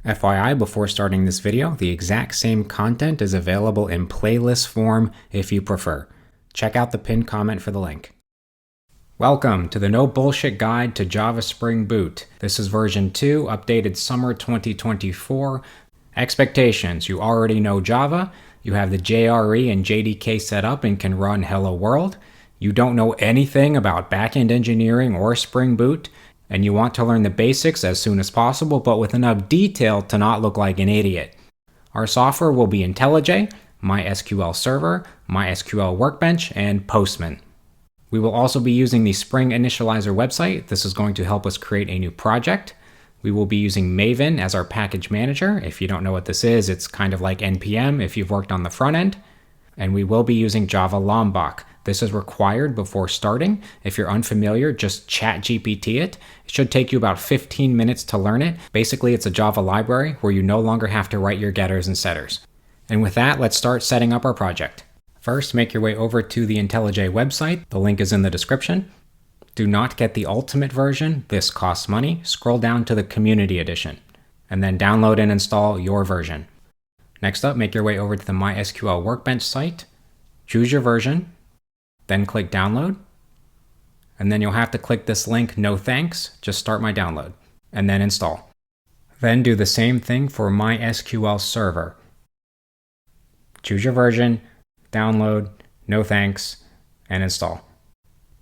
FYI, before starting this video, the exact same content is available in playlist form if you prefer. Check out the pinned comment for the link. Welcome to the No Bullshit Guide to Java Spring Boot. This is version 2, updated summer 2024. Expectations: you already know Java, you have the JRE and JDK set up and can run Hello World, you don't know anything about backend engineering or Spring Boot, and you want to learn the basics as soon as possible, but with enough detail to not look like an idiot. Our software will be IntelliJ, MySQL Server, MySQL Workbench, and Postman. We will also be using the Spring Initializer website. This is going to help us create a new project. We will be using Maven as our package manager. If you don't know what this is, it's kind of like NPM if you've worked on the front end. And we will be using Java Lombok. This is required before starting. If you're unfamiliar, just ChatGPT it. It should take you about 15 minutes to learn it. Basically, it's a Java library where you no longer have to write your getters and setters. And with that, let's start setting up our project. First, make your way over to the IntelliJ website. The link is in the description. Do not get the ultimate version. This costs money. Scroll down to the community edition, and then download and install your version. Next up, make your way over to the MySQL Workbench site. Choose your version, then click download. And then you'll have to click this link, no thanks, just start my download, and then install. Then do the same thing for MySQL Server. Choose your version, download, no thanks, and install.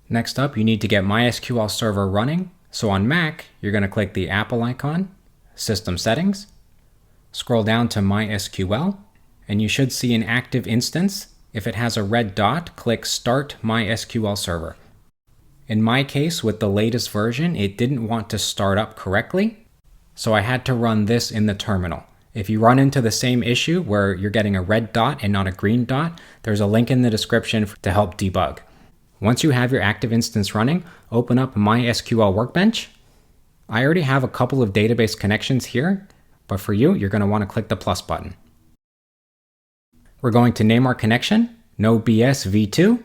Next up, you need to get MySQL Server running. So on Mac, you're going to click the Apple icon, System Settings, scroll down to MySQL, and you should see an active instance. If it has a red dot, click Start MySQL Server. In my case, with the latest version, it didn't want to start up correctly, so I had to run this in the terminal. If you run into the same issue where you're getting a red dot and not a green dot, there's a link in the description to help debug. Once you have your active instance running, open up MySQL Workbench. I already have a couple of database connections here, but for you, you're going to want to click the plus button. We're going to name our connection NoBS v2,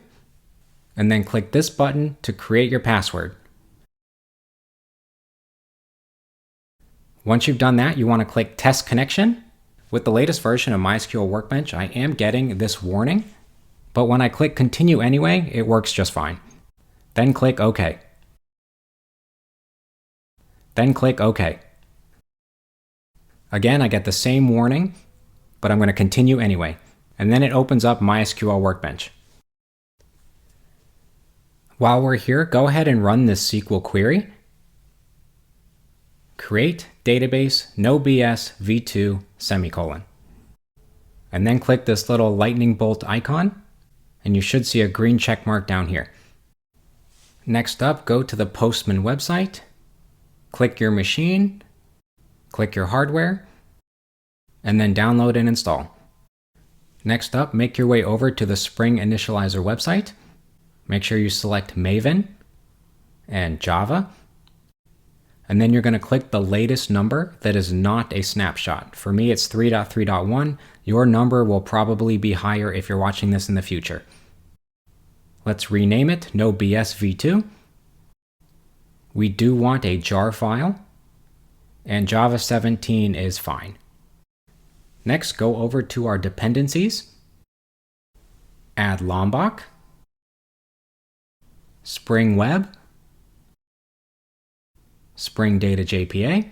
and then click this button to create your password. Once you've done that, you want to click Test Connection. With the latest version of MySQL Workbench, I am getting this warning, but when I click Continue anyway, it works just fine. Then click OK. Then click OK. Again, I get the same warning, but I'm going to continue anyway. And then it opens up MySQL Workbench. While we're here, go ahead and run this SQL query. Create database NoBS v2 semicolon. And then click this little lightning bolt icon, and you should see a green check mark down here. Next up, go to the Postman website, click your machine, click your hardware, and then download and install. Next up, make your way over to the Spring Initializer website. Make sure you select Maven and Java. And then you're going to click the latest number that is not a snapshot. For me, it's 3.3.1. Your number will probably be higher if you're watching this in the future. Let's rename it NoBS v2. We do want a jar file, and Java 17 is fine. Next, go over to our dependencies, add Lombok, Spring Web, Spring Data JPA,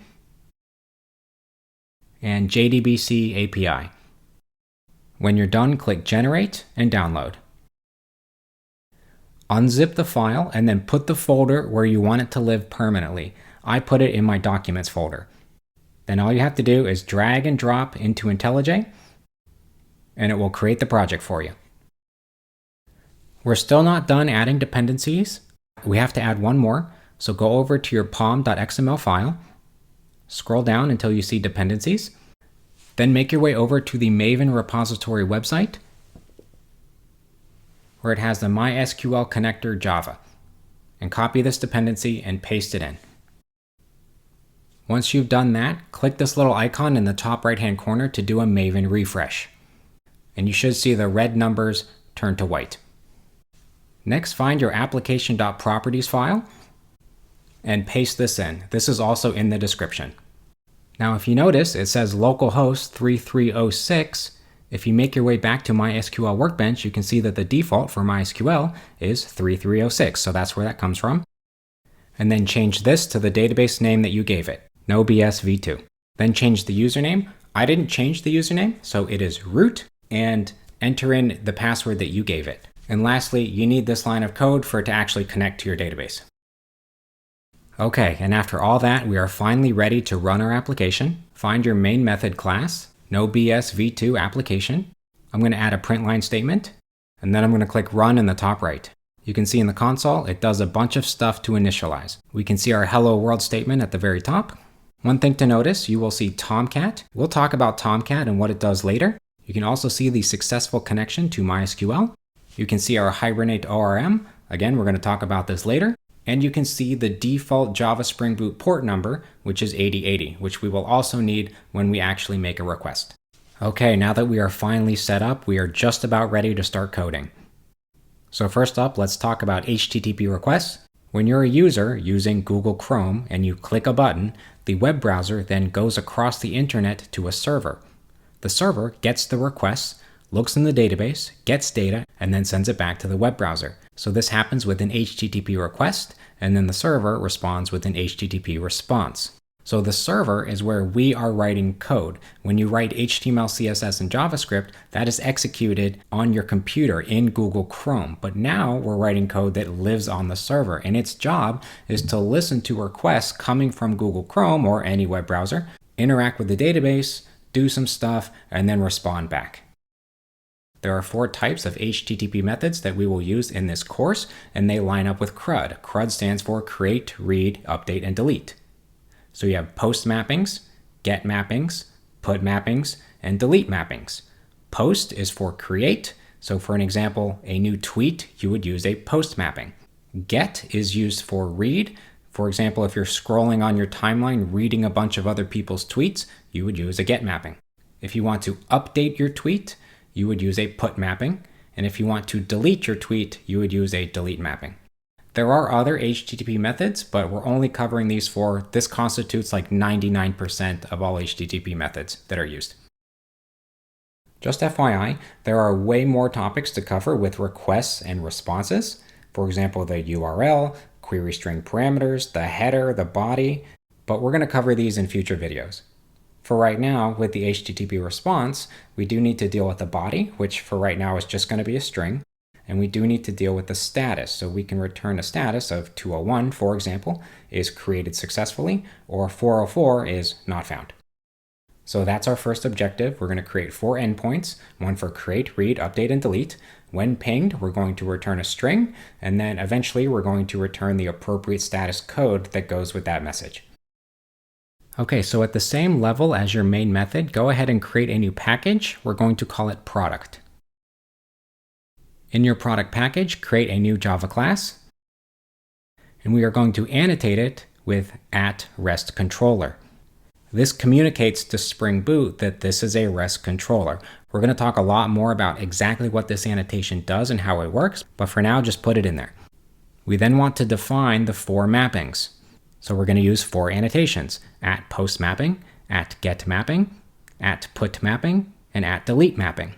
and JDBC API. When you're done, click Generate and download. Unzip the file and then put the folder where you want it to live permanently. I put it in my Documents folder. Then all you have to do is drag and drop into IntelliJ, and it will create the project for you. We're still not done adding dependencies. We have to add one more. So go over to your pom.xml file, scroll down until you see dependencies, then make your way over to the Maven repository website, where it has the MySQL connector Java, and copy this dependency and paste it in. Once you've done that, click this little icon in the top right-hand corner to do a Maven refresh, and you should see the red numbers turn to white. Next, find your application.properties file and paste this in. This is also in the description. Now, if you notice, it says localhost 3306. If you make your way back to MySQL Workbench, you can see that the default for MySQL is 3306, so that's where that comes from. And then change this to the database name that you gave it, NoBS-v2. Then change the username. I didn't change the username, so it is root, and enter in the password that you gave it. And lastly, you need this line of code for it to actually connect to your database. Okay, and after all that, we are finally ready to run our application. Find your main method class, NoBS-v2 application. I'm going to add a print line statement, and then I'm going to click run in the top right. You can see in the console, it does a bunch of stuff to initialize. We can see our hello world statement at the very top. One thing to notice, you will see Tomcat. We'll talk about Tomcat and what it does later. You can also see the successful connection to MySQL. You can see our Hibernate ORM. Again, we're going to talk about this later. And you can see the default Java Spring Boot port number, which is 8080, which we will also need when we actually make a request. Okay, now that we are finally set up, we are just about ready to start coding. So first up, let's talk about HTTP requests. When you're a user using Google Chrome and you click a button, the web browser then goes across the internet to a server. The server gets the requests, looks in the database, gets data, and then sends it back to the web browser. So this happens with an HTTP request, and then the server responds with an HTTP response. So the server is where we are writing code. When you write HTML, CSS, and JavaScript, that is executed on your computer in Google Chrome. But now we're writing code that lives on the server, and its job is to listen to requests coming from Google Chrome or any web browser, interact with the database, do some stuff, and then respond back. There are 4 types of HTTP methods that we will use in this course, and they line up with CRUD. CRUD stands for create, read, update, and delete. So you have post mappings, get mappings, put mappings, and delete mappings. Post is for create. So for an example, a new tweet, you would use a post mapping. Get is used for read. For example, if you're scrolling on your timeline, reading a bunch of other people's tweets, you would use a get mapping. If you want to update your tweet, you would use a put mapping, and if you want to delete your tweet, you would use a delete mapping. There are other HTTP methods, but we're only covering these 4. This constitutes like 99% of all HTTP methods that are used. Just FYI, there are way more topics to cover with requests and responses. For example, the URL, query string parameters, the header, the body, but we're going to cover these in future videos. For right now, with the HTTP response, we do need to deal with the body, which for right now is just going to be a string. And we do need to deal with the status. So we can return a status of 201, for example, is created successfully, or 404 is not found. So that's our first objective. We're going to create 4 endpoints, one for create, read, update, and delete. When pinged, we're going to return a string, and then eventually we're going to return the appropriate status code that goes with that message. Okay, so at the same level as your main method, go ahead and create a new package. We're going to call it product. In your product package, create a new Java class, and we are going to annotate it with @REST-controller. This communicates to Spring Boot that this is a REST controller. We're going to talk a lot more about exactly what this annotation does and how it works, but for now, just put it in there. We then want to define the 4 mappings. So we're going to use 4 annotations, @post mapping, @get mapping, @put mapping, and @delete mapping.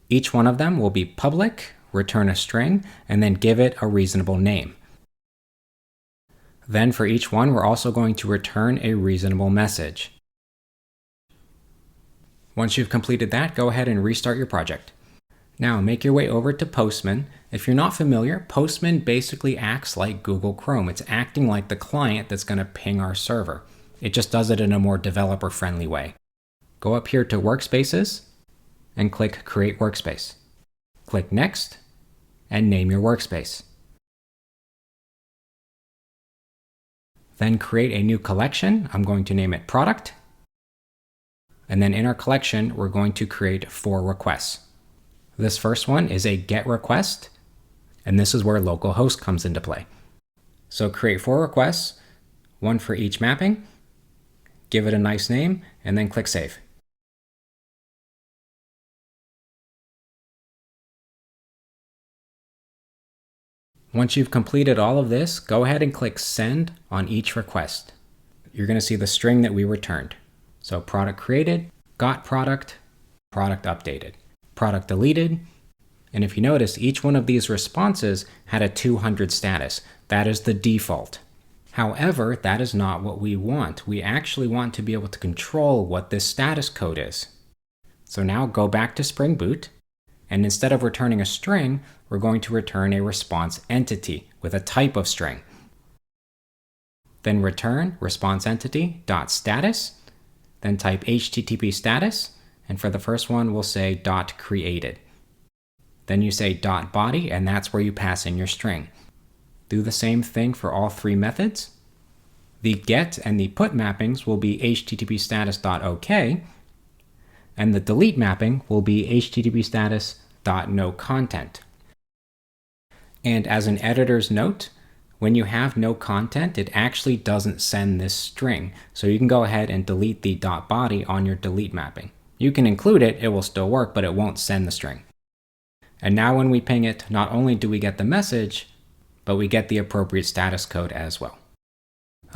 Each one of them will be public, return a string, and then give it a reasonable name. Then for each one, we're also going to return a reasonable message. Once you've completed that, go ahead and restart your project. Now make your way over to Postman. If you're not familiar, Postman basically acts like Google Chrome. It's acting like the client that's going to ping our server. It just does it in a more developer-friendly way. Go up here to Workspaces and click Create Workspace. Click Next and name your workspace. Then create a new collection. I'm going to name it Product. And then in our collection, we're going to create 4 requests. This first one is a GET request, and this is where localhost comes into play. So create 4 requests, 1 for each mapping, give it a nice name, and then click Save. Once you've completed all of this, go ahead and click Send on each request. You're going to see the string that we returned. So product created, got product, product updated, product deleted. And if you notice, each one of these responses had a 200 status. That is the default. However, that is not what we want. We actually want to be able to control what this status code is. So now go back to Spring Boot, and instead of returning a string, we're going to return a response entity with a type of string. Then return response entity.status, then type HTTP status, and for the first one, we'll say .created. Then you say .body, and that's where you pass in your string. Do the same thing for all three methods. The get and the put mappings will be HTTP status.ok, and the delete mapping will be HTTP status.noContent. And as an editor's note, when you have no content, it actually doesn't send this string. So you can go ahead and delete the .body on your delete mapping. You can include it, it will still work, but it won't send the string. And now when we ping it, not only do we get the message, but we get the appropriate status code as well.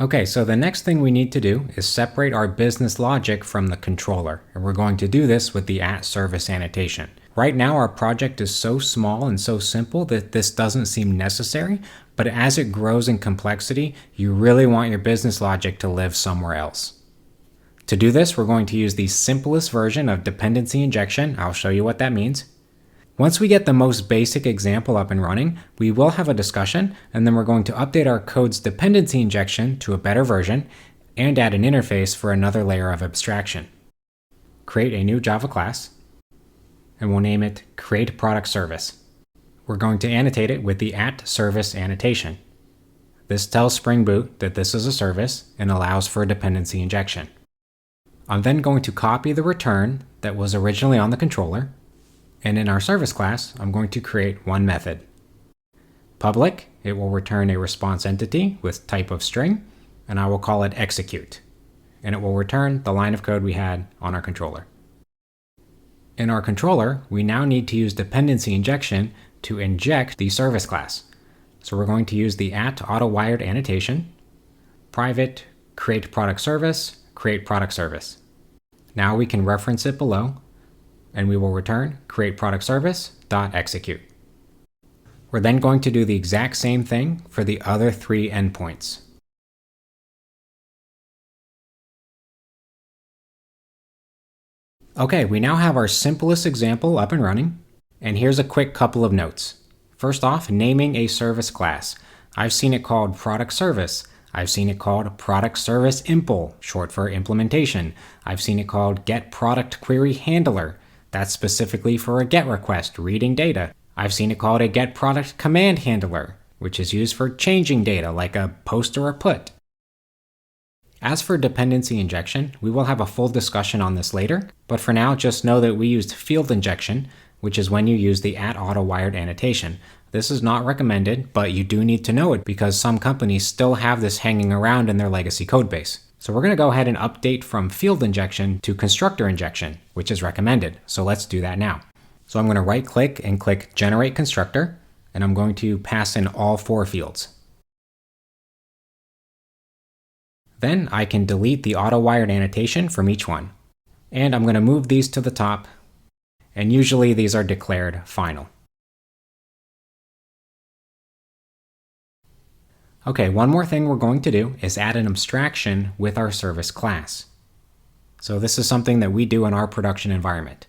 Okay, so the next thing we need to do is separate our business logic from the controller, and we're going to do this with the @service annotation. Right now our project is so small and so simple that this doesn't seem necessary, but as it grows in complexity, you really want your business logic to live somewhere else. To do this, we're going to use the simplest version of dependency injection. I'll show you what that means. Once we get the most basic example up and running, we will have a discussion, and then we're going to update our code's dependency injection to a better version and add an interface for another layer of abstraction. Create a new Java class, and we'll name it createProductService. We're going to annotate it with the @service annotation. This tells Spring Boot that this is a service and allows for a dependency injection. I'm then going to copy the return that was originally on the controller, and in our service class, I'm going to create one method. Public, it will return a response entity with type of string, and I will call it execute. And it will return the line of code we had on our controller. In our controller, we now need to use dependency injection to inject the service class. So we're going to use the @autowired annotation, private createProductService, createProductService. Now we can reference it below, and we will return createProductService.execute. We're then going to do the exact same thing for the other three endpoints. Okay, we now have our simplest example up and running, and here's a quick couple of notes. First off, naming a service class. I've seen it called Product Service. I've seen it called Product Service Impl, short for implementation. I've seen it called Get Product Query Handler. That's specifically for a GET request, reading data. I've seen it called a Get Product Command Handler, which is used for changing data like a post or a put. As for dependency injection, we will have a full discussion on this later, but for now just know that we used field injection, which is when you use the @autowired annotation. This is not recommended, but you do need to know it because some companies still have this hanging around in their legacy codebase. So we're going to go ahead and update from field injection to constructor injection, which is recommended. So let's do that now. So I'm going to right click and click Generate Constructor, and I'm going to pass in all 4 fields. Then I can delete the auto-wired annotation from each one. And I'm going to move these to the top, and usually these are declared final. Okay, one more thing we're going to do is add an abstraction with our service class. So this is something that we do in our production environment.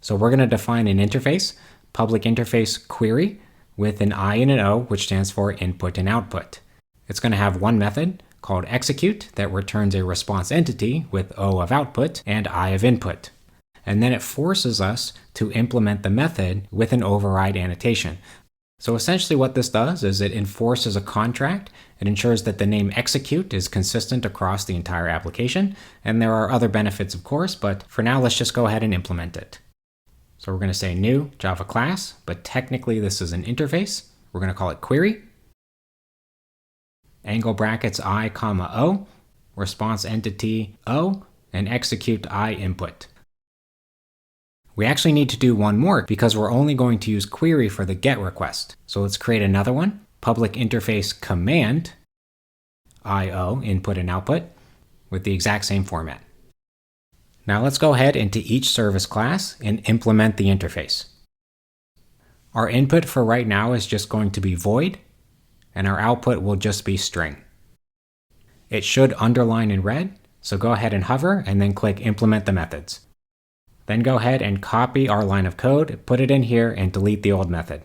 So we're going to define an interface, public interface query, with an I and an O, which stands for input and output. It's going to have one method called execute that returns a response entity with O of output and I of input. And then it forces us to implement the method with an override annotation. So essentially what this does is it enforces a contract. It ensures that the name execute is consistent across the entire application. And there are other benefits, of course, but for now, let's just go ahead and implement it. So we're going to say new Java class, but technically this is an interface. We're going to call it query, angle brackets I, comma O, response entity O, and execute I input. We actually need to do one more because we're only going to use query for the GET request. So let's create another one, public interface command, IO, input and output, with the exact same format. Now let's go ahead into each service class and implement the interface. Our input for right now is just going to be void, and our output will just be string. It should underline in red, so go ahead and hover and then click Implement the Methods. Then go ahead and copy our line of code, put it in here, and delete the old method.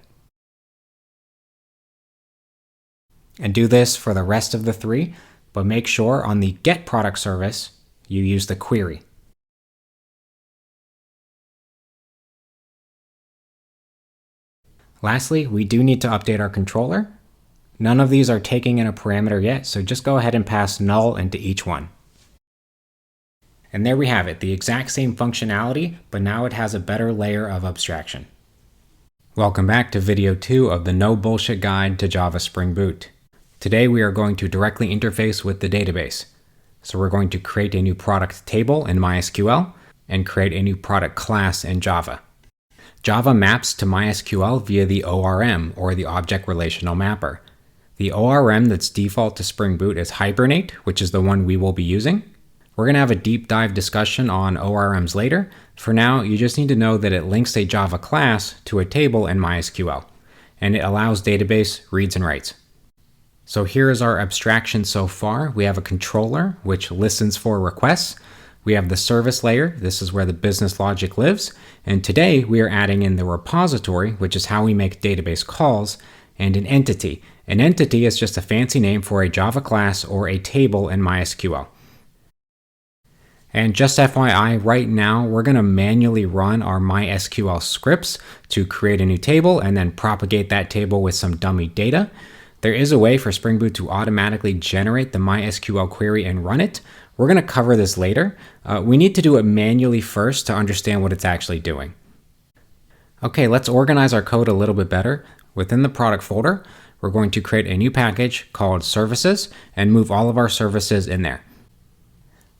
And do this for the rest of the three, but make sure on the getProduct service, you use the query. Lastly, we do need to update our controller. None of these are taking in a parameter yet, so just go ahead and pass null into each one. And there we have it, the exact same functionality, but now it has a better layer of abstraction. Welcome back to video 2 of the No Bullshit Guide to Java Spring Boot. Today we are going to directly interface with the database. So we're going to create a new product table in MySQL and create a new product class in Java. Java maps to MySQL via the ORM, or the Object Relational Mapper. The ORM that's default to Spring Boot is Hibernate, which is the one we will be using. We're going to have a deep dive discussion on ORMs later. For now, you just need to know that it links a Java class to a table in MySQL, and it allows database reads and writes. So here is our abstraction so far. We have a controller, which listens for requests. We have the service layer. This is where the business logic lives. And today we are adding in the repository, which is how we make database calls, and an entity. An entity is just a fancy name for a Java class or a table in MySQL. And just FYI, right now, we're going to manually run our MySQL scripts to create a new table and then propagate that table with some dummy data. There is a way for Spring Boot to automatically generate the MySQL query and run it. We're going to cover this later. We need to do it manually first to understand what it's actually doing. Okay, let's organize our code a little bit better. Within the product folder, we're going to create a new package called services and move all of our services in there.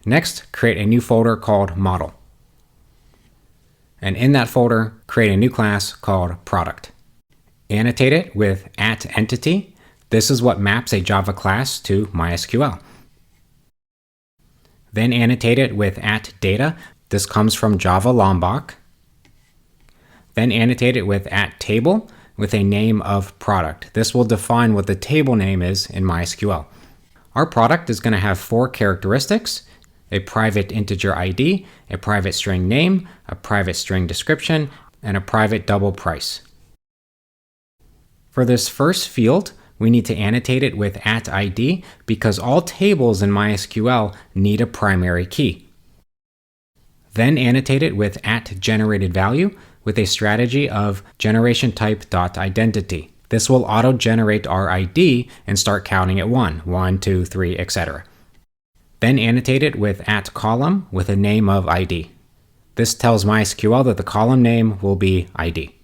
Next, create a new folder called model. And in that folder, create a new class called product. Annotate it with @entity. This is what maps a Java class to MySQL. Then annotate it with @data. This comes from Java Lombok. Then annotate it with @table with a name of product. This will define what the table name is in MySQL. Our product is going to have 4 characteristics: a private integer ID, a private string name, a private string description, and a private double price. For this first field, we need to annotate it with @id because all tables in MySQL need a primary key. Then annotate it with @generated_value with a strategy of GenerationType.identity. This will auto-generate our ID and start counting at 1, 1, 2, 3, etc. Then annotate it with @column with a name of ID. This tells MySQL that the column name will be ID.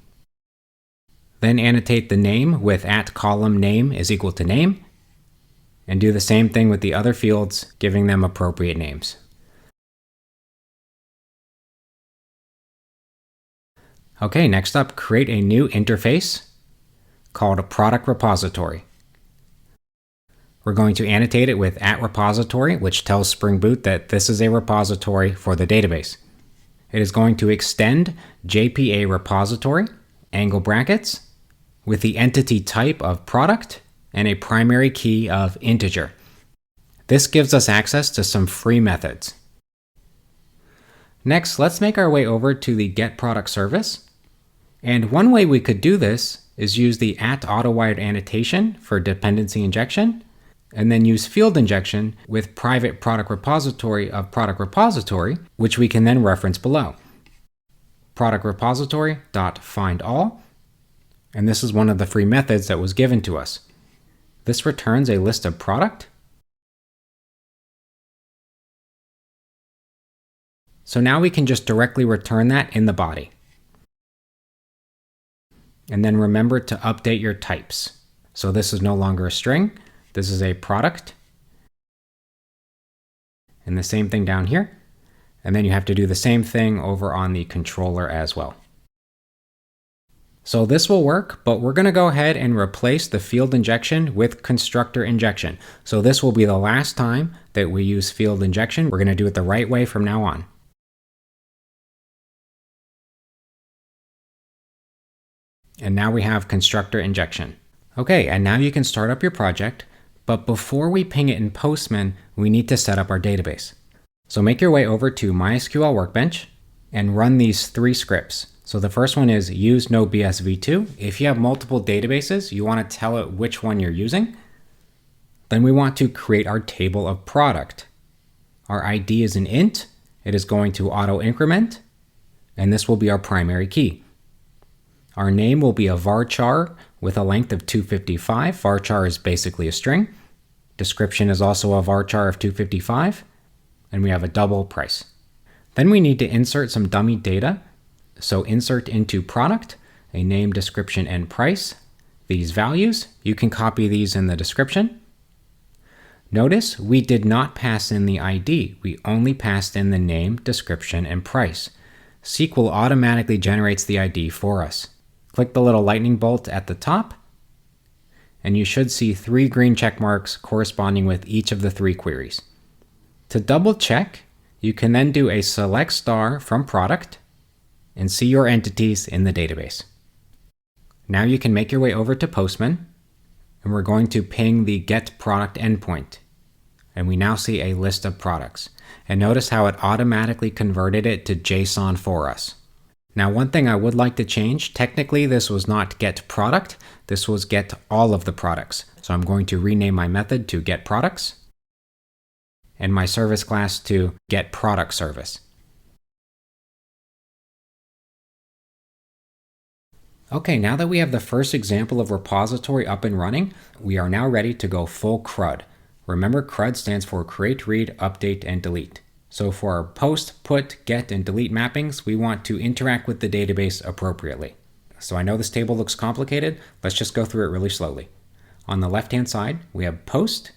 Then annotate the name with @column name is equal to name, and do the same thing with the other fields, giving them appropriate names. Okay, next up, create a new interface called a product repository. We're going to annotate it with @repository, which tells Spring Boot that this is a repository for the database. It is going to extend JPA repository, angle brackets, with the entity type of product and a primary key of integer. This gives us access to some free methods. Next, let's make our way over to the getProduct service. And one way we could do this is use the @autowired annotation for dependency injection, and then use field injection with private product repository of product repository, which we can then reference below. Product repository.findAll, and this is one of the free methods that was given to us. This returns a list of product. So now we can just directly return that in the body. And then remember to update your types. So this is no longer a string. This is a product. And the same thing down here. And then you have to do the same thing over on the controller as well. So this will work, but we're going to go ahead and replace the field injection with constructor injection. So this will be the last time that we use field injection. We're going to do it the right way from now on. And now we have constructor injection. Okay, and now you can start up your project, but before we ping it in Postman, we need to set up our database. So make your way over to MySQL Workbench and run these 3 scripts. So the first one is use NoBS v2. If you have multiple databases, you want to tell it which one you're using. Then we want to create our table of product. Our ID is an int. It is going to auto increment, and this will be our primary key. Our name will be a varchar with a length of 255. Varchar is basically a string. Description is also a varchar of 255, and we have a double price. Then we need to insert some dummy data. So insert into product, a name, description, and price. These values, you can copy these in the description. Notice we did not pass in the ID. We only passed in the name, description, and price. SQL automatically generates the ID for us. Click the little lightning bolt at the top, and you should see 3 green check marks corresponding with each of the 3 queries. To double check, you can then do a select star from product and see your entities in the database. Now you can make your way over to Postman, and we're going to ping the get product endpoint. And we now see a list of products. And notice how it automatically converted it to JSON for us. Now, one thing I would like to change, technically this was not get product, this was get all of the products. So I'm going to rename my method to get products and my service class to get product service. Okay, now that we have the first example of repository up and running, we are now ready to go full CRUD. Remember, CRUD stands for create, read, update, and delete. So for our post, put, get, and delete mappings, we want to interact with the database appropriately. So I know this table looks complicated. Let's just go through it really slowly. On the left-hand side, we have post.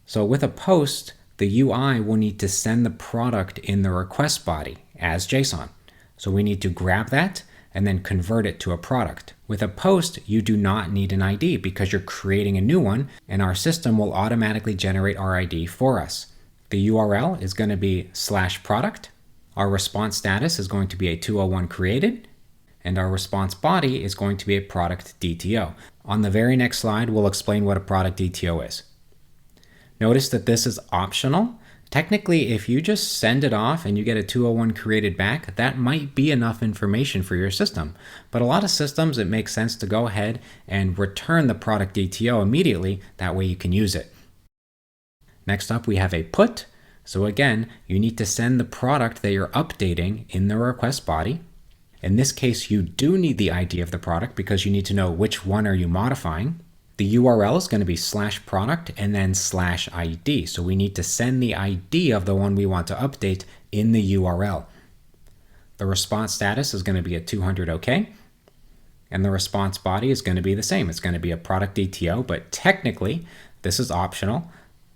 So with a post, the UI will need to send the product in the request body as JSON. So we need to grab that and then convert it to a product. With a post, you do not need an ID because you're creating a new one, and our system will automatically generate our ID for us. The URL is going to be /product. Our response status is going to be a 201 created, and our response body is going to be a product DTO. On the very next slide, we'll explain what a product DTO is. Notice that this is optional. Technically, if you just send it off and you get a 201 created back, that might be enough information for your system. But a lot of systems, it makes sense to go ahead and return the product DTO immediately. That way you can use it. Next up, we have a put. So again, you need to send the product that you're updating in the request body. In this case, you do need the ID of the product because you need to know which one are you modifying. The URL is going to be /product and then /ID. So we need to send the ID of the one we want to update in the URL. The response status is going to be a 200 OK. And the response body is going to be the same. It's going to be a product DTO, but technically this is optional.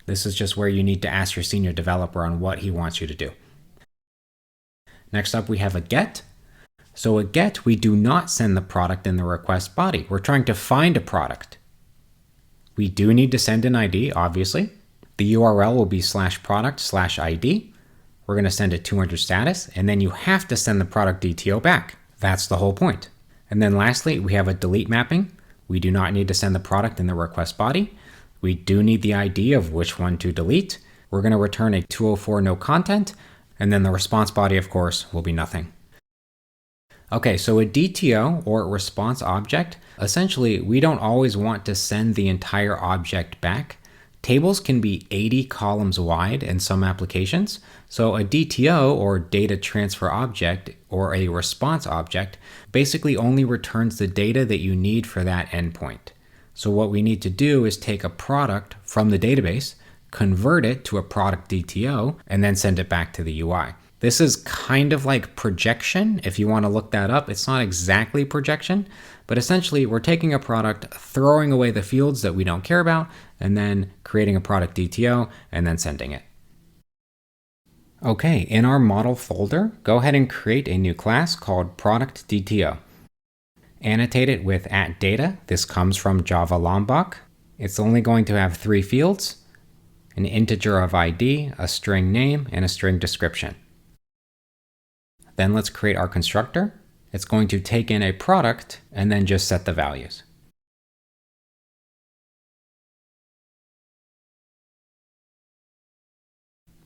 This is just where you need to ask your senior developer on what he wants you to do. Next up, we have a get. So a get, we do not send the product in the request body. We're trying to find a product. We do need to send an ID, obviously. The URL will be /product/ID. We're going to send a 200 status, and then you have to send the product DTO back. That's the whole point. And then lastly, we have a delete mapping. We do not need to send the product in the request body. We do need the ID of which one to delete. We're going to return a 204 no content, and then the response body, of course, will be nothing. Okay, so a DTO, or response object, essentially, we don't always want to send the entire object back. Tables can be 80 columns wide in some applications, so a DTO, or data transfer object, or a response object, basically only returns the data that you need for that endpoint. So what we need to do is take a product from the database, convert it to a product DTO, and then send it back to the UI. This is kind of like projection. If you want to look that up, it's not exactly projection, but essentially we're taking a product, throwing away the fields that we don't care about, and then creating a product DTO and then sending it. Okay, in our model folder, go ahead and create a new class called product DTO. Annotate it with @data. This comes from Java Lombok. It's only going to have 3 fields, an integer of ID, a string name, and a string description. Then let's create our constructor. It's going to take in a product and then just set the values.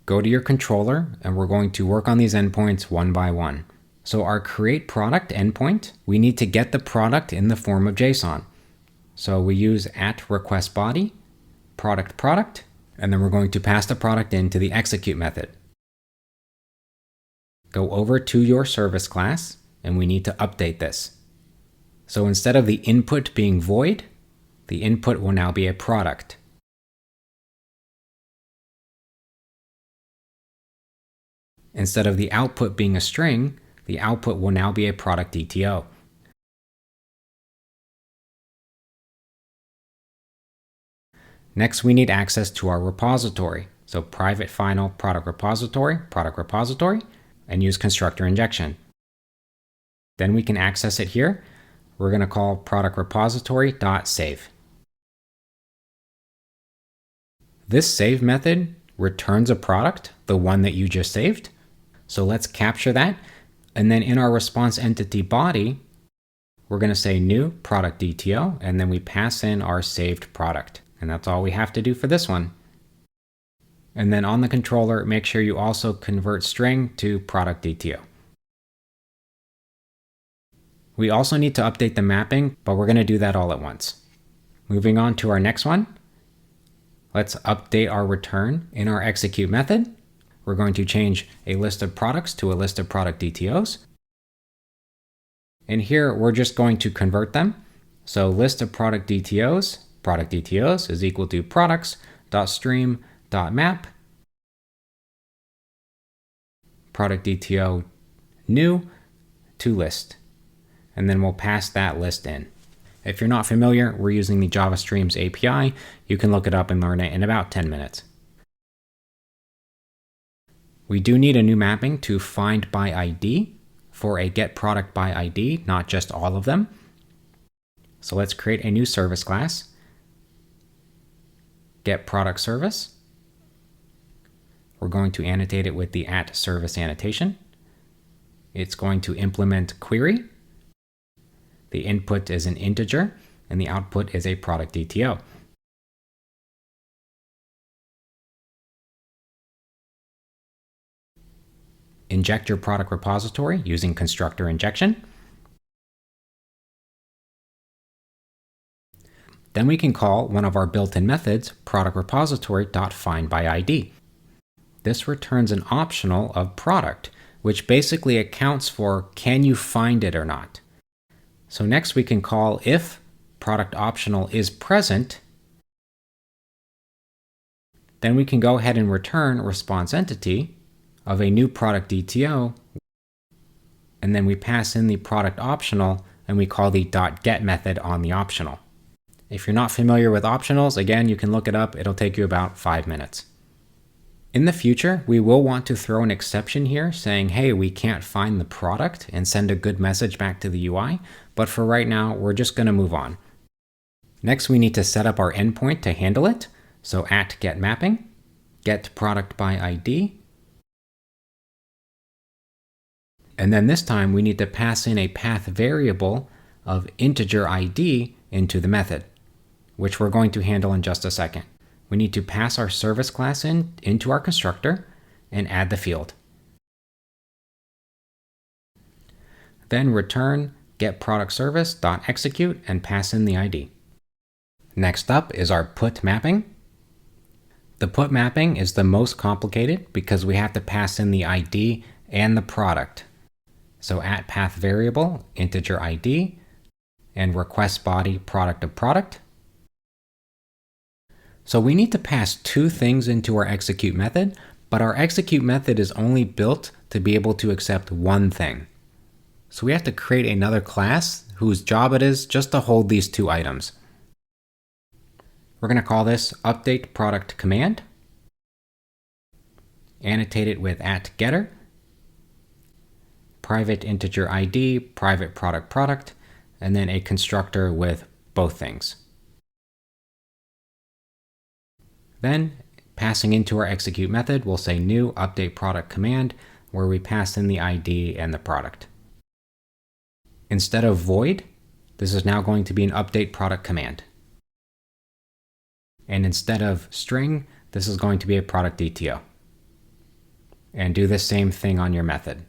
Go to your controller, and we're going to work on these endpoints one by one. So our create product endpoint, we need to get the product in the form of JSON. So we use @requestBody, product, and then we're going to pass the product into the execute method. Go over to your service class, and we need to update this. So instead of the input being void, the input will now be a product. Instead of the output being a string, the output will now be a product DTO. Next, we need access to our repository. So private final product repository, and use constructor injection. Then we can access it here. We're going to call product repository.save. This save method returns a product, the one that you just saved. So let's capture that. And then in our response entity body, we're going to say new product DTO, and then we pass in our saved product. And that's all we have to do for this one. And then on the controller, make sure you also convert string to product DTO. We also need to update the mapping, but we're going to do that all at once. Moving on to our next one. Let's update our return in our execute method. We're going to change a list of products to a list of product DTOs. And here we're just going to convert them. So list of product DTOs is equal to products.stream.map product DTO new to list. And then we'll pass that list in. If you're not familiar, we're using the Java Streams API. You can look it up and learn it in about 10 minutes. We do need a new mapping to find by ID for a get product by ID, not just all of them. So let's create a new service class. Get product service. We're going to annotate it with the @service annotation. It's going to implement query. The input is an integer, and the output is a product DTO. Inject your product repository using constructor injection. Then we can call one of our built-in methods, product repository.findById. This returns an optional of product, which basically accounts for can you find it or not. So next we can call if product optional is present. Then we can go ahead and return response entity of a new product DTO, and then we pass in the product optional and we call the .get method on the optional. If you're not familiar with optionals, again, you can look it up. It'll take you about 5 minutes. In the future, we will want to throw an exception here saying, hey, we can't find the product, and send a good message back to the UI. But for right now, we're just going to move on. Next, we need to set up our endpoint to handle it. So @getMapping, get product by ID. And then this time we need to pass in a path variable of integer ID into the method, which we're going to handle in just a second. We need to pass our service class into our constructor and add the field. Then return getProductService.execute and pass in the ID. Next up is our put mapping. The put mapping is the most complicated because we have to pass in the ID and the product. So @path variable, integer ID, and request body product of product. So we need to pass two things into our execute method, but our execute method is only built to be able to accept one thing. So we have to create another class whose job it is just to hold these two items. We're going to call this update product command. Annotate it with @getter. Private integer ID, private product, and then a constructor with both things. Then, passing into our execute method, we'll say new update product command, where we pass in the ID and the product. Instead of void, this is now going to be an update product command. And instead of string, this is going to be a product DTO. And do the same thing on your method.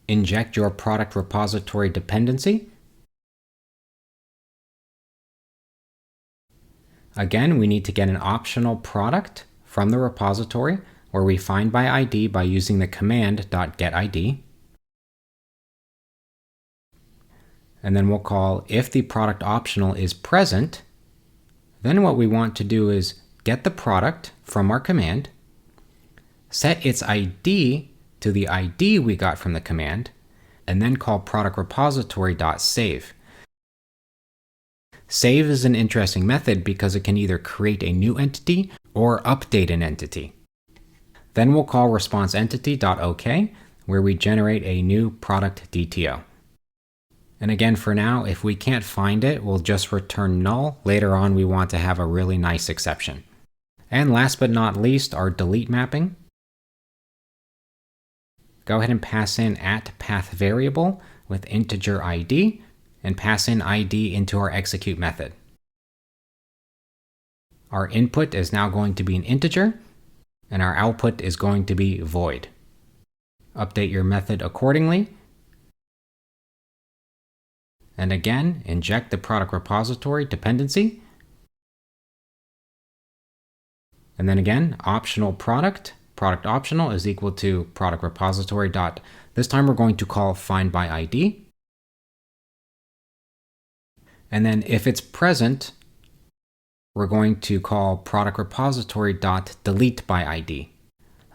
Inject your product repository dependency. Again, we need to get an optional product from the repository where we find by ID by using the command .getID. And then we'll call if the product optional is present. Then what we want to do is get the product from our command, set its ID to the ID we got from the command, and then call product repository.save. Save is an interesting method because it can either create a new entity or update an entity. Then we'll call response_entity.ok, where we generate a new product DTO. And again, for now, if we can't find it, we'll just return null. Later on, we want to have a really nice exception. And last but not least, our delete mapping. Go ahead and pass in @path variable with integer ID and pass in ID into our execute method. Our input is now going to be an integer and our output is going to be void. Update your method accordingly. And again, inject the product repository dependency. And then again, optional product optional is equal to product repository dot. This time we're going to call find by ID. And then if it's present, we're going to call product repository dot delete by ID.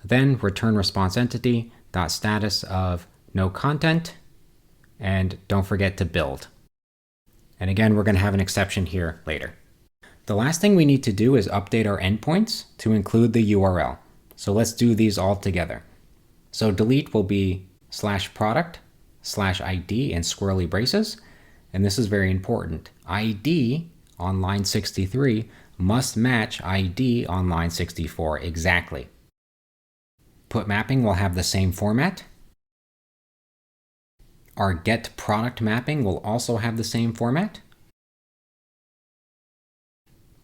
Then return response entity dot status of no content. And don't forget to build. And again, we're going to have an exception here later. The last thing we need to do is update our endpoints to include the URL. So let's do these all together. So delete will be /product/ID in squirrely braces. And this is very important. ID on line 63 must match ID on line 64 exactly. Put mapping will have the same format. Our get product mapping will also have the same format.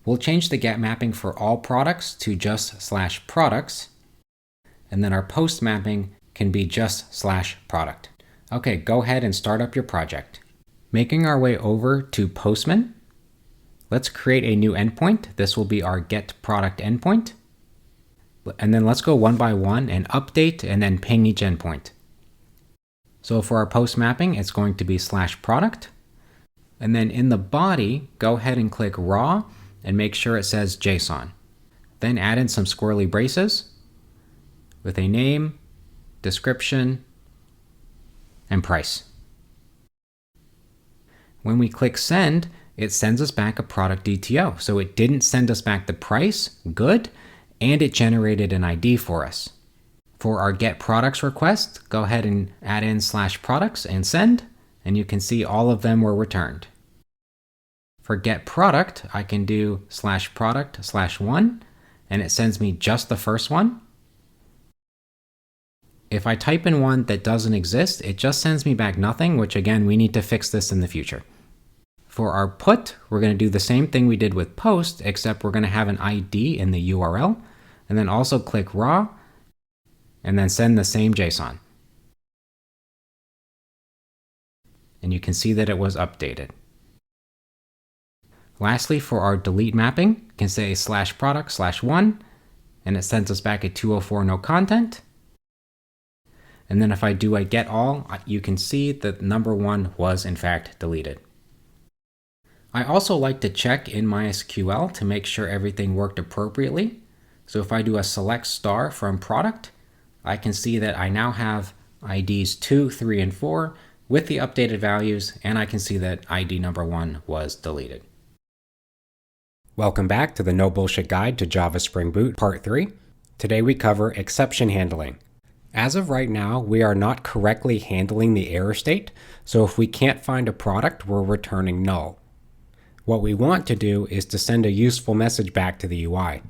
We'll change the get mapping for all products to just /products. And then our post mapping can be just /product. Okay, go ahead and start up your project. Making our way over to Postman, let's create a new endpoint. This will be our get product endpoint. And then let's go one by one and update and then ping each endpoint. So for our post mapping, it's going to be /product. And then in the body, go ahead and click raw and make sure it says JSON. Then add in some squirrely braces with a name, description, and price. When we click send, it sends us back a product DTO. So it didn't send us back the price, good, and it generated an ID for us. For our get products request, go ahead and add in /products and send, and you can see all of them were returned. For get product, I can do /product/1, and it sends me just the first one. If I type in one that doesn't exist, it just sends me back nothing, which again, we need to fix this in the future. For our put, we're going to do the same thing we did with post, except we're going to have an ID in the URL, and then also click raw, and then send the same JSON. And you can see that it was updated. Lastly, for our delete mapping, you can say /product/1, and it sends us back a 204 no content. And then if I do a get all, you can see that number 1 was in fact deleted. I also like to check in mySQL to make sure everything worked appropriately. So if I do a select star from product, I can see that I now have IDs 2, 3, and 4 with the updated values, and I can see that ID number 1 was deleted. Welcome back to the No Bullshit Guide to Java Spring Boot Part 3. Today we cover exception handling. As of right now, we are not correctly handling the error state, so if we can't find a product, we're returning null. What we want to do is to send a useful message back to the UI.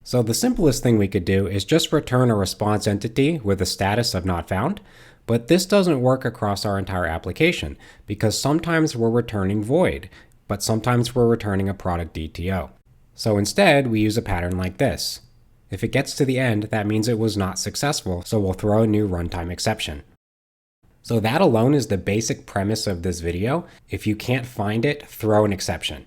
So the simplest thing we could do is just return a response entity with a status of not found, but this doesn't work across our entire application because sometimes we're returning void, but sometimes we're returning a product DTO. So instead, we use a pattern like this. If it gets to the end, that means it was not successful, so we'll throw a new runtime exception. So that alone is the basic premise of this video. If you can't find it, throw an exception.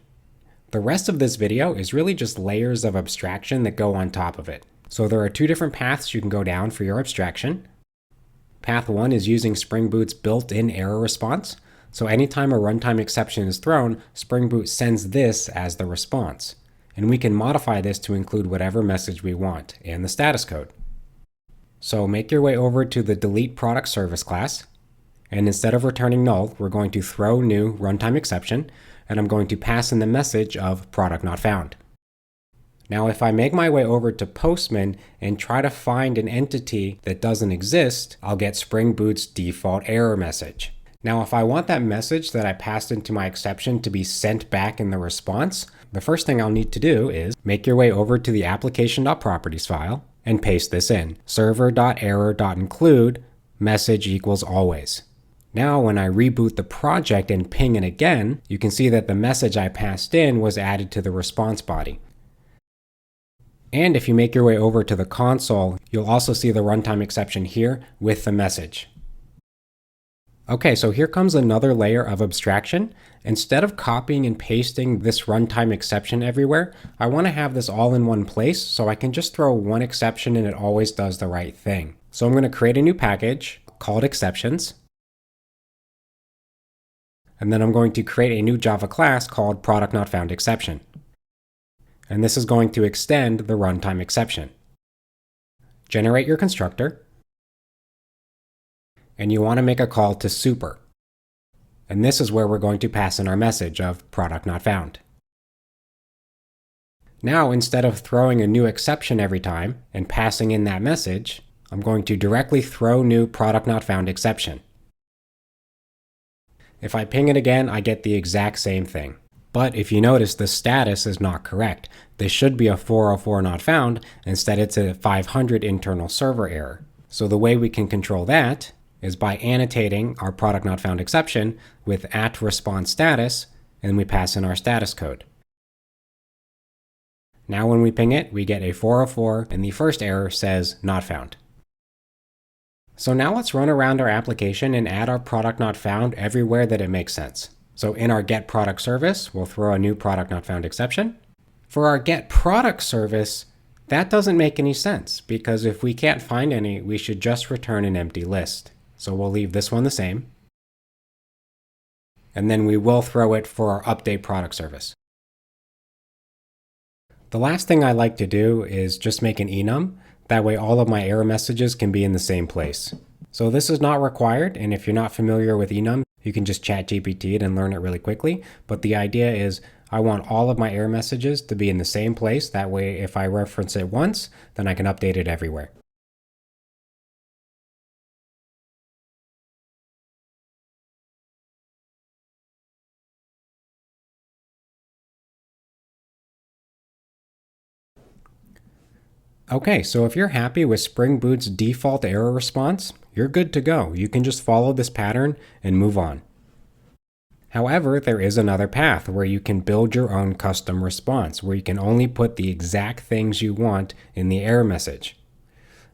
The rest of this video is really just layers of abstraction that go on top of it. So there are two different paths you can go down for your abstraction. Path 1 is using Spring Boot's built-in error response. So anytime a runtime exception is thrown, Spring Boot sends this as the response. And we can modify this to include whatever message we want and the status code. So make your way over to the delete product service class. And instead of returning null, we're going to throw new runtime exception, and I'm going to pass in the message of product not found. Now, if I make my way over to Postman and try to find an entity that doesn't exist, I'll get Spring Boot's default error message. Now, if I want that message that I passed into my exception to be sent back in the response, the first thing I'll need to do is make your way over to the application.properties file and paste this in. server.error.include message equals always. Now, when I reboot the project and ping it again, you can see that the message I passed in was added to the response body. And if you make your way over to the console, you'll also see the runtime exception here with the message. Okay, so here comes another layer of abstraction. Instead of copying and pasting this runtime exception everywhere, I want to have this all in one place so I can just throw one exception and it always does the right thing. So I'm going to create a new package called exceptions. And then I'm going to create a new Java class called productNotFoundException. And this is going to extend the runtime exception. Generate your constructor. And you want to make a call to super. And this is where we're going to pass in our message of product not found. Now, instead of throwing a new exception every time and passing in that message, I'm going to directly throw new product not found exception. If I ping it again, I get the exact same thing. But if you notice, the status is not correct. This should be a 404 not found. Instead, it's a 500 internal server error. So the way we can control that is by annotating our product not found exception with @response status, and we pass in our status code. Now when we ping it, we get a 404, and the first error says not found. So now let's run around our application and add our product not found everywhere that it makes sense. So in our get product service, we'll throw a new product not found exception. For our get product service, that doesn't make any sense because if we can't find any, we should just return an empty list. So we'll leave this one the same. And then we will throw it for our update product service. The last thing I like to do is just make an enum. That way all of my error messages can be in the same place. So this is not required, and if you're not familiar with enum, you can just ChatGPT it and learn it really quickly. But the idea is I want all of my error messages to be in the same place. That way if I reference it once, then I can update it everywhere. Okay, so if you're happy with Spring Boot's default error response, you're good to go. You can just follow this pattern and move on. However, there is another path where you can build your own custom response, where you can only put the exact things you want in the error message.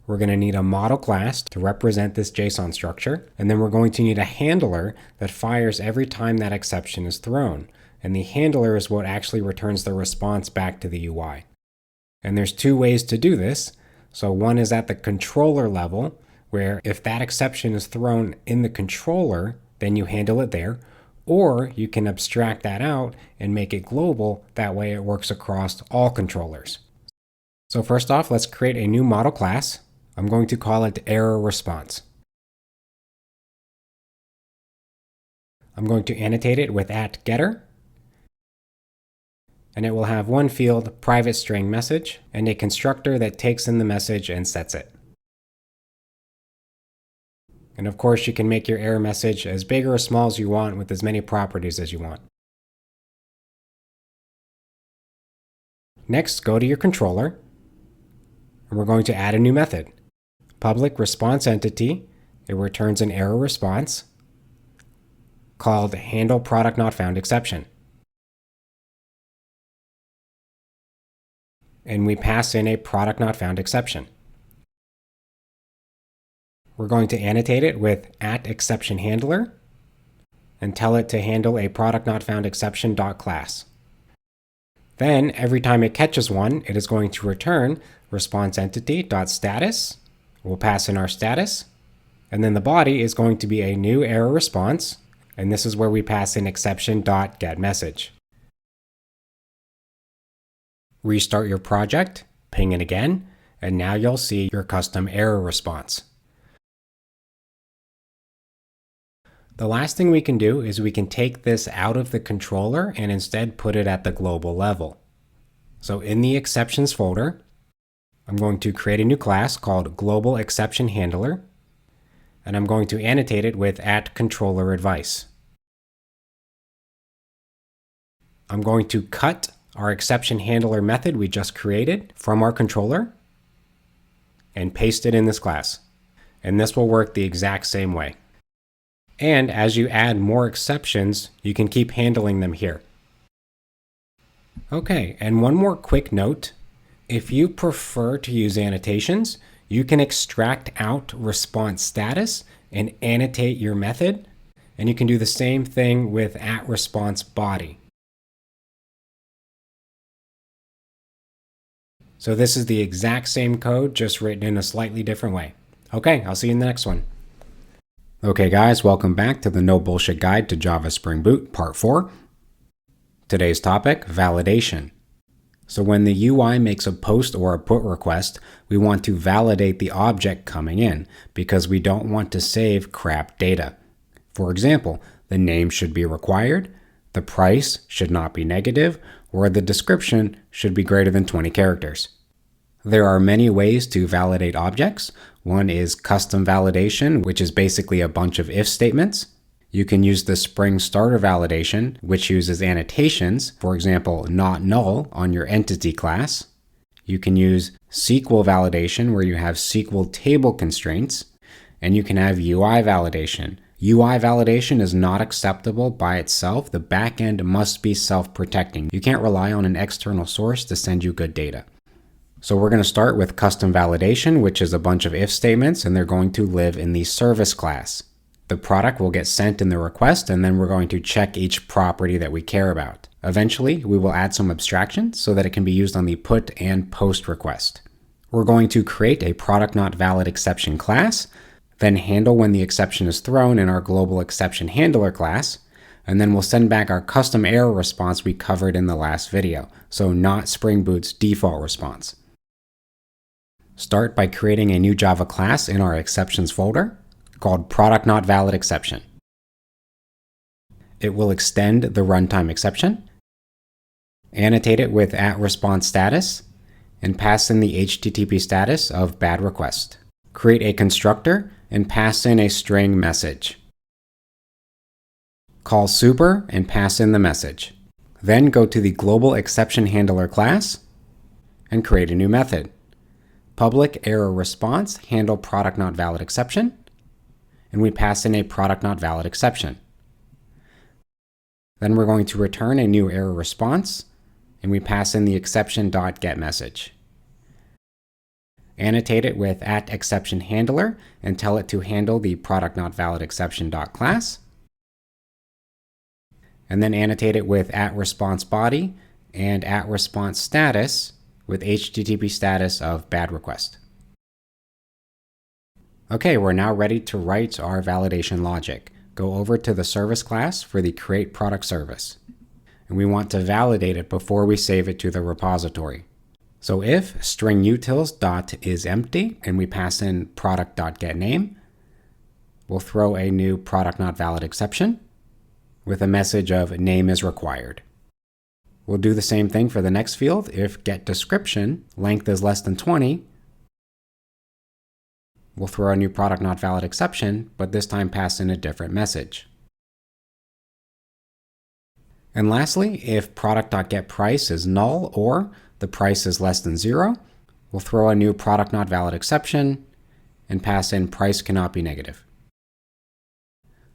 We're going to need a model class to represent this JSON structure, and then we're going to need a handler that fires every time that exception is thrown. And the handler is what actually returns the response back to the UI. And there's two ways to do this. So one is at the controller level, where if that exception is thrown in the controller, then you handle it there. Or you can abstract that out and make it global. That way it works across all controllers. So first off, let's create a new model class. I'm going to call it error response. I'm going to annotate it with @getter. And it will have one field, private string message, and a constructor that takes in the message and sets it. And of course, you can make your error message as big or as small as you want with as many properties as you want. Next, go to your controller And we're going to add a new method. Public response entity, it returns an error response called handle product not found exception. And we pass in a product not found exception. We're going to annotate it with @exceptionHandler and tell it to handle a product not found exception.class. Then every time it catches one, it is going to return response entity.status. We'll pass in our status, and then the body is going to be a new error response, and this is where we pass in exception.getMessage. Restart your project, ping it again, and now you'll see your custom error response. The last thing we can do is we can take this out of the controller and instead put it at the global level. So in the exceptions folder, I'm going to create a new class called Global Exception Handler, and I'm going to annotate it with @controllerAdvice. I'm going to cut our exception handler method we just created from our controller and paste it in this class. And this will work the exact same way. And as you add more exceptions, you can keep handling them here. Okay, and one more quick note. If you prefer to use annotations, you can extract out response status and annotate your method, and you can do the same thing with @response_body. So this is the exact same code, just written in a slightly different way. Okay, I'll see you in the next one. Okay guys, welcome back to the No Bullshit Guide to Java Spring Boot, Part 4. Today's topic, validation. So when the UI makes a post or a put request, we want to validate the object coming in because we don't want to save crap data. For example, the name should be required, the price should not be negative, or the description should be greater than 20 characters. There are many ways to validate objects. One is custom validation, which is basically a bunch of if statements. You can use the Spring Starter validation, which uses annotations, for example, not null on your entity class. You can use SQL validation, where you have SQL table constraints, and you can have UI validation. UI validation is not acceptable by itself. The backend must be self-protecting. You can't rely on an external source to send you good data. So we're going to start with custom validation, which is a bunch of if statements, and they're going to live in the service class. The product will get sent in the request, and then we're going to check each property that we care about. Eventually, we will add some abstraction so that it can be used on the put and post request. We're going to create a product not valid exception class, then handle when the exception is thrown in our global exception handler class, and then we'll send back our custom error response we covered in the last video, so not Spring Boot's default response. Start by creating a new Java class in our exceptions folder called product not valid exception. It will extend the runtime exception, annotate it with @response status, and pass in the HTTP status of bad request. Create a constructor and pass in a string message. Call super and pass in the message. Then go to the global exception handler class and create a new method. Public error response handle product not valid exception, and we pass in a product not valid exception. Then we're going to return a new error response, and we pass in the exception.getMessage. Annotate it with @exceptionHandler and tell it to handle the product not valid exception.class. And then annotate it with @response_body and @response_status with HTTP status of bad request. Okay, we're now ready to write our validation logic. Go over to the service class for the create product service. And we want to validate it before we save it to the repository. So if string utils.is empty and we pass in product.getName, we'll throw a new product not valid exception with a message of name is required. We'll do the same thing for the next field. If getDescription length is less than 20, we'll throw a new product not valid exception, but this time pass in a different message. And lastly, if product.getPrice is null or the price is less than 0, we'll throw a new product not valid exception and pass in price cannot be negative.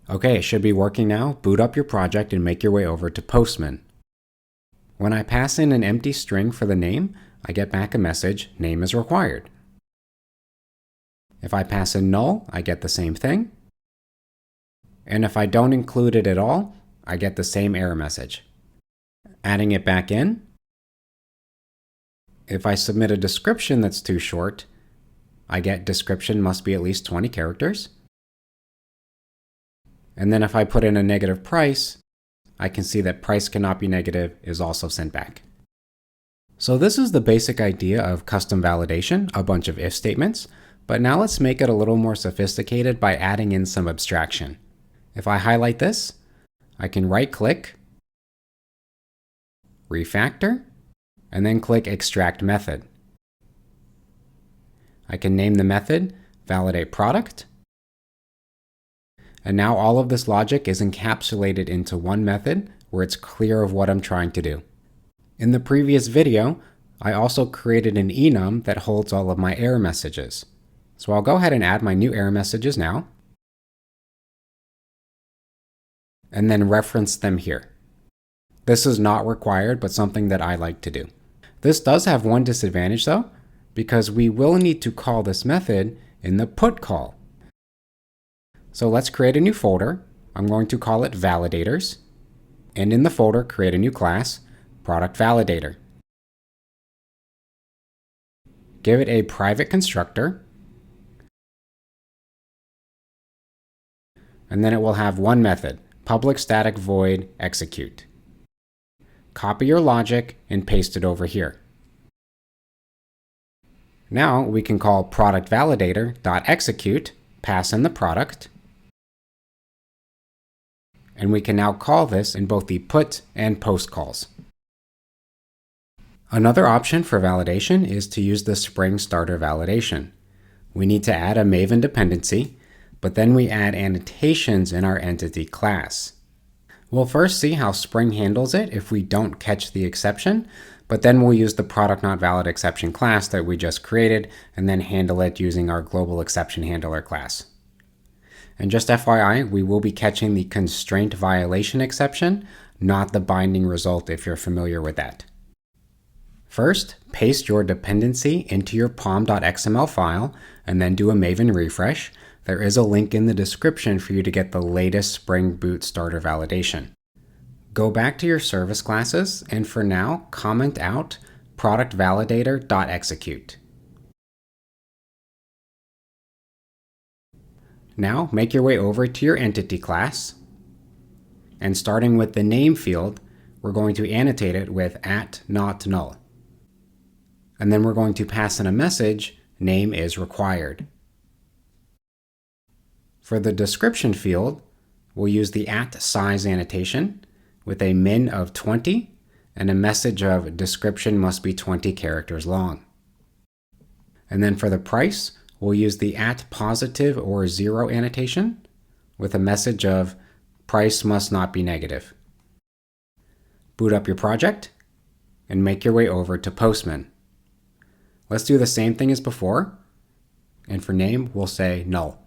Okay, it should be working now. Boot up your project and make your way over to Postman. When I pass in an empty string for the name, I get back a message, name is required. If I pass in null, I get the same thing. And if I don't include it at all, I get the same error message. Adding it back in, if I submit a description that's too short, I get description must be at least 20 characters. And then if I put in a negative price, I can see that price cannot be negative is also sent back. So this is the basic idea of custom validation, a bunch of if statements, but now let's make it a little more sophisticated by adding in some abstraction. If I highlight this, I can right-click, refactor, and then click Extract Method. I can name the method Validate Product, and now all of this logic is encapsulated into one method where it's clear of what I'm trying to do. In the previous video, I also created an enum that holds all of my error messages. So I'll go ahead and add my new error messages now, and then reference them here. This is not required, but something that I like to do. This does have one disadvantage though, because we will need to call this method in the put call. So let's create a new folder. I'm going to call it Validators, and in the folder, create a new class, Product Validator. Give it a private constructor, and then it will have one method, public static void execute. Copy your logic and paste it over here. Now we can call product validator.execute, pass in the product, and we can now call this in both the put and post calls. Another option for validation is to use the Spring Starter validation. We need to add a Maven dependency, but then we add annotations in our entity class. We'll first see how Spring handles it if we don't catch the exception, but then we'll use the product not valid exception class that we just created and then handle it using our global exception handler class. And just FYI, we will be catching the constraint violation exception, not the binding result if you're familiar with that. First, paste your dependency into your pom.xml file and then do a Maven refresh. There is a link in the description for you to get the latest Spring Boot Starter validation. Go back to your service classes and for now, comment out product validator.execute. Now make your way over to your entity class, and starting with the name field, we're going to annotate it with @notNull. And then we're going to pass in a message, name is required. For the description field, we'll use the @size annotation with a min of 20 and a message of description must be 20 characters long. And then for the price, we'll use the @positive or 0 annotation with a message of price must not be negative. Boot up your project and make your way over to Postman. Let's do the same thing as before, and for name, we'll say null.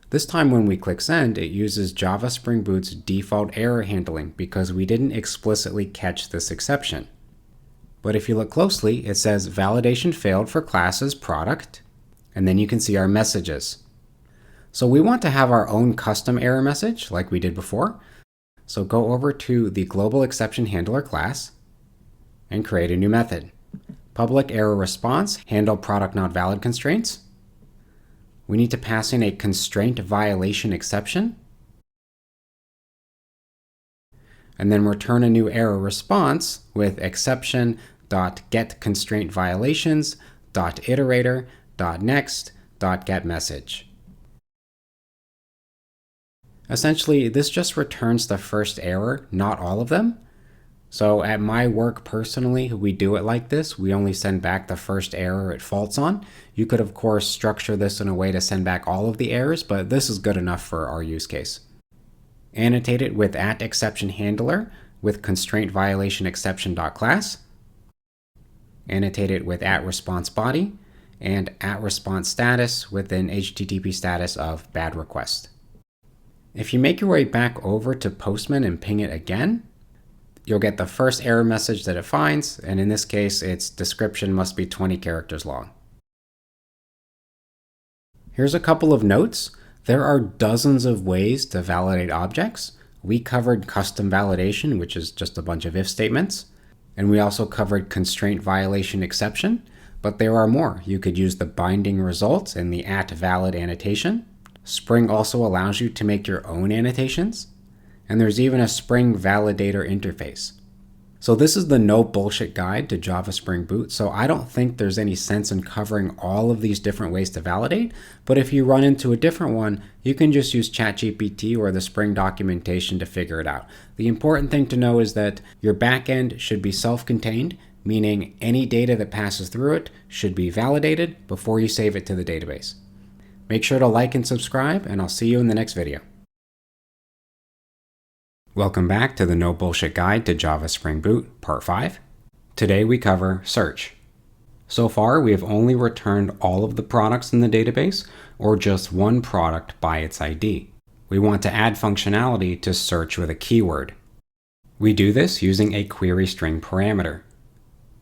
This time when we click send, it uses Java Spring Boot's default error handling because we didn't explicitly catch this exception. But if you look closely, it says validation failed for classes product, and then you can see our messages. So we want to have our own custom error message like we did before. So go over to the global exception handler class and create a new method. Public error response, handle product not valid constraints. We need to pass in a constraint violation exception, and then return a new error response with exception.getConstraintViolations.iterator.next.getMessage. Essentially, this just returns the first error, not all of them. So at my work personally, we do it like this. We only send back the first error it faults on. You could, of course, structure this in a way to send back all of the errors, but this is good enough for our use case. Annotate it with @exceptionHandler with constraintViolationException.class. Annotate it with @responseBody, and @response status with an HTTP status of bad request. If you make your way back over to Postman and ping it again, you'll get the first error message that it finds, and in this case, its description must be 20 characters long. Here's a couple of notes. There are dozens of ways to validate objects. We covered custom validation, which is just a bunch of if statements. And we also covered constraint violation exception, but there are more. You could use the binding results and the @valid annotation. Spring also allows you to make your own annotations. And there's even a Spring validator interface. So this is the no bullshit guide to Java Spring Boot. So I don't think there's any sense in covering all of these different ways to validate, but if you run into a different one, you can just use ChatGPT or the Spring documentation to figure it out. The important thing to know is that your backend should be self-contained, meaning any data that passes through it should be validated before you save it to the database. Make sure to like and subscribe, and I'll see you in the next video. Welcome back to the No Bullshit Guide to Java Spring Boot, Part 5. Today we cover search. So far, we have only returned all of the products in the database, or just one product by its ID. We want to add functionality to search with a keyword. We do this using a query string parameter.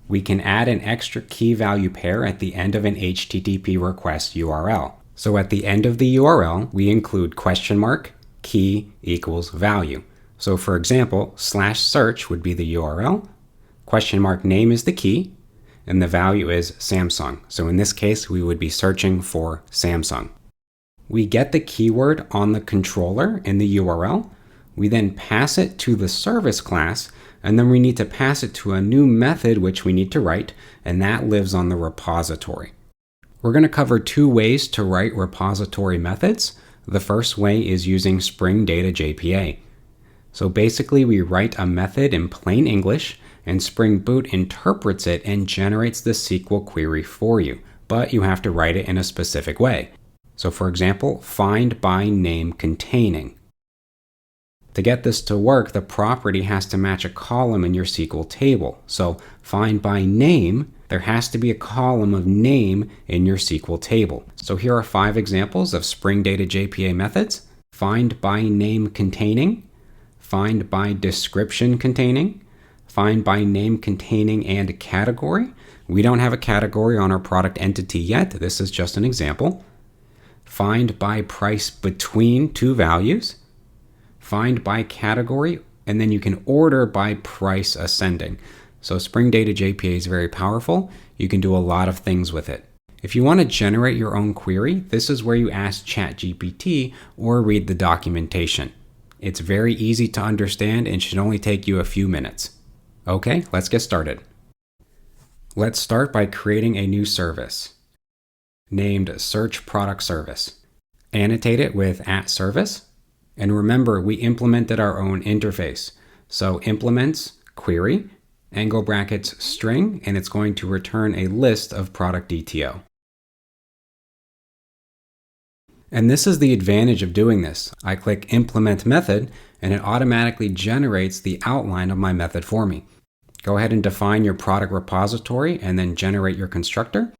We can add an extra key value pair at the end of an HTTP request URL. So at the end of the URL, we include $key equals value. So for example, /search would be the URL, $name is the key, and the value is Samsung. So in this case, we would be searching for Samsung. We get the keyword on the controller in the URL. We then pass it to the service class, and then we need to pass it to a new method which we need to write, and that lives on the repository. We're going to cover two ways to write repository methods. The first way is using Spring Data JPA. So basically, we write a method in plain English, and Spring Boot interprets it and generates the SQL query for you, but you have to write it in a specific way. So for example, find by name containing. To get this to work, the property has to match a column in your SQL table. So find by name, there has to be a column of name in your SQL table. So here are 5 examples of Spring Data JPA methods: find by name containing, find by description containing, find by name containing and category. We don't have a category on our product entity yet. This is just an example. Find by price between two values, find by category, and then you can order by price ascending. So Spring Data JPA is very powerful. You can do a lot of things with it. If you want to generate your own query, this is where you ask ChatGPT or read the documentation. It's very easy to understand and should only take you a few minutes. Okay, let's get started. Let's start by creating a new service named Search Product Service. Annotate it with @service. And remember, we implemented our own interface. So implements query, angle brackets string, and it's going to return a list of product DTO. And this is the advantage of doing this. I click implement method, and it automatically generates the outline of my method for me. Go ahead and define your product repository and then generate your constructor.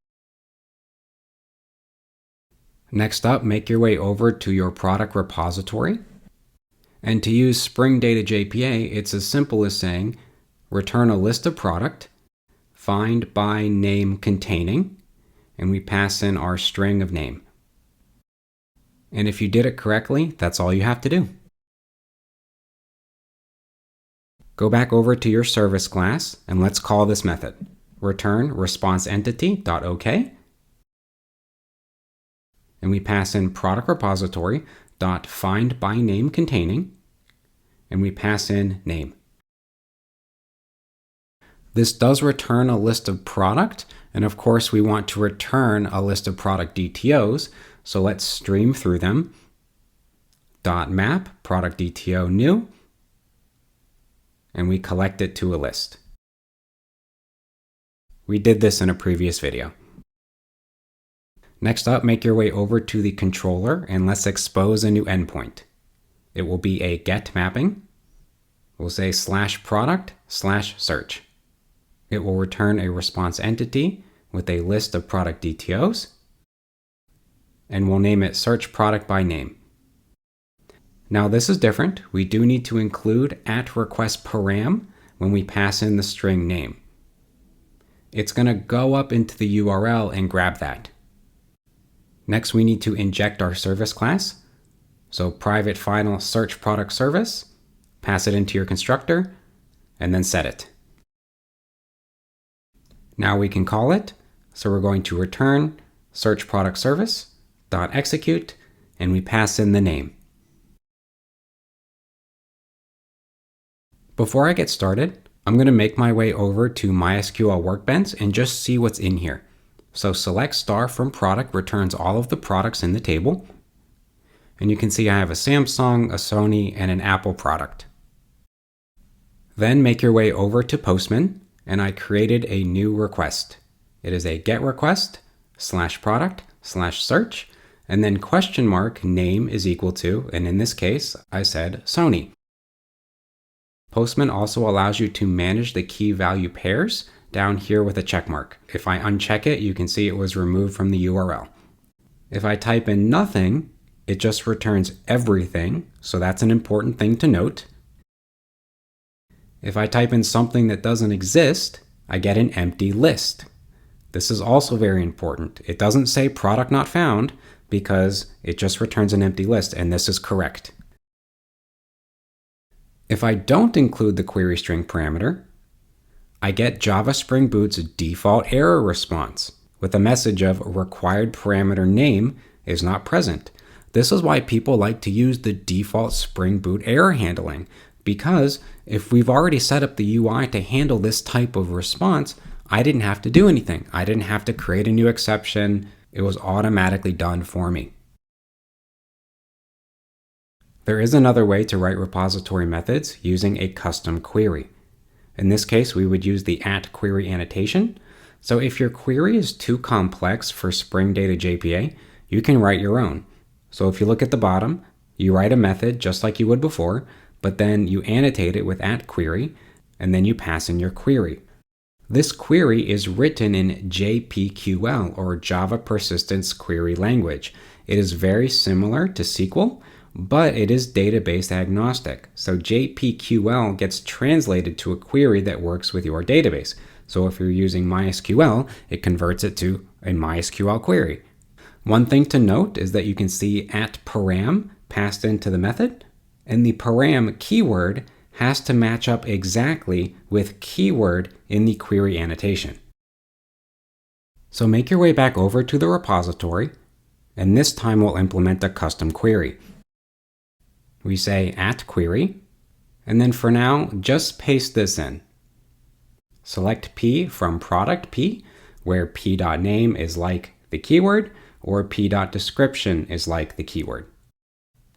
Next up, make your way over to your product repository. And to use Spring Data JPA, it's as simple as saying, return a list of product, find by name containing, and we pass in our string of name. And if you did it correctly, that's all you have to do. Go back over to your service class, and let's call this method. Return responseentity.ok. And we pass in product repository dot find by name containing, and we pass in name. This does return a list of product, and of course we want to return a list of product DTOs, so let's stream through them. .map product DTO new, and we collect it to a list. We did this in a previous video. Next up, make your way over to the controller and let's expose a new endpoint. It will be a get mapping. We'll say /product/search. It will return a response entity with a list of product DTOs, and we'll name it search product by name. Now this is different. We do need to include @request_param when we pass in the string name. It's going to go up into the URL and grab that. Next, we need to inject our service class. So private final search product service, pass it into your constructor, and then set it. Now we can call it. So we're going to return search product service dot execute, and we pass in the name. Before I get started, I'm going to make my way over to MySQL Workbench and just see what's in here. So select star from product returns all of the products in the table. And you can see I have a Samsung, a Sony, and an Apple product. Then make your way over to Postman, and I created a new request. It is a GET request /product/search, and then question mark name is equal to, and in this case, I said Sony. Postman also allows you to manage the key value pairs down here with a check mark. If I uncheck it, you can see it was removed from the URL. If I type in nothing, it just returns everything, so that's an important thing to note. If I type in something that doesn't exist, I get an empty list. This is also very important. It doesn't say product not found because it just returns an empty list, and this is correct. If I don't include the query string parameter, I get Java Spring Boot's default error response with a message of required parameter name is not present. This is why people like to use the default Spring Boot error handling, because if we've already set up the UI to handle this type of response, I didn't have to do anything. I didn't have to create a new exception. It was automatically done for me. There is another way to write repository methods using a custom query. In this case, we would use the @query annotation. So if your query is too complex for Spring Data JPA, you can write your own. So if you look at the bottom, you write a method just like you would before, but then you annotate it with @query, and then you pass in your query. This query is written in JPQL, or Java Persistence Query Language. It is very similar to SQL, but it is database agnostic. So JPQL gets translated to a query that works with your database. So if you're using MySQL, it converts it to a MySQL query. One thing to note is that you can see @param passed into the method, and the param keyword has to match up exactly with keyword in the query annotation. So make your way back over to the repository, and this time we'll implement a custom query. We say @query, and then for now, just paste this in. Select P from product P, where p.name is like the keyword, or p.description is like the keyword.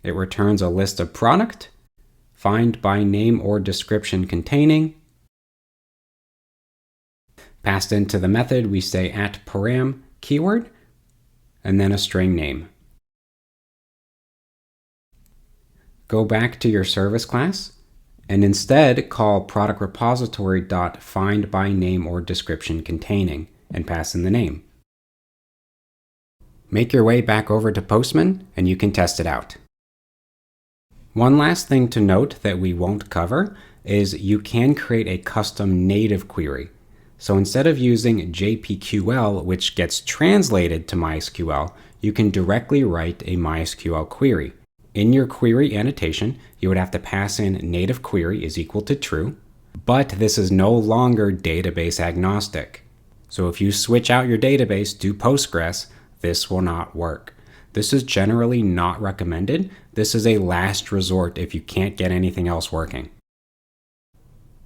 It returns a list of product, find by name or description containing. Passed into the method, we say @param keyword, and then a string name. Go back to your service class, and instead call product repository.find by name or description containing, and pass in the name. Make your way back over to Postman, and you can test it out. One last thing to note that we won't cover is you can create a custom native query. So instead of using JPQL, which gets translated to MySQL, you can directly write a MySQL query. In your query annotation, you would have to pass in native query is equal to true, but this is no longer database agnostic. So if you switch out your database to Postgres, this will not work. This is generally not recommended. This is a last resort if you can't get anything else working.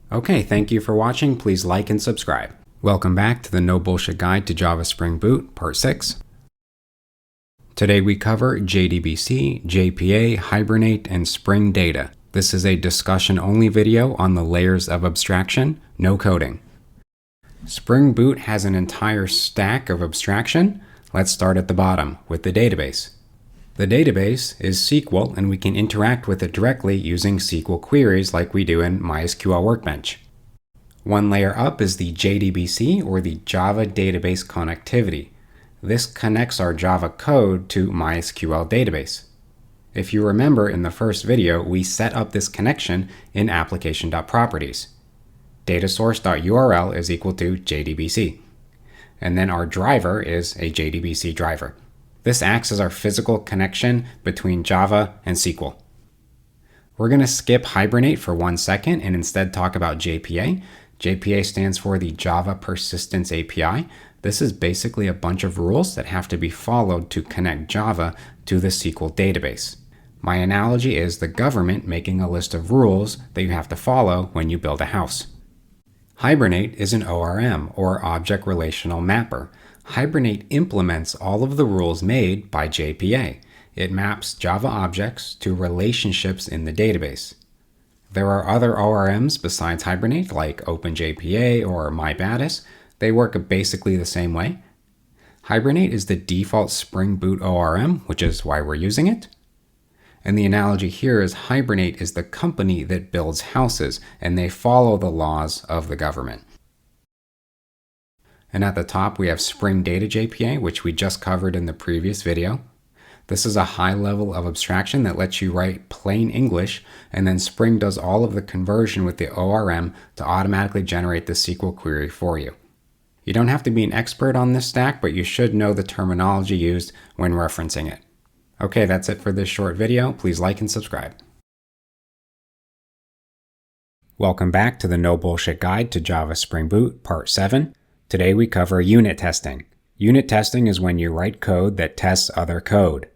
Okay, thank you for watching. Please like and subscribe. Welcome back to the No Bullshit Guide to Java Spring Boot, Part 6. Today we cover JDBC, JPA, Hibernate, and Spring Data. This is a discussion-only video on the layers of abstraction, no coding. Spring Boot has an entire stack of abstraction. Let's start at the bottom with the database. The database is SQL, and we can interact with it directly using SQL queries like we do in MySQL Workbench. One layer up is the JDBC, or the Java Database Connectivity. This connects our Java code to MySQL database. If you remember in the first video, we set up this connection in application.properties. datasource.url is equal to JDBC. And then our driver is a JDBC driver. This acts as our physical connection between Java and SQL. We're going to skip Hibernate for 1 second and instead talk about JPA. JPA stands for the Java Persistence API. This is basically a bunch of rules that have to be followed to connect Java to the SQL database. My analogy is the government making a list of rules that you have to follow when you build a house. Hibernate is an ORM, or Object Relational Mapper. Hibernate implements all of the rules made by JPA. It maps Java objects to relationships in the database. There are other ORMs besides Hibernate, like OpenJPA or MyBatis. They work basically the same way. Hibernate is the default Spring Boot ORM, which is why we're using it. And the analogy here is Hibernate is the company that builds houses, and they follow the laws of the government. And at the top, we have Spring Data JPA, which we just covered in the previous video. This is a high level of abstraction that lets you write plain English, and then Spring does all of the conversion with the ORM to automatically generate the SQL query for you. You don't have to be an expert on this stack, but you should know the terminology used when referencing it. Okay, that's it for this short video. Please like and subscribe. Welcome back to the No Bullshit Guide to Java Spring Boot, Part 7. Today we cover unit testing. Unit testing is when you write code that tests other code.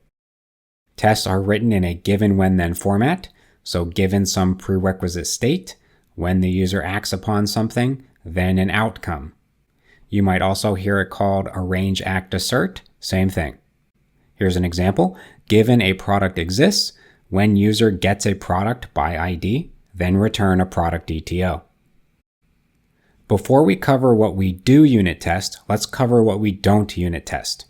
Tests are written in a given when then format, so given some prerequisite state, when the user acts upon something, then an outcome. You might also hear it called arrange act assert, same thing. Here's an example. Given a product exists, when user gets a product by ID, then return a product DTO. Before we cover what we do unit test, let's cover what we don't unit test.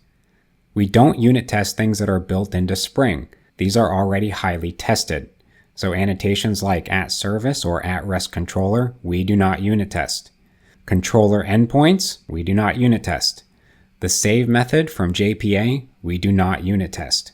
We don't unit test things that are built into Spring. These are already highly tested. So annotations like @service or @rest controller, we do not unit test. Controller endpoints, we do not unit test. The save method from JPA, we do not unit test.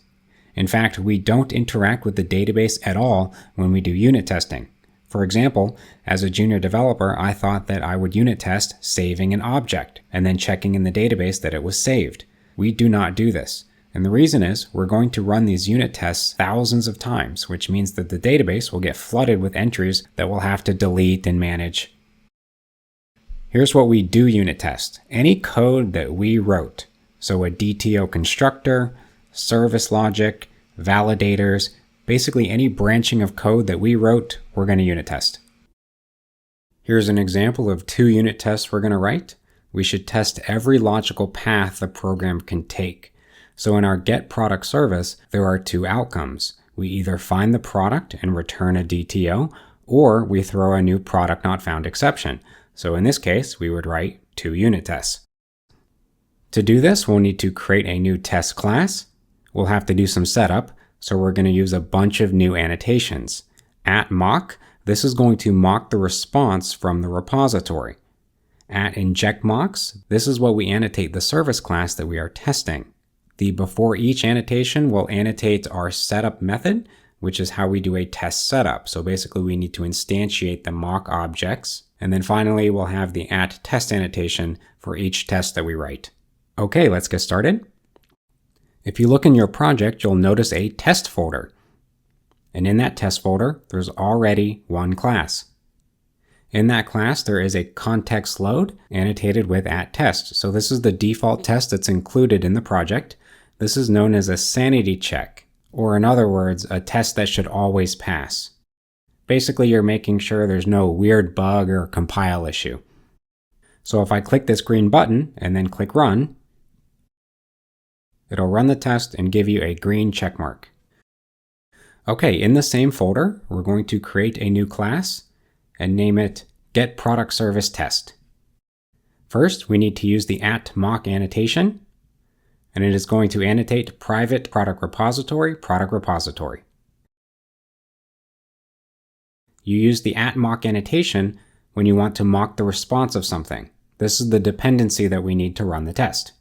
In fact, we don't interact with the database at all when we do unit testing. For example, as a junior developer, I thought that I would unit test saving an object and then checking in the database that it was saved. We do not do this. And the reason is we're going to run these unit tests thousands of times, which means that the database will get flooded with entries that we'll have to delete and manage. Here's what we do unit test. Any code that we wrote, so a DTO constructor, service logic, validators, basically any branching of code that we wrote, we're going to unit test. Here's an example of 2 unit tests we're going to write. We should test every logical path the program can take. So in our getProductService, there are 2 outcomes. We either find the product and return a DTO, or we throw a new product not found exception. So in this case, we would write 2 unit tests. To do this, we'll need to create a new test class. We'll have to do some setup, so we're going to use a bunch of new annotations. @mock, this is going to mock the response from the repository. @injectMocks, this is what we annotate the service class that we are testing. The before each annotation will annotate our setup method, which is how we do a test setup. So basically we need to instantiate the mock objects. And then finally, we'll have the @test annotation for each test that we write. Okay, let's get started. If you look in your project, you'll notice a test folder. And in that test folder, there's already one class. In that class, there is a context load annotated with @test. So this is the default test that's included in the project. This is known as a sanity check, or in other words, a test that should always pass. Basically, you're making sure there's no weird bug or compile issue. So if I click this green button and then click run, it'll run the test and give you a green check mark. Okay, in the same folder, we're going to create a new class and name it getProductServiceTest. First, we need to use the @mock annotation, and it is going to annotate private product repository, product repository. You use the @mock annotation when you want to mock the response of something. This is the dependency that we need to run the test.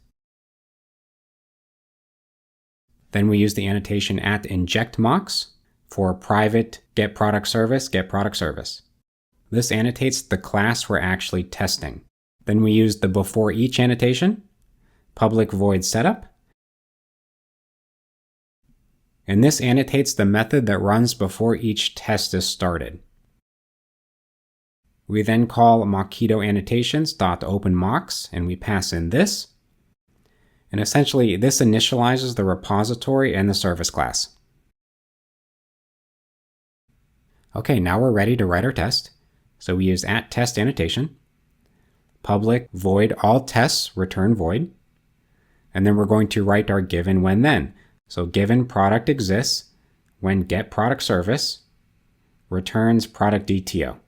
Then we use the annotation @injectMocks for private getProductService, getProductService. This annotates the class we're actually testing. Then we use the before each annotation, public void setup, and this annotates the method that runs before each test is started. We then call Mockito annotations.openMocks, and we pass in this. And essentially, this initializes the repository and the service class. Okay, now we're ready to write our test. So we use @test annotation, public void all tests return void, and then we're going to write our given when then. So given product exists, when getProductService returns product DTO.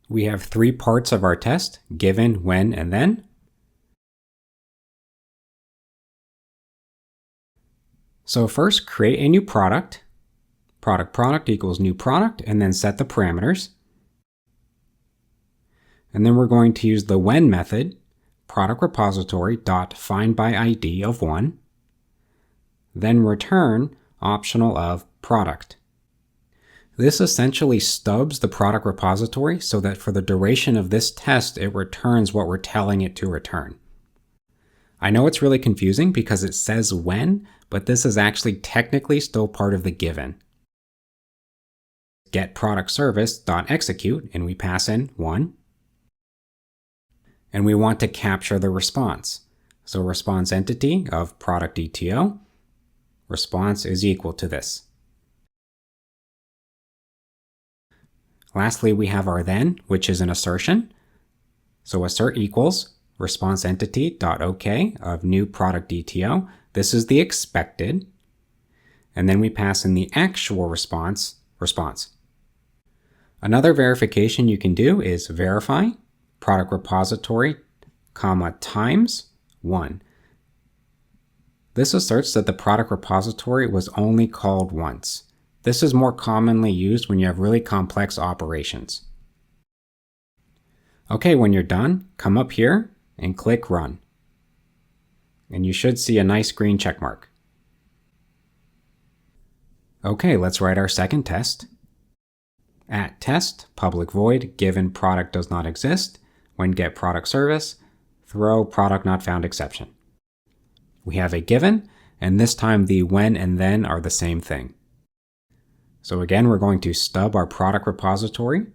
We have 3 parts of our test: given, when, and then. So first, create a new product. Product equals new product, and then set the parameters. And then we're going to use the when method, product repository dot find by ID of 1, then return optional of product. This essentially stubs the product repository so that for the duration of this test, it returns what we're telling it to return. I know it's really confusing because it says when, but this is actually technically still part of the given. getProductService.execute, and we pass in 1. And we want to capture the response. So response entity of product DTO, response is equal to this. Lastly, we have our then, which is an assertion. So assert equals response entity.ok of new product DTO. This is the expected. And then we pass in the actual response. Another verification you can do is verify product repository, times 1. This asserts that the product repository was only called once. This is more commonly used when you have really complex operations. Okay, when you're done, come up here and click Run. And you should see a nice green check mark. Okay, let's write our second test. @test, public void, given product does not exist, when getProductService, throw product not found exception. We have a given, and this time the when and then are the same thing. So again, we're going to stub our product repository,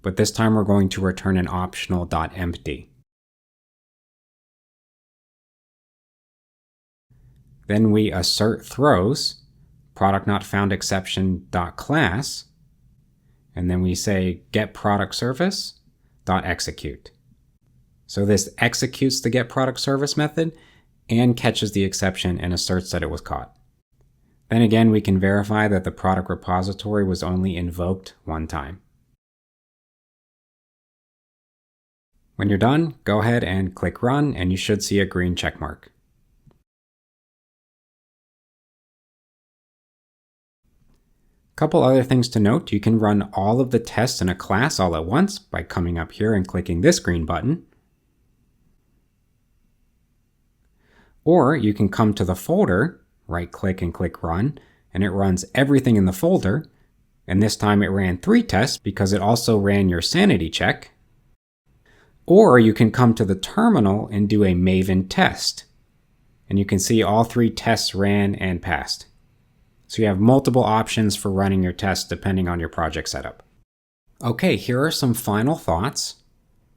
but this time we're going to return an optional .empty. Then we assert throws product not found exception .class, and then we say getProductService.execute. So this executes the getProductService method and catches the exception and asserts that it was caught. Then again, we can verify that the product repository was only invoked one time. When you're done, go ahead and click Run, and you should see a green check mark. Couple other things to note: you can run all of the tests in a class all at once by coming up here and clicking this green button. Or you can come to the folder, right-click and click Run, and it runs everything in the folder. And this time it ran 3 tests because it also ran your sanity check. Or you can come to the terminal and do a Maven test. And you can see all 3 tests ran and passed. So you have multiple options for running your tests depending on your project setup. Okay, here are some final thoughts.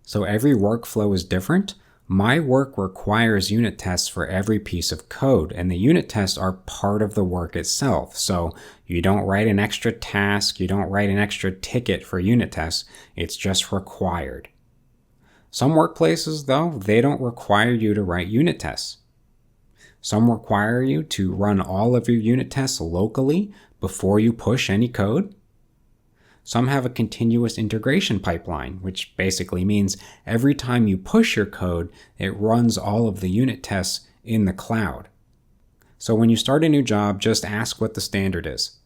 So every workflow is different. My work requires unit tests for every piece of code, and the unit tests are part of the work itself. So you don't write an extra task, you don't write an extra ticket for unit tests, it's just required. Some workplaces, though, they don't require you to write unit tests. Some require you to run all of your unit tests locally before you push any code. Some have a continuous integration pipeline, which basically means every time you push your code, it runs all of the unit tests in the cloud. So when you start a new job, just ask what the standard is.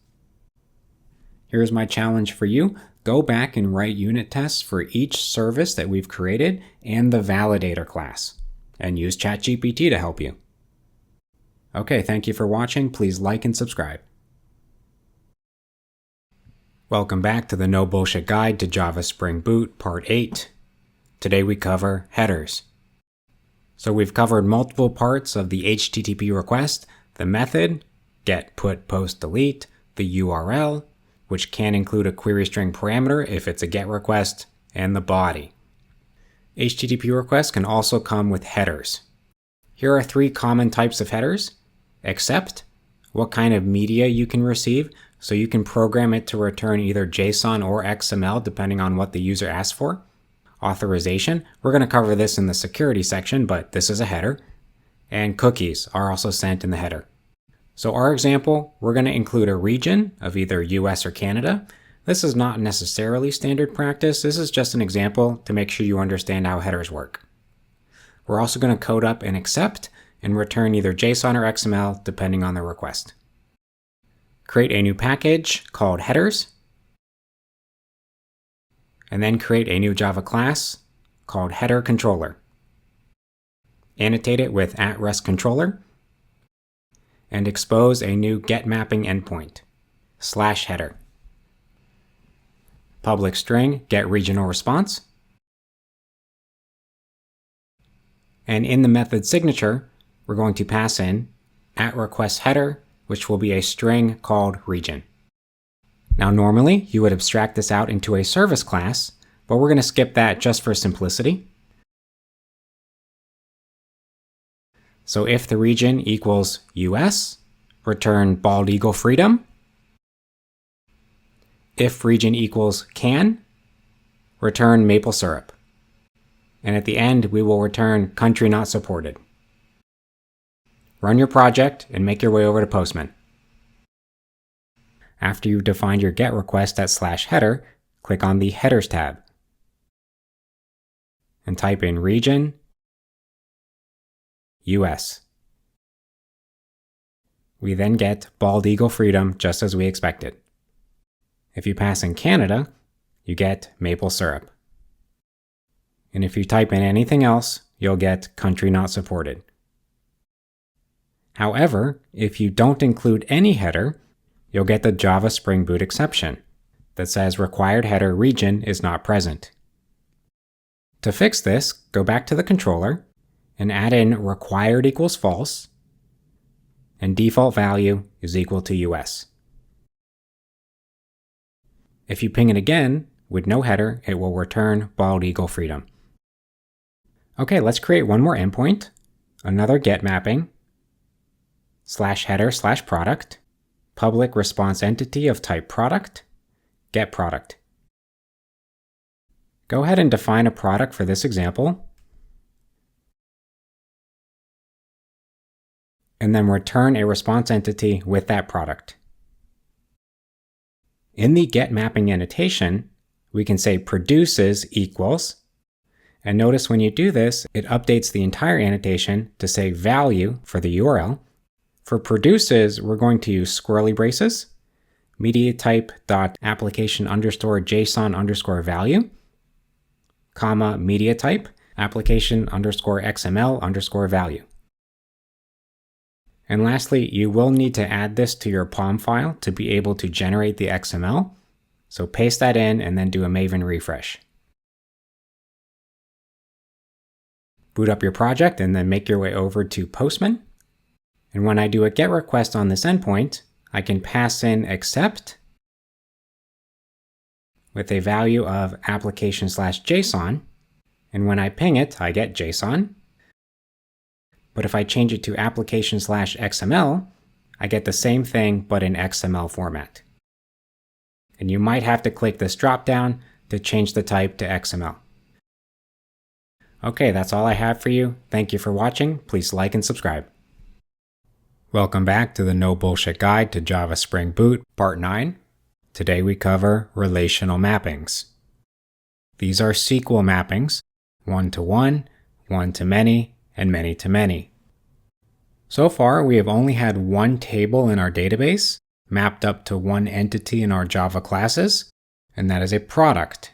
Here's my challenge for you. go back and write unit tests for each service that we've created and the validator class, and use ChatGPT to help you. Okay, thank you for watching. Please like and subscribe. Welcome back to the No Bullshit Guide to Java Spring Boot, Part 8. Today we cover headers. So we've covered multiple parts of the HTTP request, the method, get, put, post, delete, the URL, which can include a query string parameter if it's a GET request, and the body. HTTP requests can also come with headers. Here are 3 common types of headers. Accept, what kind of media you can receive, so you can program it to return either JSON or XML depending on what the user asks for. Authorization, we're going to cover this in the security section, but this is a header. And cookies are also sent in the header. So our example, we're going to include a region of either US or Canada. This is not necessarily standard practice. This is just an example to make sure you understand how headers work. We're also going to code up an accept and return either JSON or XML depending on the request. Create a new package called headers, and then create a new Java class called header controller. Annotate it with @REST-controller, and expose a new get mapping endpoint, /header. Public string get regional response. And in the method signature, we're going to pass in @requestHeader, which will be a string called region. Now normally you would abstract this out into a service class, but we're going to skip that just for simplicity. So if the region equals US, return bald eagle freedom. If region equals can, return maple syrup. And at the end, we will return country not supported. Run your project and make your way over to Postman. After you've defined your GET request at /header, click on the Headers tab and type in region US. We then get bald eagle freedom just as we expected. If you pass in Canada, you get maple syrup. And if you type in anything else, you'll get country not supported. However, if you don't include any header, you'll get the Java Spring Boot exception that says required header region is not present. To fix this, go back to the controller and add in required equals false, and default value is equal to US. If you ping it again with no header, it will return bald eagle freedom. Okay, let's create one more endpoint, another get mapping, /header/product, public response entity of type product, get product. Go ahead and define a product for this example, and then return a response entity with that product. In the get mapping annotation, we can say produces equals, and notice when you do this, it updates the entire annotation to say value for the URL. For produces, we're going to use squirrely braces, media type dot application underscore JSON underscore value, comma media type application underscore XML underscore value. And lastly, you will need to add this to your POM file to be able to generate the XML. So paste that in and then do a Maven refresh. Boot up your project and then make your way over to Postman. And when I do a GET request on this endpoint, I can pass in accept with a value of application/JSON. And when I ping it, I get JSON. But if I change it to application/XML, I get the same thing but in XML format. And you might have to click this dropdown to change the type to XML. Okay, that's all I have for you. Thank you for watching. Please like and subscribe. Welcome back to the No Bullshit Guide to Java Spring Boot, Part 9. Today we cover relational mappings. These are SQL mappings, one-to-one, one-to-many, and many-to-many. So far, we have only had one table in our database, mapped up to one entity in our Java classes, and that is a product.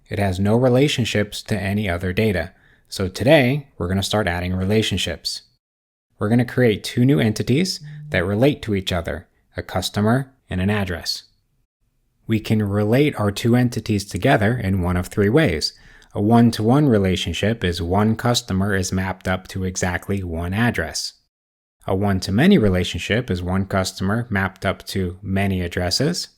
It has no relationships to any other data. So today, we're going to start adding relationships. We're going to create two new entities that relate to each other, a customer and an address. We can relate our two entities together in one of three ways. A one-to-one relationship is one customer is mapped up to exactly one address. A one-to-many relationship is one customer mapped up to many addresses.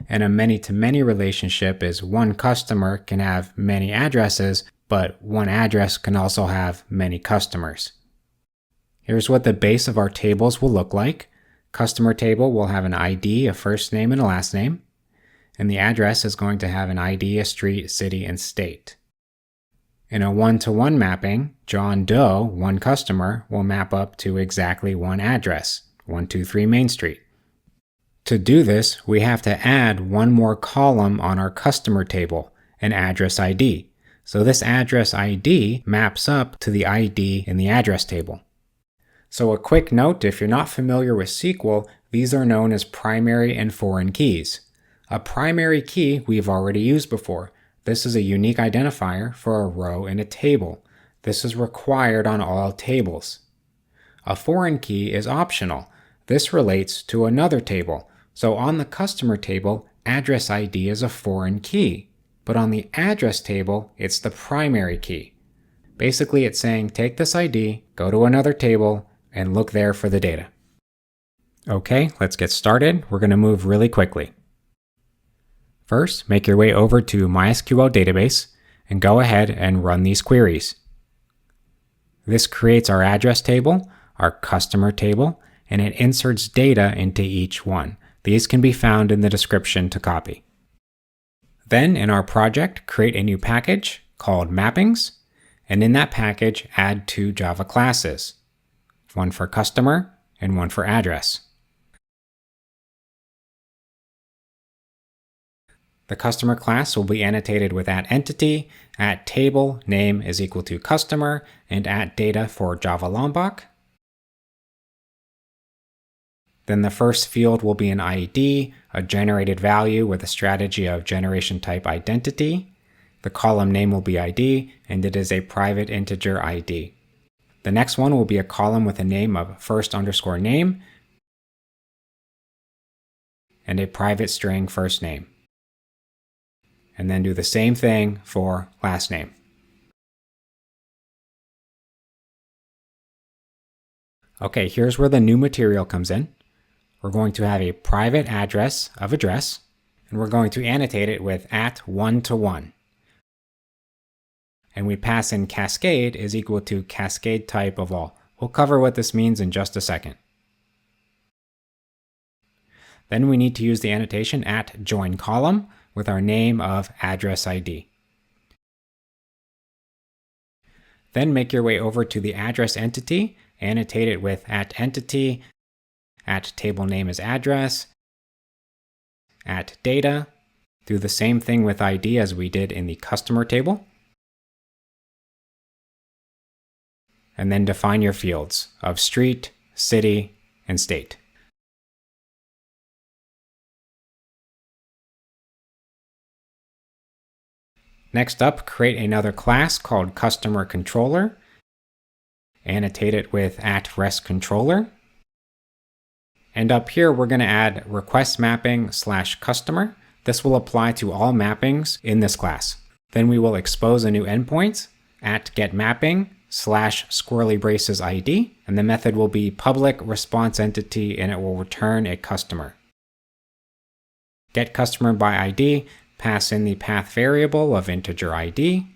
And a many-to-many relationship is one customer can have many addresses, but one address can also have many customers. Here's what the base of our tables will look like. Customer table will have an ID, a first name, and a last name. And the address is going to have an ID, a street, city, and state. In a one-to-one mapping, John Doe, one customer, will map up to exactly one address, 123 Main Street. To do this, we have to add one more column on our customer table, an address ID. So this address ID maps up to the ID in the address table. So a quick note, if you're not familiar with SQL, these are known as primary and foreign keys. A primary key we've already used before. This is a unique identifier for a row in a table. This is required on all tables. A foreign key is optional. This relates to another table. So on the customer table, address ID is a foreign key. But on the address table, it's the primary key. Basically, it's saying take this ID, go to another table, and look there for the data. Okay, let's get started. We're going to move really quickly. First, make your way over to MySQL database and go ahead and run these queries. This creates our address table, our customer table, and it inserts data into each one. These can be found in the description to copy. Then in our project, create a new package called Mappings, and in that package, add two Java classes, one for customer and one for address. The customer class will be annotated with @entity, @table, name is equal to customer, and @data for Java Lombok. Then the first field will be an ID, a generated value with a strategy of generation type identity. The column name will be ID, and it is a private integer ID. The next one will be a column with a name of first_name and a private string first name. And then do the same thing for last name. Okay, here's where the new material comes in. We're going to have a private address of address, and we're going to annotate it with @1to1. And we pass in cascade is equal to cascade type of all. We'll cover what this means in just a second. Then we need to use the annotation @joinColumn with our name of address ID. Then make your way over to the address entity, annotate it with @entity, @table name is address, @data. Do the same thing with ID as we did in the customer table. And then define your fields of street, city, and state. Next up, create another class called Customer Controller. Annotate it with @RESTController. And up here, we're going to add request mapping /customer. This will apply to all mappings in this class. Then we will expose a new endpoint @getMapping /squirrelybraces_ID, and the method will be public response entity, and it will return a customer. Get customer by ID. Pass in the path variable of integer ID.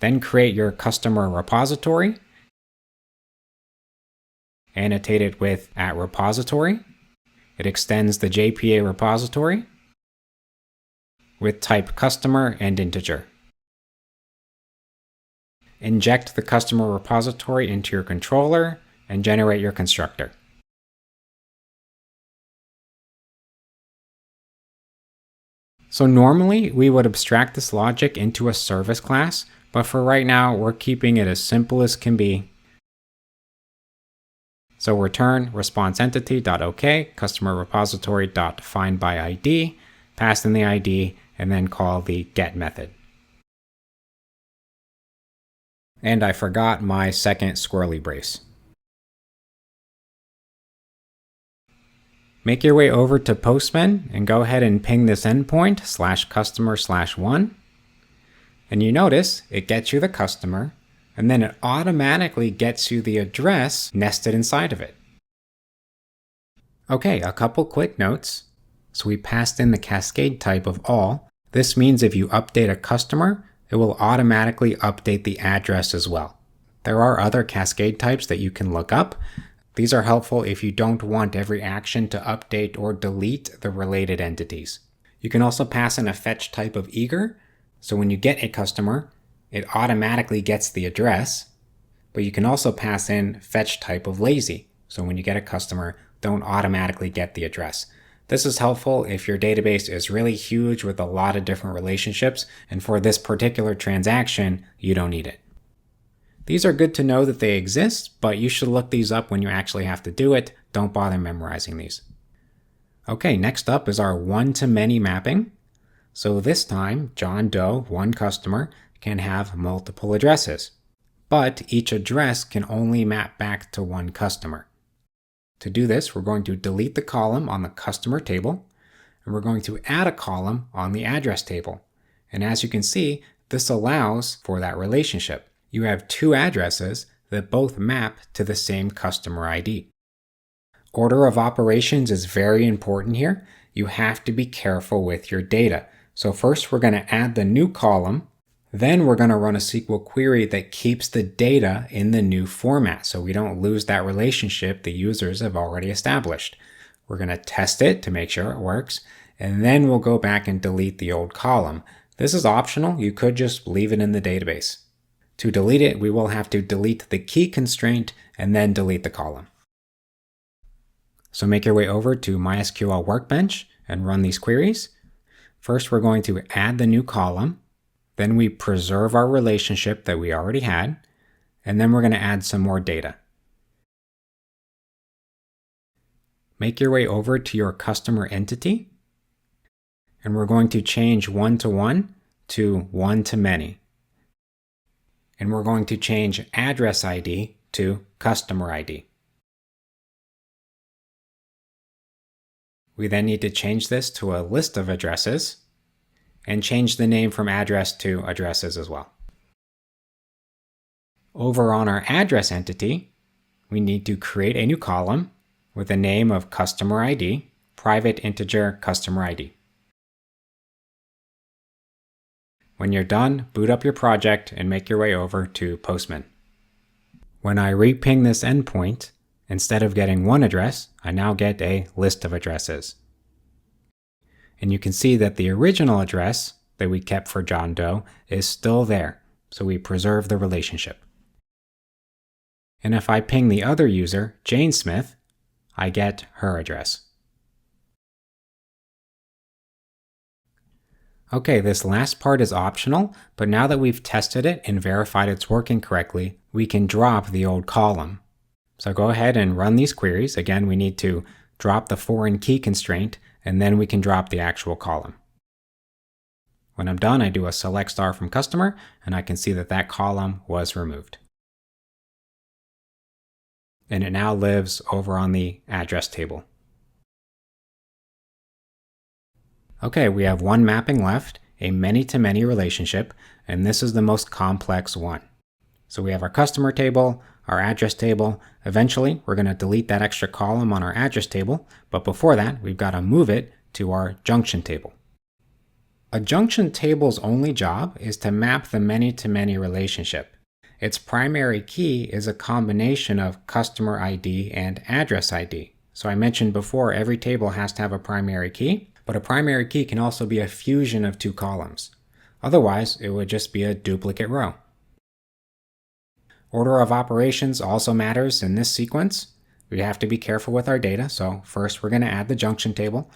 Then create your customer repository. Annotate it with @repository. It extends the JPA repository with type customer and integer. Inject the customer repository into your controller and generate your constructor. So normally we would abstract this logic into a service class, but for right now we're keeping it as simple as can be. So return response_entity.ok, customer repository.findById, pass in the ID, and then call the get method. And I forgot my second squirrely brace. Make your way over to Postman and go ahead and ping this endpoint /customer/1. And you notice it gets you the customer, and then it automatically gets you the address nested inside of it. Okay, a couple quick notes. So we passed in the cascade type of all. This means if you update a customer, it will automatically update the address as well. There are other cascade types that you can look up. These are helpful if you don't want every action to update or delete the related entities. You can also pass in a fetch type of eager. So when you get a customer, it automatically gets the address, but you can also pass in fetch type of lazy. So when you get a customer, don't automatically get the address. This is helpful if your database is really huge with a lot of different relationships, and for this particular transaction, you don't need it. These are good to know that they exist, but you should look these up when you actually have to do it. Don't bother memorizing these. Okay, next up is our one-to-many mapping. So this time, John Doe, one customer, can have multiple addresses, but each address can only map back to one customer. To do this, we're going to delete the column on the customer table, and we're going to add a column on the address table. And as you can see, this allows for that relationship. You have two addresses that both map to the same customer ID. Order of operations is very important here. You have to be careful with your data. So first we're going to add the new column. Then we're going to run a SQL query that keeps the data in the new format so we don't lose that relationship the users have already established. We're going to test it to make sure it works, and then we'll go back and delete the old column. This is optional. You could just leave it in the database. To delete it, we will have to delete the key constraint and then delete the column. So make your way over to MySQL Workbench and run these queries. First, we're going to add the new column. Then we preserve our relationship that we already had. And then we're going to add some more data. Make your way over to your customer entity. And we're going to change one-to-one to one-to-many. And we're going to change address ID to customer ID. We then need to change this to a list of addresses and change the name from address to addresses as well. Over on our address entity, we need to create a new column with the name of customer ID, private integer customer ID. When you're done, boot up your project and make your way over to Postman. When I reping this endpoint, instead of getting one address, I now get a list of addresses. And you can see that the original address that we kept for John Doe is still there, so we preserve the relationship. And if I ping the other user, Jane Smith, I get her address. Okay, this last part is optional, but now that we've tested it and verified it's working correctly, we can drop the old column. So go ahead and run these queries. Again, we need to drop the foreign key constraint, and then we can drop the actual column. When I'm done, I do a select star from customer, and I can see that that column was removed. And it now lives over on the address table. Okay, we have one mapping left, a many-to-many relationship, and this is the most complex one. So we have our customer table, our address table. Eventually, we're going to delete that extra column on our address table, but before that, we've got to move it to our junction table. A junction table's only job is to map the many-to-many relationship. Its primary key is a combination of customer ID and address ID. So I mentioned before, every table has to have a primary key, but a primary key can also be a fusion of two columns. Otherwise, it would just be a duplicate row. Order of operations also matters in this sequence. We have to be careful with our data, so first we're going to add the junction table.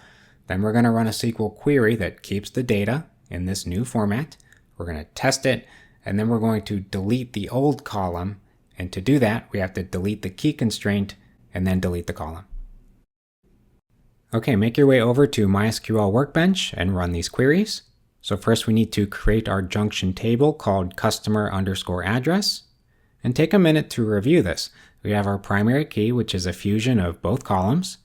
Then we're going to run a SQL query that keeps the data in this new format. We're going to test it, and then we're going to delete the old column. And to do that, we have to delete the key constraint and then delete the column. Okay, make your way over to MySQL Workbench and run these queries. So first we need to create our junction table called customer_address, and take a minute to review this. We have our primary key, which is a fusion of both columns,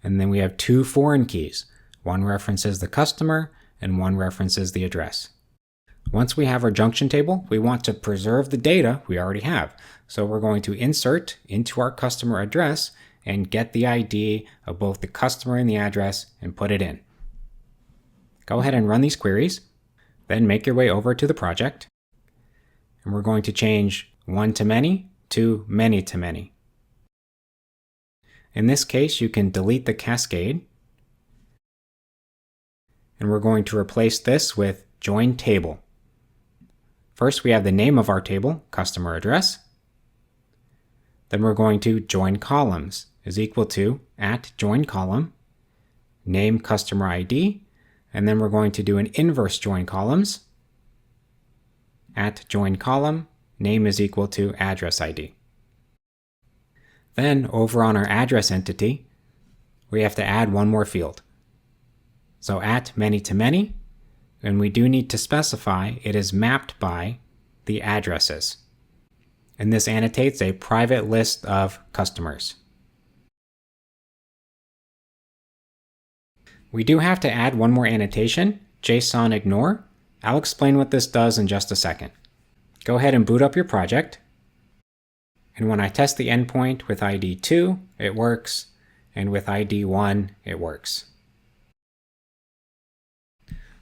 and then we have two foreign keys. One references the customer and one references the address. Once we have our junction table, we want to preserve the data we already have. So we're going to insert into our customer address and get the ID of both the customer and the address and put it in. Go ahead and run these queries, then make your way over to the project. And we're going to change one-to-many to many-to-many. In this case, you can delete the cascade. And we're going to replace this with join table. First, we have the name of our table, customer address. Then we're going to join columns is equal to @joinColumn, name customer ID, and then we're going to do an inverse join columns, @joinColumn, name is equal to address ID. Then over on our address entity, we have to add one more field. So @many-to-many, and we do need to specify it is mapped by the addresses. And this annotates a private list of customers. We do have to add one more annotation, JSON ignore. I'll explain what this does in just a second. Go ahead and boot up your project. And when I test the endpoint with ID 2, it works, and with ID 1, it works.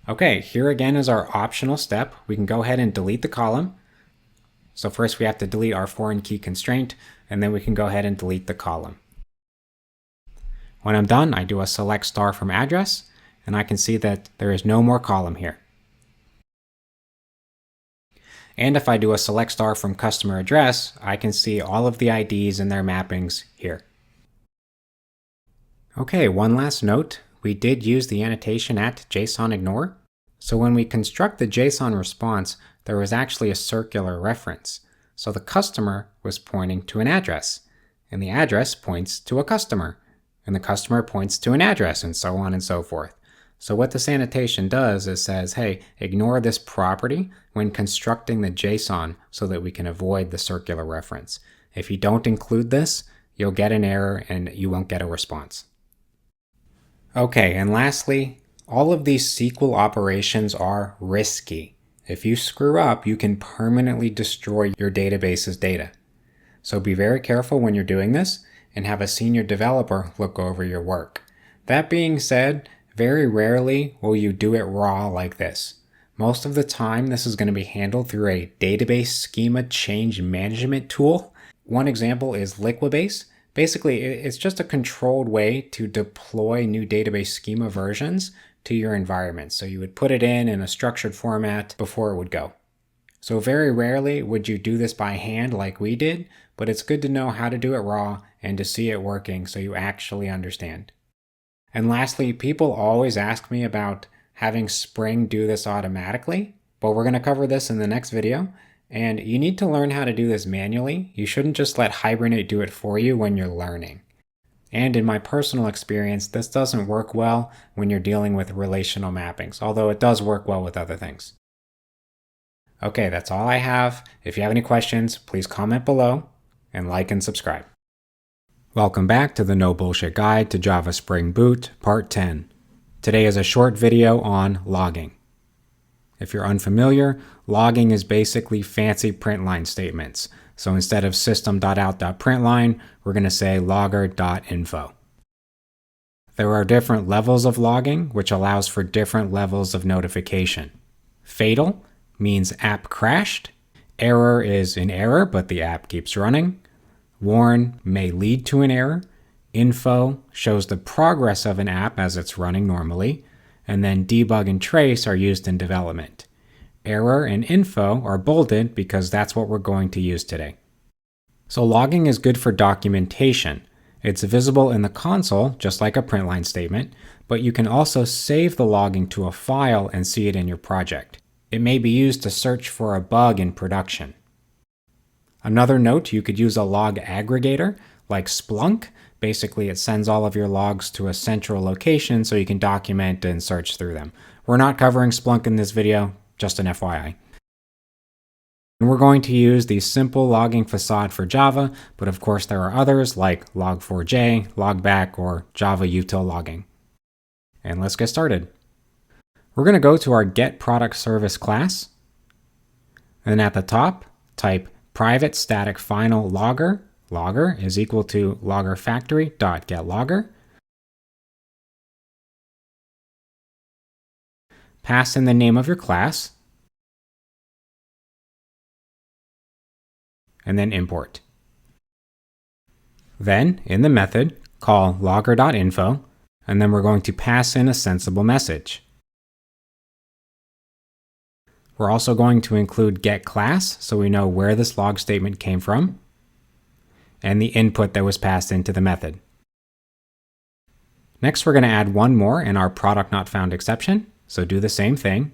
Okay, here again is our optional step. We can go ahead and delete the column. So first we have to delete our foreign key constraint, and then we can go ahead and delete the column. When I'm done, I do a select star from address, and I can see that there is no more column here. And if I do a select star from customer address, I can see all of the IDs and their mappings here. Okay, one last note. We did use the annotation @JSON ignore. So when we construct the JSON response, there was actually a circular reference. So the customer was pointing to an address, and the address points to a customer, and the customer points to an address, and so on and so forth. So what this annotation does is says, hey, ignore this property when constructing the JSON so that we can avoid the circular reference. If you don't include this, you'll get an error and you won't get a response. Okay, and lastly, all of these SQL operations are risky. If you screw up, you can permanently destroy your database's data. So be very careful when you're doing this and have a senior developer look over your work. That being said, very rarely will you do it raw like this. Most of the time, this is going to be handled through a database schema change management tool. One example is Liquibase. Basically, it's just a controlled way to deploy new database schema versions to your environment. So you would put it in a structured format before it would go. So very rarely would you do this by hand like we did, but it's good to know how to do it raw and to see it working so you actually understand. And lastly, people always ask me about having Spring do this automatically, but we're going to cover this in the next video. And you need to learn how to do this manually. You shouldn't just let Hibernate do it for you when you're learning. And in my personal experience, this doesn't work well when you're dealing with relational mappings, although it does work well with other things. Okay, that's all I have. If you have any questions, please comment below and like and subscribe. Welcome back to the No Bullshit Guide to Java Spring Boot, Part 10. Today is a short video on logging. If you're unfamiliar, logging is basically fancy print line statements. So instead of system.out.println, we're going to say logger.info. There are different levels of logging, which allows for different levels of notification. Fatal means app crashed. Error is an error, but the app keeps running. Warn may lead to an error. Info shows the progress of an app as it's running normally. And then debug and trace are used in development. Error and info are bolded because that's what we're going to use today. So logging is good for documentation. It's visible in the console, just like a print line statement, but you can also save the logging to a file and see it in your project. It may be used to search for a bug in production. Another note, you could use a log aggregator like Splunk. Basically, it sends all of your logs to a central location so you can document and search through them. We're not covering Splunk in this video, just an FYI. And we're going to use the simple logging facade for Java, but of course there are others like log4j, logback, or Java util logging. And let's get started. We're going to go to our getProductService class, and then at the top, type private static final logger. Logger is equal to loggerFactory.getLogger. Pass in the name of your class, and then import. Then, in the method, call logger.info, and then we're going to pass in a sensible message. We're also going to include getClass, so we know where this log statement came from, and the input that was passed into the method. Next, we're going to add one more in our product-not-found exception, so do the same thing.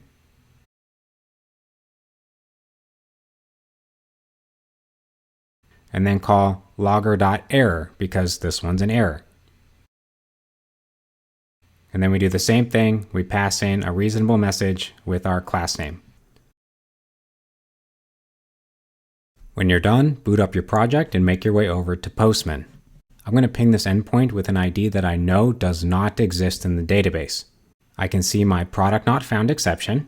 And then call logger.error, because this one's an error. And then we do the same thing, we pass in a reasonable message with our class name. When you're done, boot up your project and make your way over to Postman. I'm going to ping this endpoint with an ID that I know does not exist in the database. I can see my product not found exception,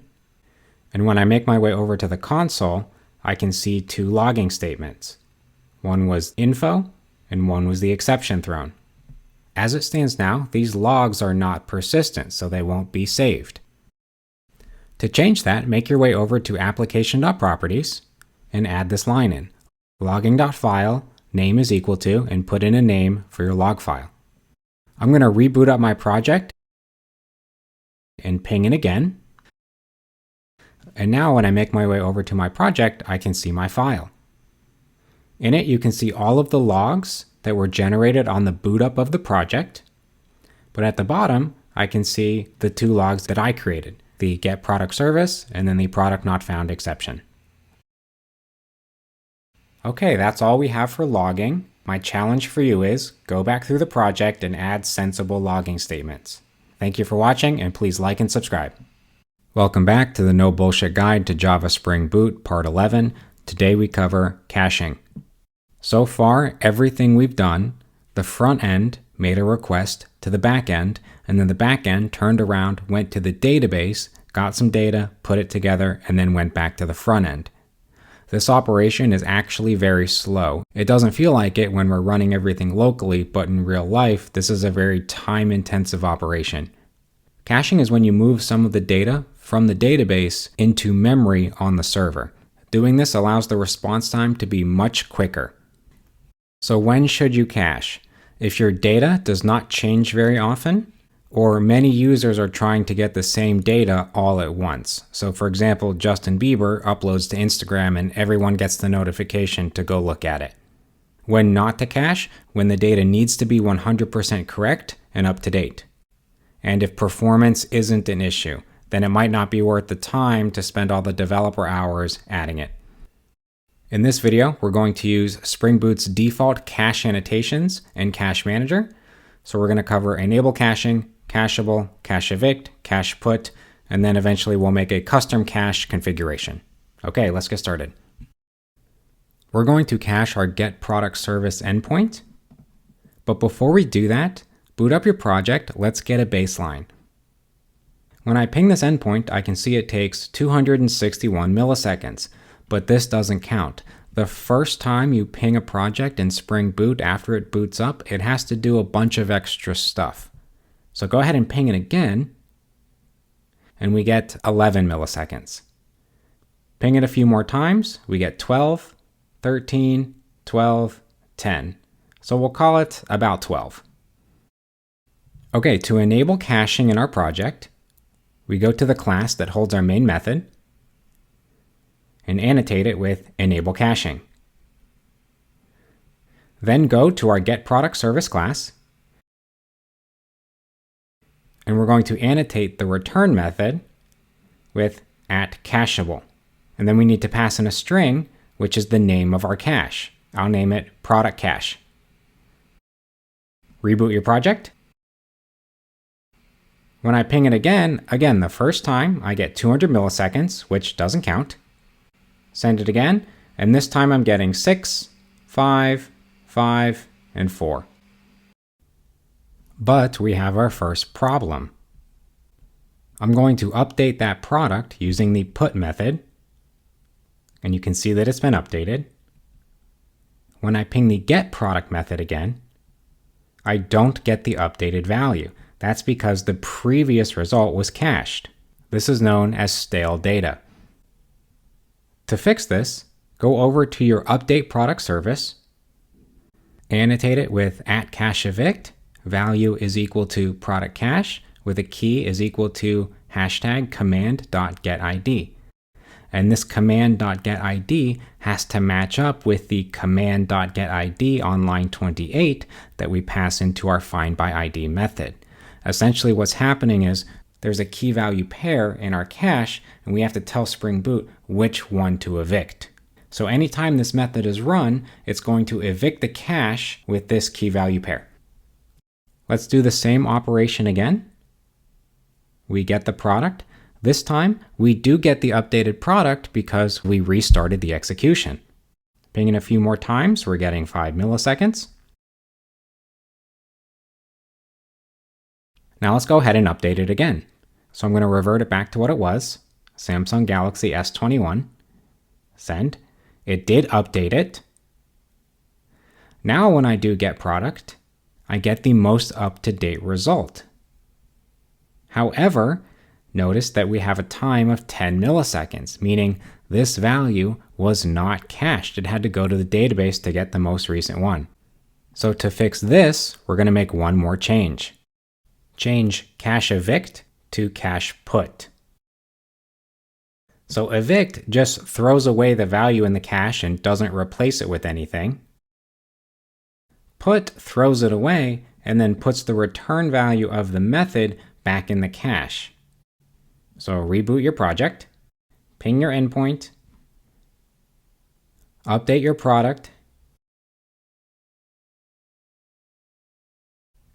and when I make my way over to the console, I can see two logging statements. One was info, and one was the exception thrown. As it stands now, these logs are not persistent, so they won't be saved. To change that, make your way over to application.properties, and add this line in. Logging.file, name is equal to, and put in a name for your log file. I'm going to reboot up my project and ping it again. And now when I make my way over to my project, I can see my file. In it, you can see all of the logs that were generated on the boot up of the project. But at the bottom, I can see the two logs that I created, the getProductService and then the product-not-found exception. Okay, that's all we have for logging. My challenge for you is go back through the project and add sensible logging statements. Thank you for watching, and please like and subscribe. Welcome back to the No Bullshit Guide to Java Spring Boot, Part 11. Today we cover caching. So far, everything we've done, the front end made a request to the back end, and then the back end turned around, went to the database, got some data, put it together, and then went back to the front end. This operation is actually very slow. It doesn't feel like it when we're running everything locally, but in real life, this is a very time-intensive operation. Caching is when you move some of the data from the database into memory on the server. Doing this allows the response time to be much quicker. So when should you cache? If your data does not change very often, or many users are trying to get the same data all at once. So for example, Justin Bieber uploads to Instagram and everyone gets the notification to go look at it. When not to cache, when the data needs to be 100% correct and up to date. And if performance isn't an issue, then it might not be worth the time to spend all the developer hours adding it. In this video, we're going to use Spring Boot's default cache annotations and Cache Manager. So we're going to cover enable caching, cacheable, cache evict, cache put, and then eventually we'll make a custom cache configuration. Okay, let's get started. We're going to cache our getProductService endpoint. But before we do that, boot up your project, let's get a baseline. When I ping this endpoint, I can see it takes 261 milliseconds, but this doesn't count. The first time you ping a project in Spring Boot after it boots up, it has to do a bunch of extra stuff. So go ahead and ping it again, and we get 11 milliseconds. Ping it a few more times, we get 12, 13, 12, 10. So we'll call it about 12. Okay, to enable caching in our project, we go to the class that holds our main method and annotate it with enable caching. Then go to our getProductService class, and we're going to annotate the return method with @cacheable. And then we need to pass in a string, which is the name of our cache. I'll name it product cache. Reboot your project. When I ping it again, the first time I get 200 milliseconds, which doesn't count. Send it again, and this time I'm getting 6, 5, 5, and 4. But we have our first problem. I'm going to update that product using the put method, and you can see that it's been updated. When I ping the get product method again, I don't get the updated value. That's because the previous result was cached. This is known as stale data. To fix this, go over to your update product service, annotate it with @cache_evict, value is equal to product cache, with a key is equal to hashtag command.getID. And this command.getID has to match up with the command.getID on line 28 that we pass into our findByID method. Essentially what's happening is there's a key value pair in our cache, and we have to tell Spring Boot which one to evict. So anytime this method is run, it's going to evict the cache with this key value pair. Let's do the same operation again. We get the product. This time, we do get the updated product because we restarted the execution. Ping it a few more times, we're getting 5 milliseconds. Now let's go ahead and update it again. So I'm going to revert it back to what it was, Samsung Galaxy S21. Send. It did update it. Now when I do get product, I get the most up-to-date result. However, notice that we have a time of 10 milliseconds, meaning this value was not cached. It had to go to the database to get the most recent one. So to fix this, we're going to make one more change. Change cache evict to cache put. So evict just throws away the value in the cache and doesn't replace it with anything. Put throws it away and then puts the return value of the method back in the cache. So reboot your project, ping your endpoint, update your product,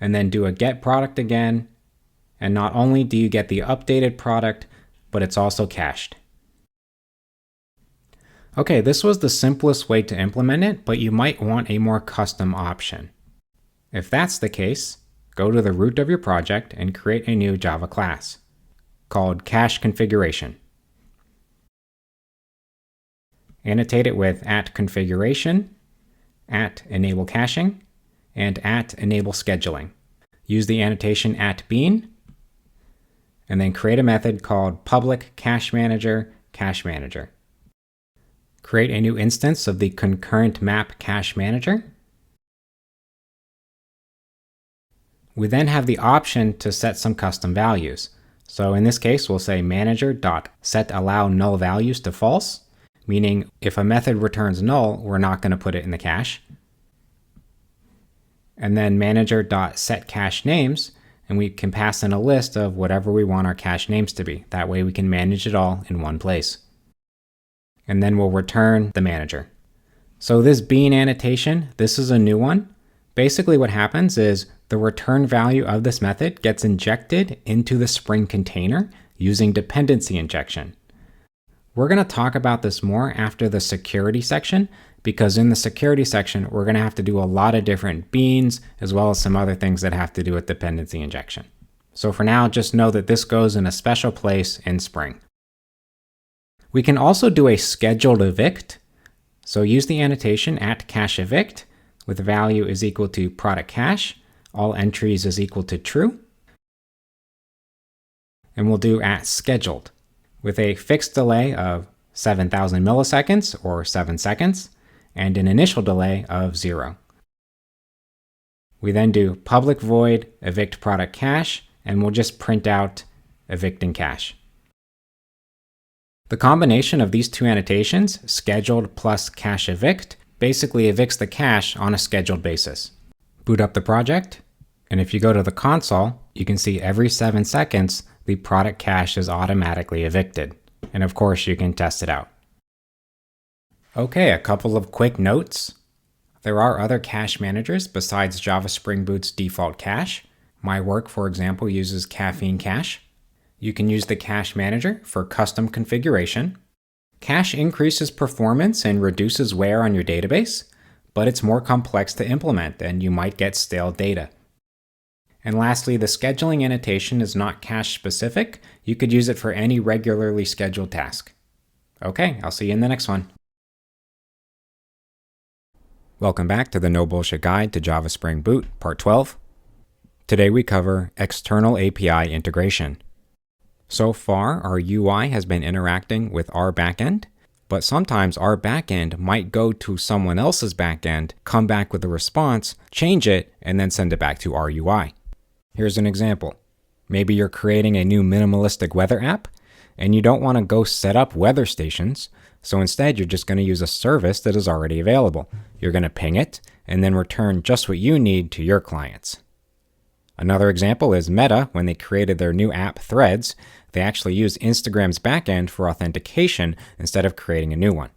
and then do a get product again. And not only do you get the updated product, but it's also cached. Okay, this was the simplest way to implement it, but you might want a more custom option. If that's the case, go to the root of your project and create a new Java class called cache configuration. Annotate it with @configuration, @enable caching, and @enable scheduling. Use the annotation @bean, and then create a method called public cache manager. Create a new instance of the concurrent map cache manager. We then have the option to set some custom values. So in this case, we'll say manager.setAllowNullValues to false, meaning if a method returns null, we're not going to put it in the cache. And then manager.setCacheNames, and we can pass in a list of whatever we want our cache names to be. That way we can manage it all in one place. And then we'll return the manager. So this bean annotation, this is a new one. Basically what happens is the return value of this method gets injected into the Spring container using dependency injection. We're going to talk about this more after the security section, because in the security section, we're going to have to do a lot of different beans, as well as some other things that have to do with dependency injection. So for now, just know that this goes in a special place in Spring. We can also do a scheduled evict. So use the annotation @cacheEvict with value is equal to product cache, all entries is equal to true. And we'll do @scheduled with a fixed delay of 7,000 milliseconds or 7 seconds, and an initial delay of 0. We then do public void evict product cache, and we'll just print out evicting cache. The combination of these two annotations, scheduled plus cache evict, basically evicts the cache on a scheduled basis. Boot up the project, and if you go to the console, you can see every 7 seconds, the product cache is automatically evicted. And of course, you can test it out. Okay, a couple of quick notes. There are other cache managers besides Java Spring Boot's default cache. My work, for example, uses Caffeine Cache. You can use the cache manager for custom configuration. Cache increases performance and reduces wear on your database, but it's more complex to implement and you might get stale data. And lastly, the scheduling annotation is not cache specific. You could use it for any regularly scheduled task. Okay, I'll see you in the next one. Welcome back to the No Bullshit Guide to Java Spring Boot, Part 12. Today we cover external API integration. So far, our UI has been interacting with our backend, but sometimes our backend might go to someone else's backend, come back with a response, change it, and then send it back to our UI. Here's an example. Maybe you're creating a new minimalistic weather app, and you don't want to go set up weather stations, so instead you're just going to use a service that is already available. You're going to ping it, and then return just what you need to your clients. Another example is Meta. When they created their new app, Threads, they actually used Instagram's backend for authentication instead of creating a new one.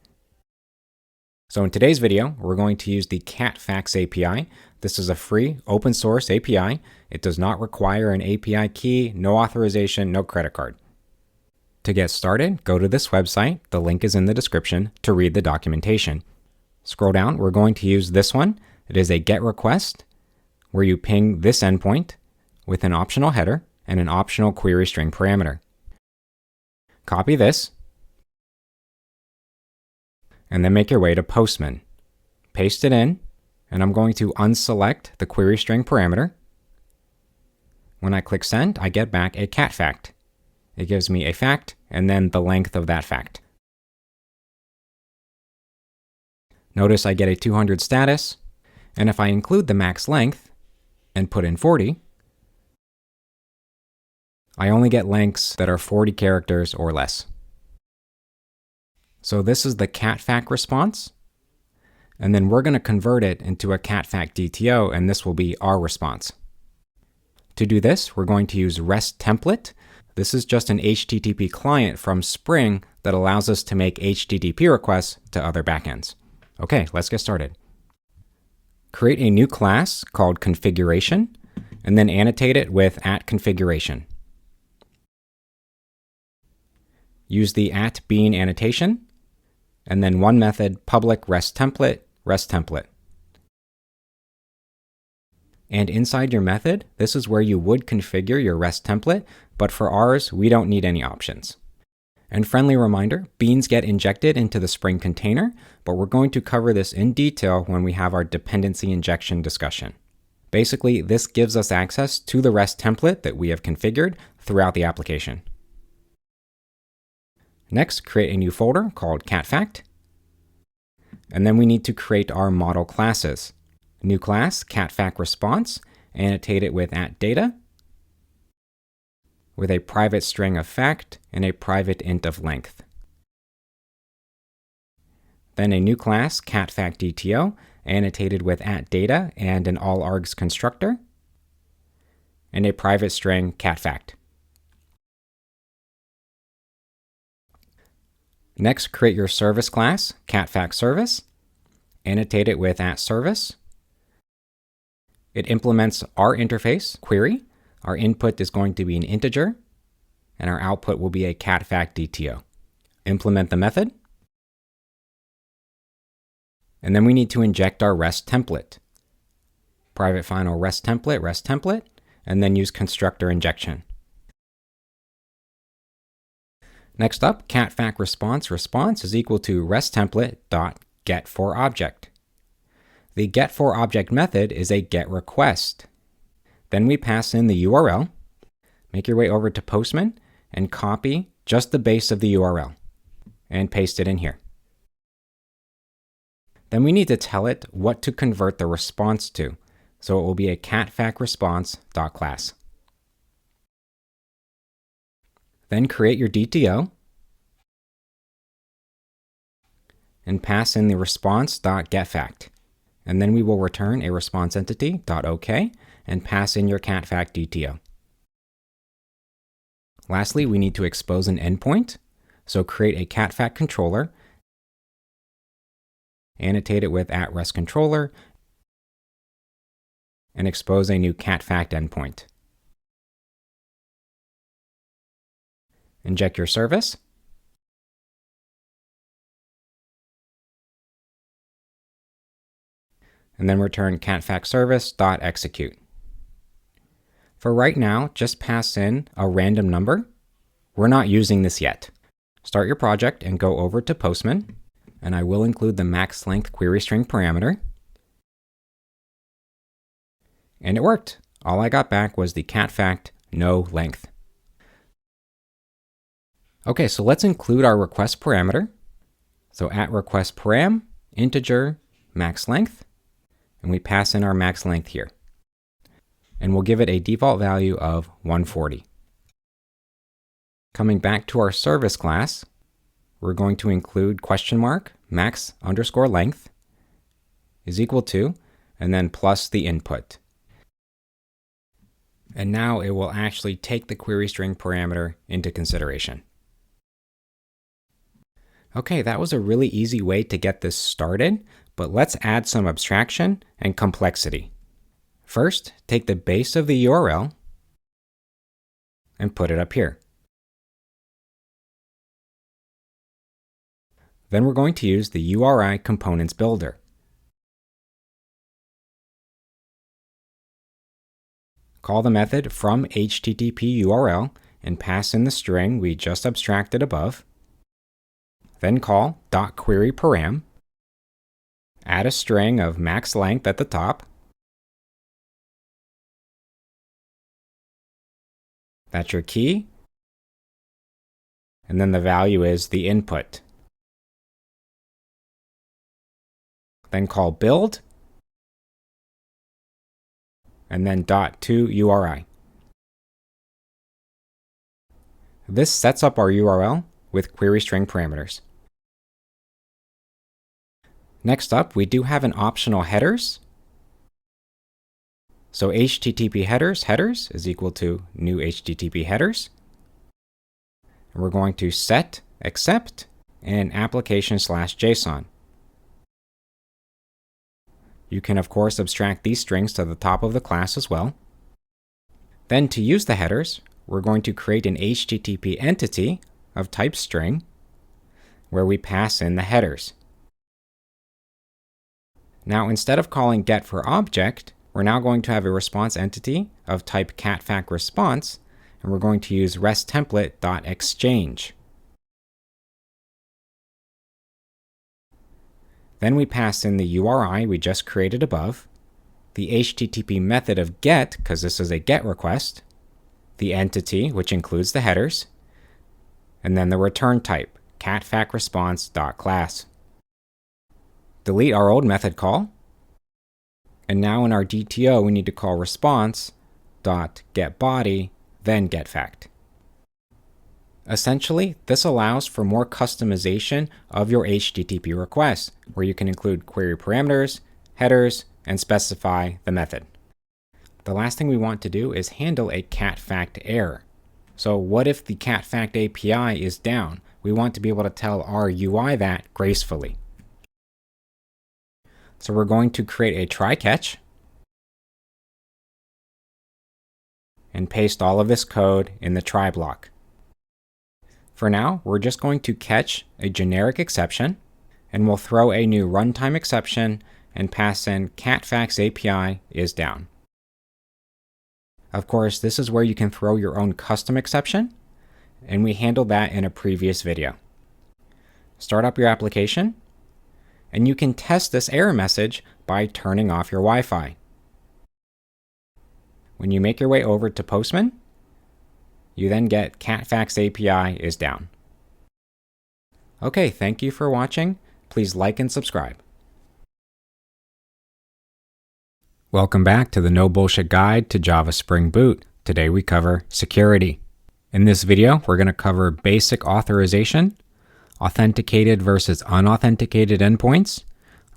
So in today's video, we're going to use the CatFacts API. This is a free open source API. It does not require an API key, no authorization, no credit card. To get started, go to this website. The link is in the description to read the documentation. Scroll down. We're going to use this one. It is a GET request where you ping this endpoint with an optional header and an optional query string parameter. Copy this, and then make your way to Postman. Paste it in, and I'm going to unselect the query string parameter. When I click send, I get back a cat fact. It gives me a fact, and then the length of that fact. Notice I get a 200 status, and if I include the max length and put in 40, I only get lengths that are 40 characters or less. So this is the CatFact response, and then we're going to convert it into a CatFact DTO, and this will be our response. To do this, we're going to use REST template. This is just an HTTP client from Spring that allows us to make HTTP requests to other backends. Okay, let's get started. Create a new class called configuration, and then annotate it with @configuration. Use the @bean annotation, and then one method, public REST template, REST template. And inside your method, this is where you would configure your REST template, but for ours, we don't need any options. And friendly reminder, beans get injected into the Spring container, but we're going to cover this in detail when we have our dependency injection discussion. Basically, this gives us access to the REST template that we have configured throughout the application. Next, create a new folder called CatFact. And then we need to create our model classes. New class, CatFact response, annotate it with @data, with a private string of fact and a private int of length. Then a new class, CatFact DTO, annotated with @data and an all-args constructor, and a private string CatFact. Next, create your service class, CatFact service, annotate it with @service. It implements our interface query. Our input is going to be an integer, and our output will be a CatFact DTO. Implement the method. And then we need to inject our REST template. Private final REST template, and then use constructor injection. Next up, CatFact response is equal to REST template.getForObject. The getForObject method is a GET request. Then we pass in the URL, make your way over to Postman, and copy just the base of the URL, and paste it in here. Then we need to tell it what to convert the response to, so it will be a CatFact response.class. Then create your DTO, and pass in the response.getFact. And then we will return a response entity.ok and pass in your CatFact DTO. Lastly, we need to expose an endpoint. So create a CatFact controller annotate it with @restcontroller, and expose a new catfact endpoint. Inject your service. And then return catfactService.execute. For right now, just pass in a random number. We're not using this yet. Start your project and go over to Postman, and I will include the max length query string parameter. And it worked. All I got back was the catfact no length. Okay, so let's include our request parameter. So @requestParam, integer, max length, and we pass in our max length here. And we'll give it a default value of 140. Coming back to our service class, we're going to include $max_length is equal to, and then plus the input. And now it will actually take the query string parameter into consideration. Okay, that was a really easy way to get this started, but let's add some abstraction and complexity. First, take the base of the URL and put it up here. Then we're going to use the URI components builder. Call the method from HTTP URL and pass in the string we just abstracted above. Then call .queryParam. Add a string of max length at the top. That's your key. And then the value is the input. Then call build. And then .toURI. This sets up our URL with query string parameters. Next up, we do have an optional headers. So HTTP headers is equal to new HTTP headers. And we're going to set accept and application/JSON. You can of course abstract these strings to the top of the class as well. Then to use the headers, we're going to create an HTTP entity of type string where we pass in the headers. Now instead of calling getForObject, we're now going to have a response entity of type catfactResponse, and we're going to use restTemplate.exchange. Then we pass in the URI we just created above, the HTTP method of get, because this is a GET request, the entity, which includes the headers, and then the return type, catfactResponse.class. Delete our old method call, and now in our DTO we need to call response.getBody, then getFact. Essentially, this allows for more customization of your HTTP request, where you can include query parameters, headers, and specify the method. The last thing we want to do is handle a catfact error. So what if the catfact API is down? We want to be able to tell our UI that gracefully. So we're going to create a try-catch and paste all of this code in the try block. For now, we're just going to catch a generic exception, and we'll throw a new runtime exception and pass in catfact's API is down. Of course, this is where you can throw your own custom exception, and we handled that in a previous video. Start up your application, and you can test this error message by turning off your Wi-Fi. When you make your way over to Postman, you then get catfact's API is down. Okay, thank you for watching. Please like and subscribe. Welcome back to the No Bullshit Guide to Java Spring Boot. Today we cover security. In this video, we're going to cover basic authorization, authenticated versus unauthenticated endpoints,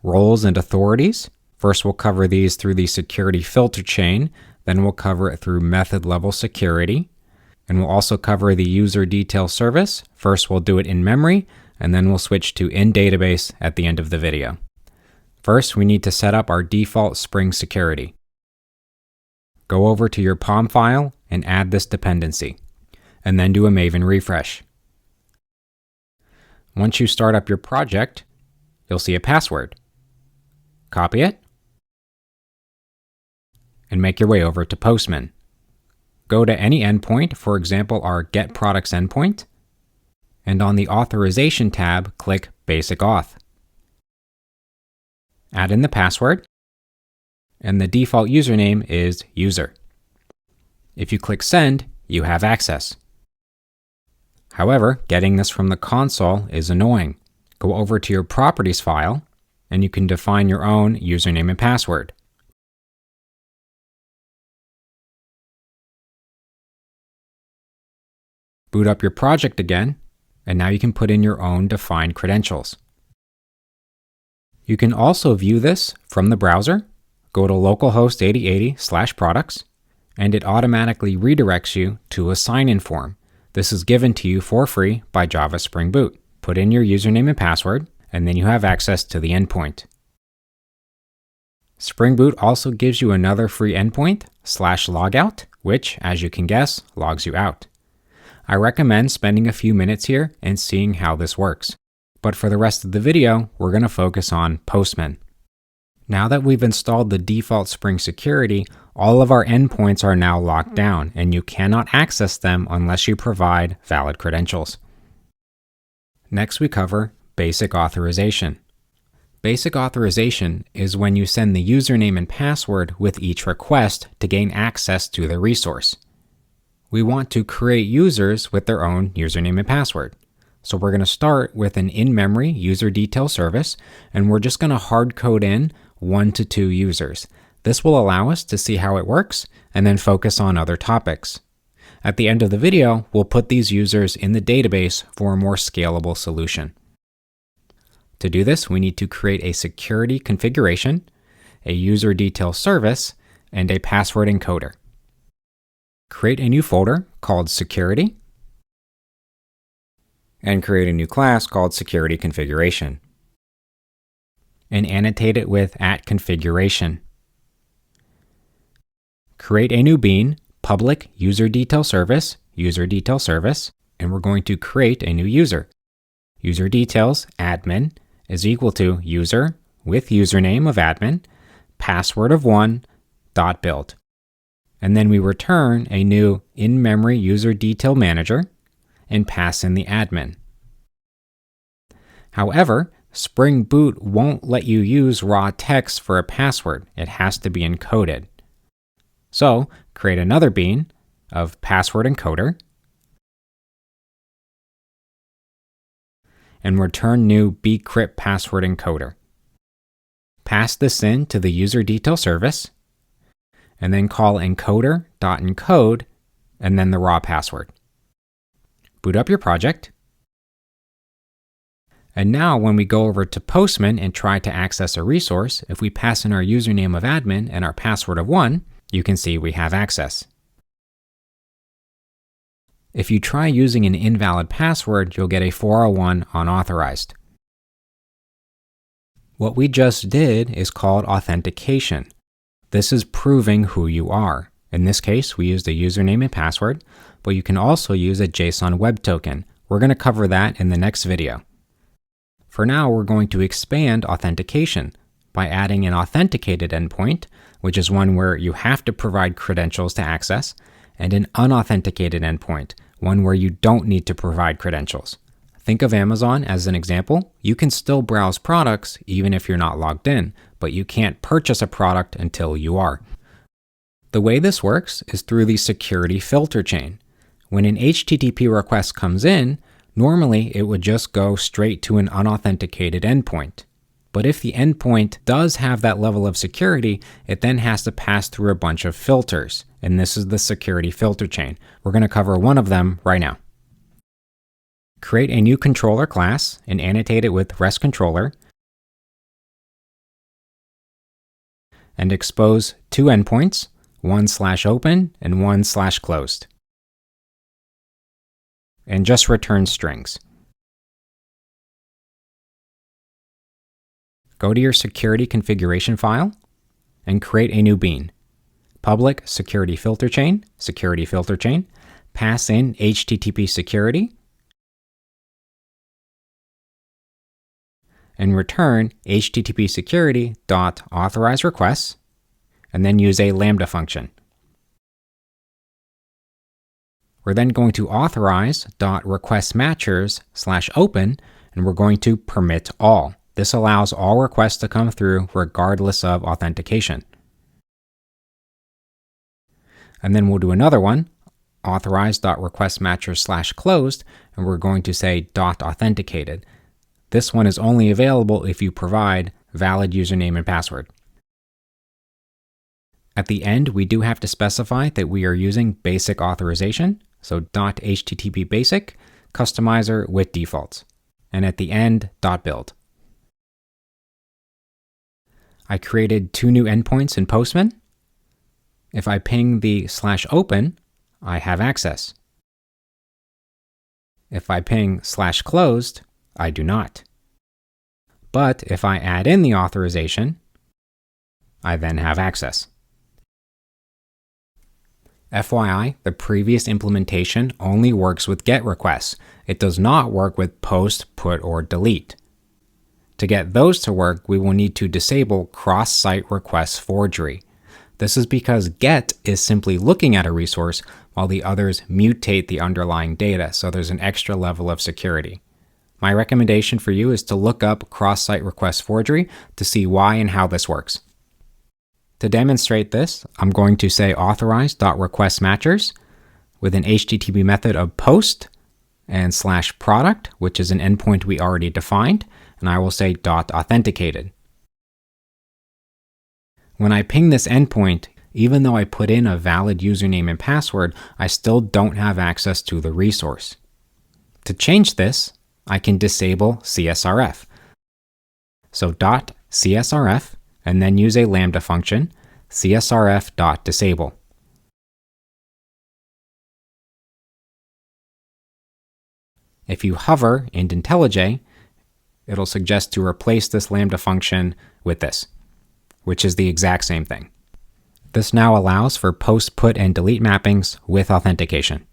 roles and authorities. First, we'll cover these through the security filter chain, then we'll cover it through method level security, and we'll also cover the user detail service. First, we'll do it in memory, and then we'll switch to in database at the end of the video. First, we need to set up our default Spring security. Go over to your POM file and add this dependency, and then do a Maven refresh. Once you start up your project, you'll see a password. Copy it, and make your way over to Postman. Go to any endpoint, for example, our Get Products endpoint, and on the Authorization tab, click Basic Auth. Add in the password, and the default username is user. If you click Send, you have access. However, getting this from the console is annoying. Go over to your Properties file, and you can define your own username and password. Boot up your project again, and now you can put in your own defined credentials. You can also view this from the browser. Go to localhost 8080/products, and it automatically redirects you to a sign-in form. This is given to you for free by Java Spring Boot. Put in your username and password, and then you have access to the endpoint. Spring Boot also gives you another free endpoint, /logout, which, as you can guess, logs you out. I recommend spending a few minutes here and seeing how this works. But for the rest of the video, we're going to focus on Postman. Now that we've installed the default Spring security, all of our endpoints are now locked down, and you cannot access them unless you provide valid credentials. Next, we cover Basic Authorization. Basic Authorization is when you send the username and password with each request to gain access to the resource. We want to create users with their own username and password. So we're going to start with an in-memory user detail service, and we're just going to hard code in 1 to 2 users. This will allow us to see how it works and then focus on other topics. At the end of the video, we'll put these users in the database for a more scalable solution. To do this, we need to create a security configuration, a user detail service, and a password encoder. Create a new folder called Security, and create a new class called Security Configuration, and annotate it with @configuration. Create a new bean, public user detail service, and we're going to create a new user. User details admin is equal to user with username of admin, password of 1.build. And then we return a new in-memory user detail manager and pass in the admin. However, Spring Boot won't let you use raw text for a password. It has to be encoded. So, create another bean of password encoder and return new bcrypt password encoder. Pass this in to the user detail service, and then call encoder.encode and then the raw password. Boot up your project. And now when we go over to Postman and try to access a resource, if we pass in our username of admin and our password of 1, you can see we have access. If you try using an invalid password, you'll get a 401 unauthorized. What we just did is called authentication. This is proving who you are. In this case, we used a username and password, but you can also use a JSON web token. We're going to cover that in the next video. For now, we're going to expand authentication by adding an authenticated endpoint, which is one where you have to provide credentials to access, and an unauthenticated endpoint, one where you don't need to provide credentials. Think of Amazon as an example. You can still browse products even if you're not logged in, but you can't purchase a product until you are. The way this works is through the security filter chain. When an HTTP request comes in, normally it would just go straight to an unauthenticated endpoint. But if the endpoint does have that level of security, it then has to pass through a bunch of filters. And this is the security filter chain. We're going to cover one of them right now. Create a new controller class and annotate it with REST controller, and expose 2 endpoints, 1/open and 1/closed. And just return strings. Go to your security configuration file and create a new bean. Public security filter chain, pass in HTTP security, and return HTTP security.authorize requests, and then use a Lambda function. We're then going to authorize.requestMatchers/open, and we're going to permit all. This allows all requests to come through regardless of authentication. And then we'll do another one, authorize.requestMatchers/closed, and we're going to say .authenticated. This one is only available if you provide valid username and password. At the end, we do have to specify that we are using basic authorization, so .http basic, customizer with defaults. And at the end, .build. I created 2 new endpoints in Postman. If I ping the /open, I have access. If I ping /closed, I do not. But if I add in the authorization, I then have access. FYI, the previous implementation only works with GET requests. It does not work with POST, PUT, or DELETE. To get those to work, we will need to disable cross-site request forgery. This is because GET is simply looking at a resource while the others mutate the underlying data, so there's an extra level of security. My recommendation for you is to look up cross-site request forgery to see why and how this works. To demonstrate this, I'm going to say authorize.requestMatchers with an HTTP method of post and /product, which is an endpoint we already defined, and I will say .authenticated. When I ping this endpoint, even though I put in a valid username and password, I still don't have access to the resource. To change this, I can disable CSRF. So .csrf, and then use a Lambda function, csrf.disable. If you hover in IntelliJ, it'll suggest to replace this Lambda function with this, which is the exact same thing. This now allows for post, put, and delete mappings with authentication.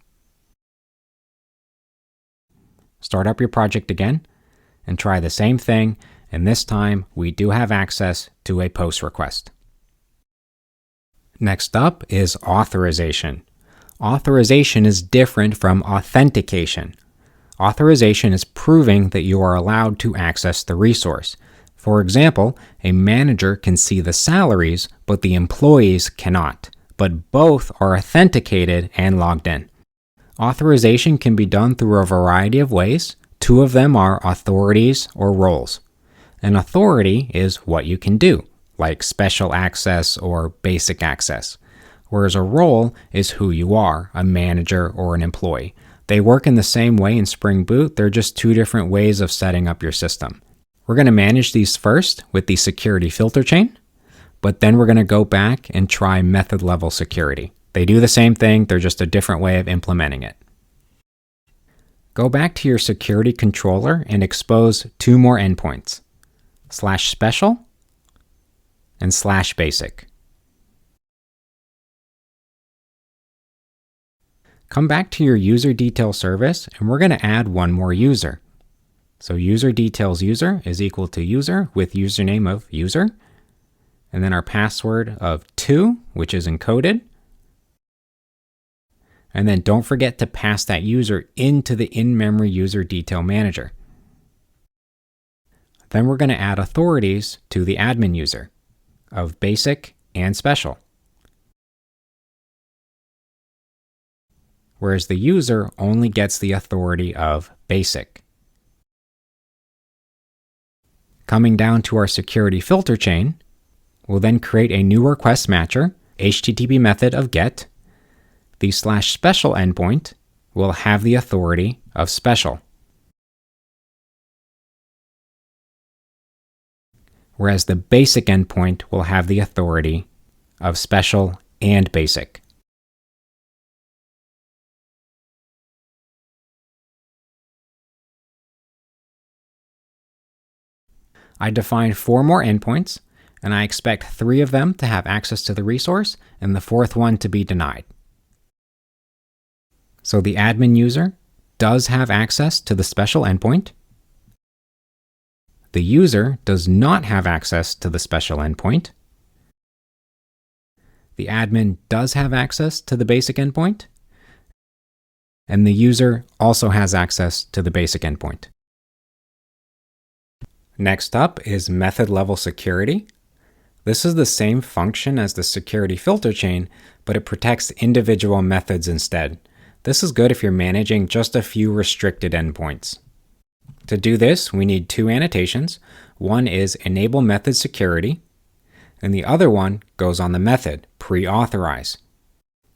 Start up your project again and try the same thing, and this time we do have access to a post request. Next up is authorization. Authorization is different from authentication. Authorization is proving that you are allowed to access the resource. For example, a manager can see the salaries, but the employees cannot. But both are authenticated and logged in. Authorization can be done through a variety of ways. 2 of them are authorities or roles. An authority is what you can do, like special access or basic access, whereas a role is who you are, a manager or an employee. They work in the same way in Spring Boot, they're just 2 different ways of setting up your system. We're going to manage these first with the security filter chain, but then we're going to go back and try method level security. They do the same thing, they're just a different way of implementing it. Go back to your security controller and expose 2 more endpoints, /special and /basic. Come back to your user detail service and we're going to add 1 more user. So user details user is equal to user with username of user, and then our password of 2, which is encoded. And then don't forget to pass that user into the in-memory user detail manager. Then we're going to add authorities to the admin user of basic and special, whereas the user only gets the authority of basic. Coming down to our security filter chain, we'll then create a new request matcher, HTTP method of GET. The /special endpoint will have the authority of special, whereas the basic endpoint will have the authority of special and basic. I define 4 more endpoints, and I expect 3 of them to have access to the resource and the 4th one to be denied. So the admin user does have access to the special endpoint. The user does not have access to the special endpoint. The admin does have access to the basic endpoint. And the user also has access to the basic endpoint. Next up is method level security. This is the same function as the security filter chain, but it protects individual methods instead. This is good if you're managing just a few restricted endpoints. To do this, we need 2 annotations. One is enable method security, and the other one goes on the method, pre-authorize.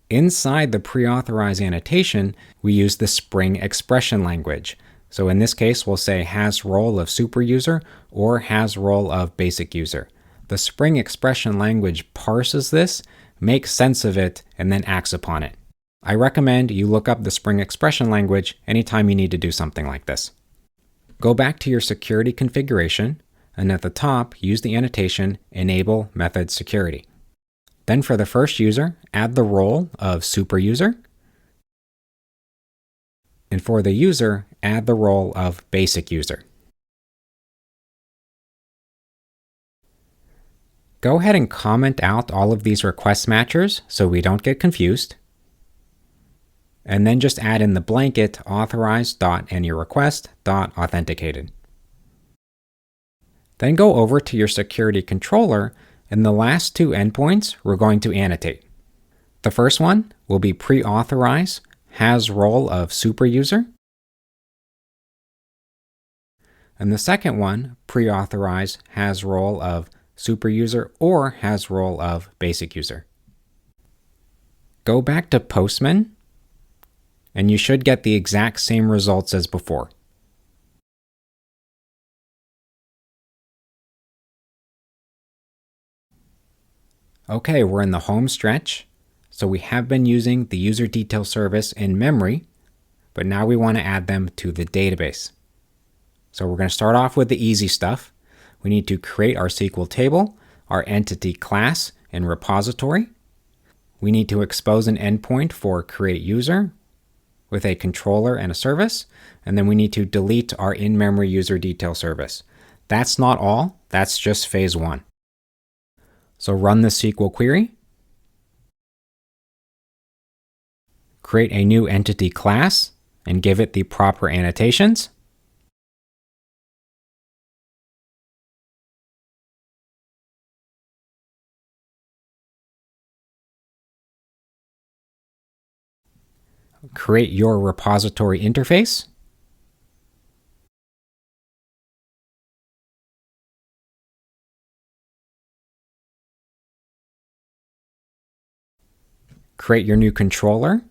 Inside the pre-authorize annotation, we use the Spring expression language. So in this case, we'll say has role of super user or has role of basic user. The Spring expression language parses this, makes sense of it, and then acts upon it. I recommend you look up the Spring expression language anytime you need to do something like this. Go back to your security configuration, and at the top, use the annotation enable method security. Then for the first user, add the role of super user. And for the user, add the role of basic user. Go ahead and comment out all of these request matchers so we don't get confused. And then just add in the blanket authorize.anyrequest.authenticated. Then go over to your security controller, and the last 2 endpoints we're going to annotate. The first one will be pre-authorize has role of super user. And the second one, pre-authorize has role of super user or has role of basic user. Go back to Postman, and you should get the exact same results as before. Okay, we're in the home stretch. So we have been using the user detail service in memory, but now we want to add them to the database. So we're going to start off with the easy stuff. We need to create our SQL table, our entity class, and repository. We need to expose an endpoint for create user with a controller and a service, and then we need to delete our in-memory user detail service. That's not all, that's just phase 1. So run the SQL query. Create a new entity class and give it the proper annotations. Create your repository interface. Create your new controller.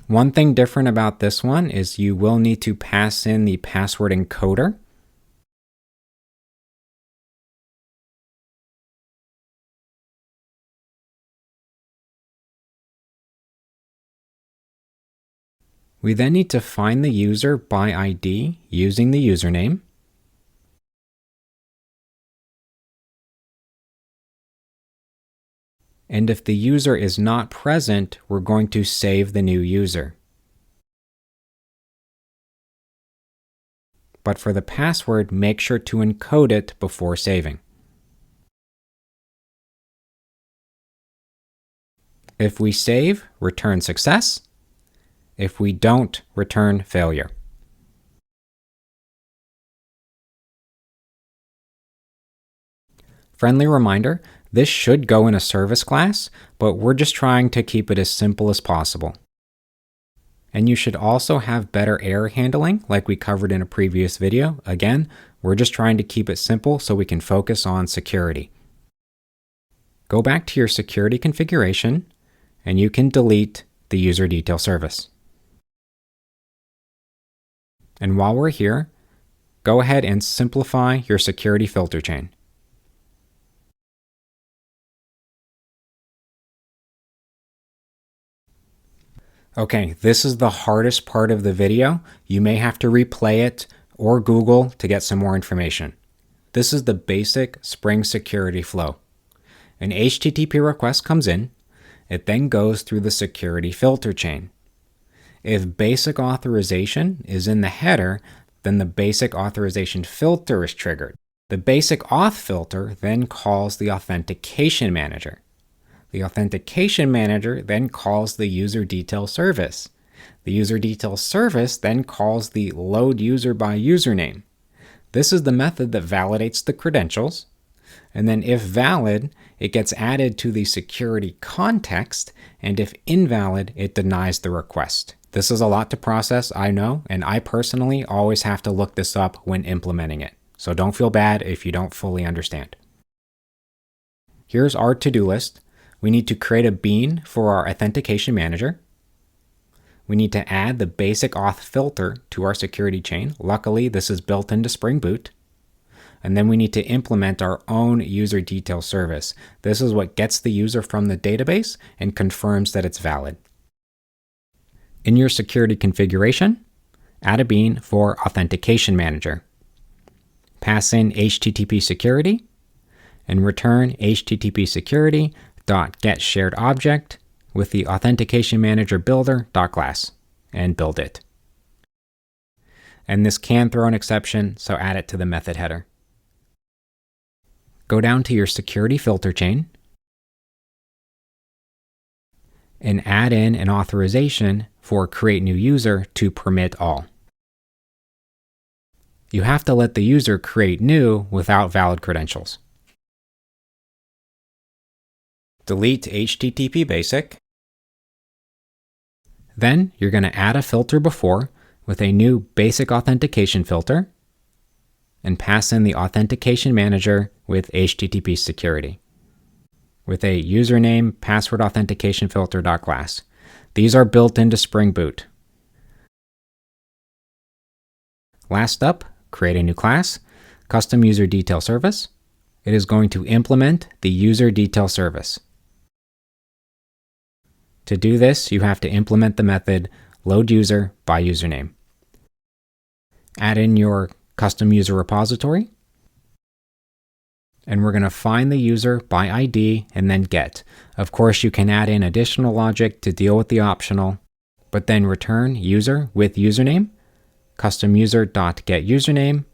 One thing different about this one is you will need to pass in the password encoder. We then need to find the user by ID using the username. And if the user is not present, we're going to save the new user. But for the password, make sure to encode it before saving. If we save, return success. If we don't, return failure. Friendly reminder, this should go in a service class, but we're just trying to keep it as simple as possible. And you should also have better error handling like we covered in a previous video. Again, we're just trying to keep it simple so we can focus on security. Go back to your security configuration and you can delete the user detail service. And while we're here, go ahead and simplify your security filter chain. Okay, this is the hardest part of the video. You may have to replay it or Google to get some more information. This is the basic Spring security flow. An HTTP request comes in. It then goes through the security filter chain. If basic authorization is in the header, then the basic authorization filter is triggered. The basic auth filter then calls the authentication manager. The authentication manager then calls the user detail service. The user detail service then calls the load user by username. This is the method that validates the credentials. And then if valid, it gets added to the security context, and if invalid, it denies the request. This is a lot to process, I know, and I personally always have to look this up when implementing it. So don't feel bad if you don't fully understand. Here's our to-do list. We need to create a bean for our authentication manager. We need to add the basic auth filter to our security chain. Luckily, this is built into Spring Boot. And then we need to implement our own user detail service. This is what gets the user from the database and confirms that it's valid. In your security configuration, add a bean for Authentication Manager. Pass in HTTP security and return HTTP security.getSharedObject with the Authentication Manager builder.class and build it. And this can throw an exception, so add it to the method header. Go down to your security filter chain and add in an authorization for create new user to permit all. You have to let the user create new without valid credentials. Delete HTTP basic. Then you're going to add a filter before with a new basic authentication filter and pass in the authentication manager with HTTP security with a username password authentication filter.class. These are built into Spring Boot. Last up, create a new class, custom user detail service. It is going to implement the user detail service. To do this, you have to implement the method load user by username. Add in your custom user repository. And we're going to find the user by ID and then get. Of course, you can add in additional logic to deal with the optional, but then return user with username, custom user.getUsername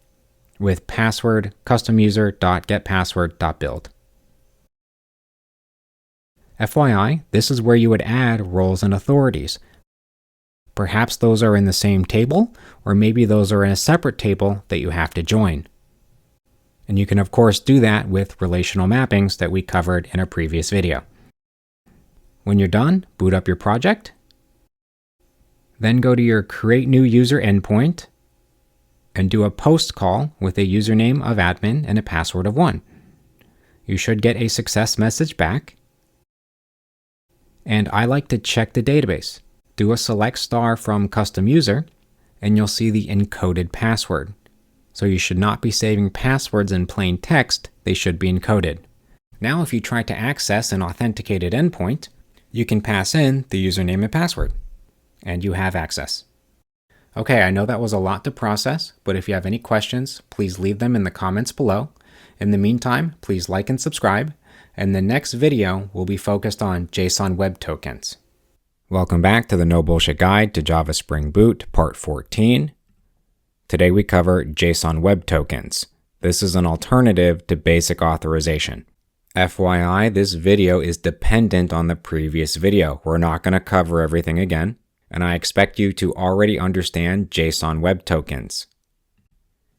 with password custom user.getPassword.build. FYI, this is where you would add roles and authorities. Perhaps those are in the same table, or maybe those are in a separate table that you have to join. And you can of course do that with relational mappings that we covered in a previous video. When you're done, boot up your project. Then go to your create new user endpoint and do a post call with a username of admin and a password of 1. You should get a success message back. And I like to check the database. Do a select star from custom user and you'll see the encoded password. So you should not be saving passwords in plain text, they should be encoded. Now if you try to access an authenticated endpoint, you can pass in the username and password, and you have access. Okay, I know that was a lot to process, but if you have any questions, please leave them in the comments below. In the meantime, please like and subscribe, and the next video will be focused on JSON Web Tokens. Welcome back to the No Bullshit Guide to Java Spring Boot, Part 14. Today we cover JSON Web Tokens. This is an alternative to basic authorization. FYI, this video is dependent on the previous video. We're not going to cover everything again, and I expect you to already understand JSON Web Tokens.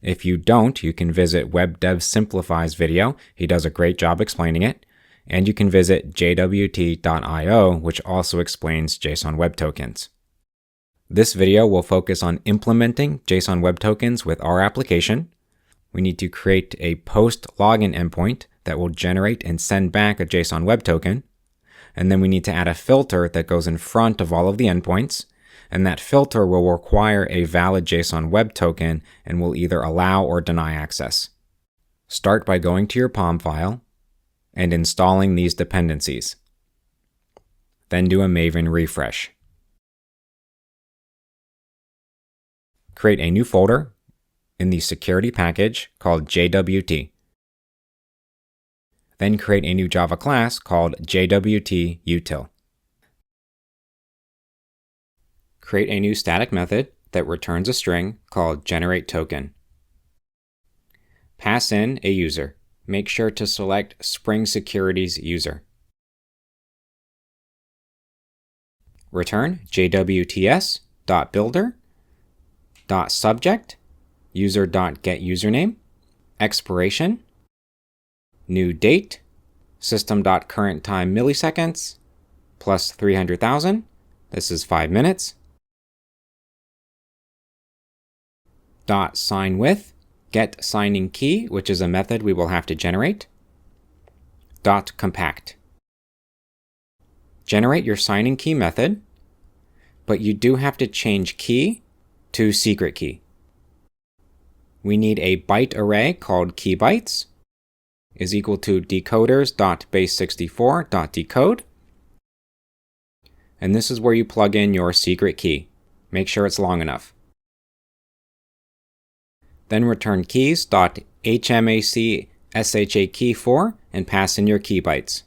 If you don't, you can visit WebDev Simplify's video. He does a great job explaining it. And you can visit JWT.io, which also explains JSON Web Tokens. This video will focus on implementing JSON Web Tokens with our application. We need to create a post login endpoint that will generate and send back a JSON Web Token. And then we need to add a filter that goes in front of all of the endpoints. And that filter will require a valid JSON Web Token and will either allow or deny access. Start by going to your POM file and installing these dependencies. Then do a Maven refresh. Create a new folder in the security package called JWT. Then create a new Java class called JWTUtil. Create a new static method that returns a string called generateToken. Pass in a user. Make sure to select Spring Securities user. Return jwts.builder.subject user.getUsername, expiration, new date, system.currentTime milliseconds, plus 300,000, this is 5 minutes, dot sign with, get signing key, which is a method we will have to generate, dot compact. Generate your signing key method, but you do have to change key to secret key. We need a byte array called keybytes is equal to decoders.base64.decode. And this is where you plug in your secret key. Make sure it's long enough. Then return keys.hmac_shakey4 and pass in your keybytes.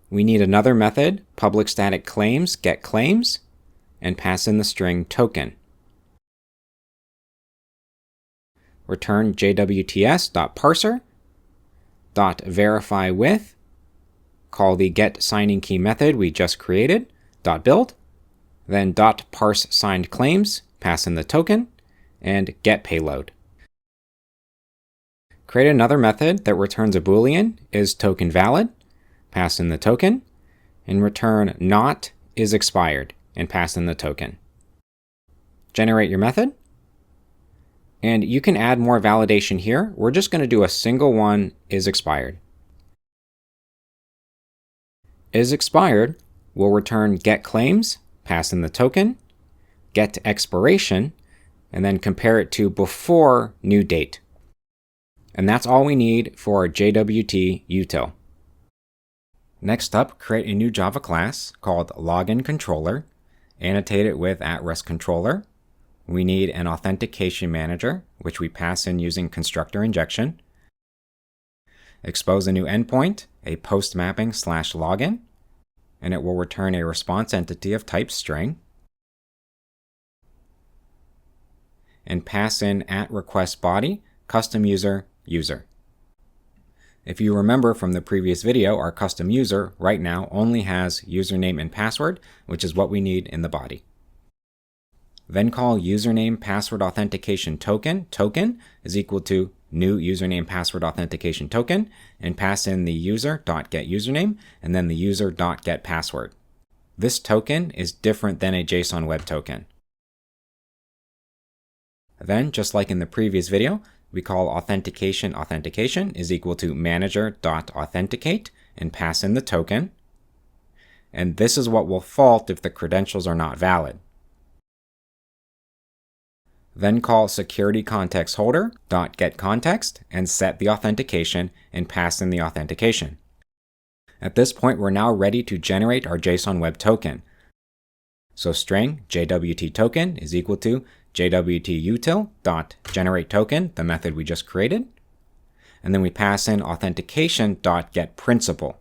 We need another method, public static claims get claims, and pass in the string token. Return jwts.parser.verify with, call the get signing key method we just created, .build, then .parse signed claims, pass in the token, and get payload. Create another method that returns a boolean is token valid, pass in the token, and return not is expired, and pass in the token. Generate your method. And you can add more validation here. We're just going to do a single one is expired. Is expired will return get claims, pass in the token, get expiration, and then compare it to before new date. And that's all we need for JWTUtil. Next up, create a new Java class called LoginController, annotate it with @RESTController. We need an authentication manager, which we pass in using constructor injection. Expose a new endpoint, a post mapping /login, and it will return a response entity of type string. And pass in @requestBody, custom user, user. If you remember from the previous video, our custom user right now only has username and password, which is what we need in the body. Then call username password authentication token is equal to new username password authentication token, and pass in the user.getUsername and then the user.getPassword. This token is different than a JSON web token. Then, just like in the previous video, we call authentication is equal to manager.authenticate and pass in the token. And this is what will fault if the credentials are not valid. Then call securityContextHolder.getContext and set the authentication and pass in the authentication. At this point, we're now ready to generate our JSON web token. So string JWTToken is equal to JWTUtil.generateToken, the method we just created. And then we pass in authentication.getPrincipal,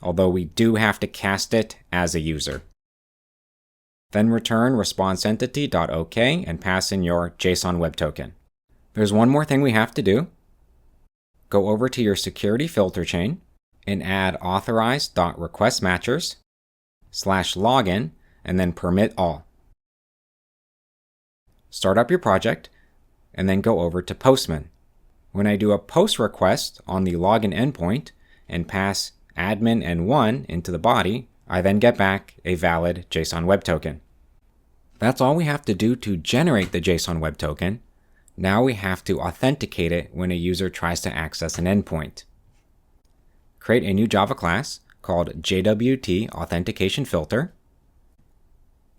although we do have to cast it as a user. Then return responseEntity.OK and pass in your JSON web token. There's one more thing we have to do. Go over to your security filter chain and add authorize.requestmatchers/login and then permit all. Start up your project and then go over to Postman. When I do a post request on the login endpoint and pass admin and 1 into the body, I then get back a valid JSON web token. That's all we have to do to generate the JSON web token. Now we have to authenticate it when a user tries to access an endpoint. Create a new Java class called JWT Authentication Filter,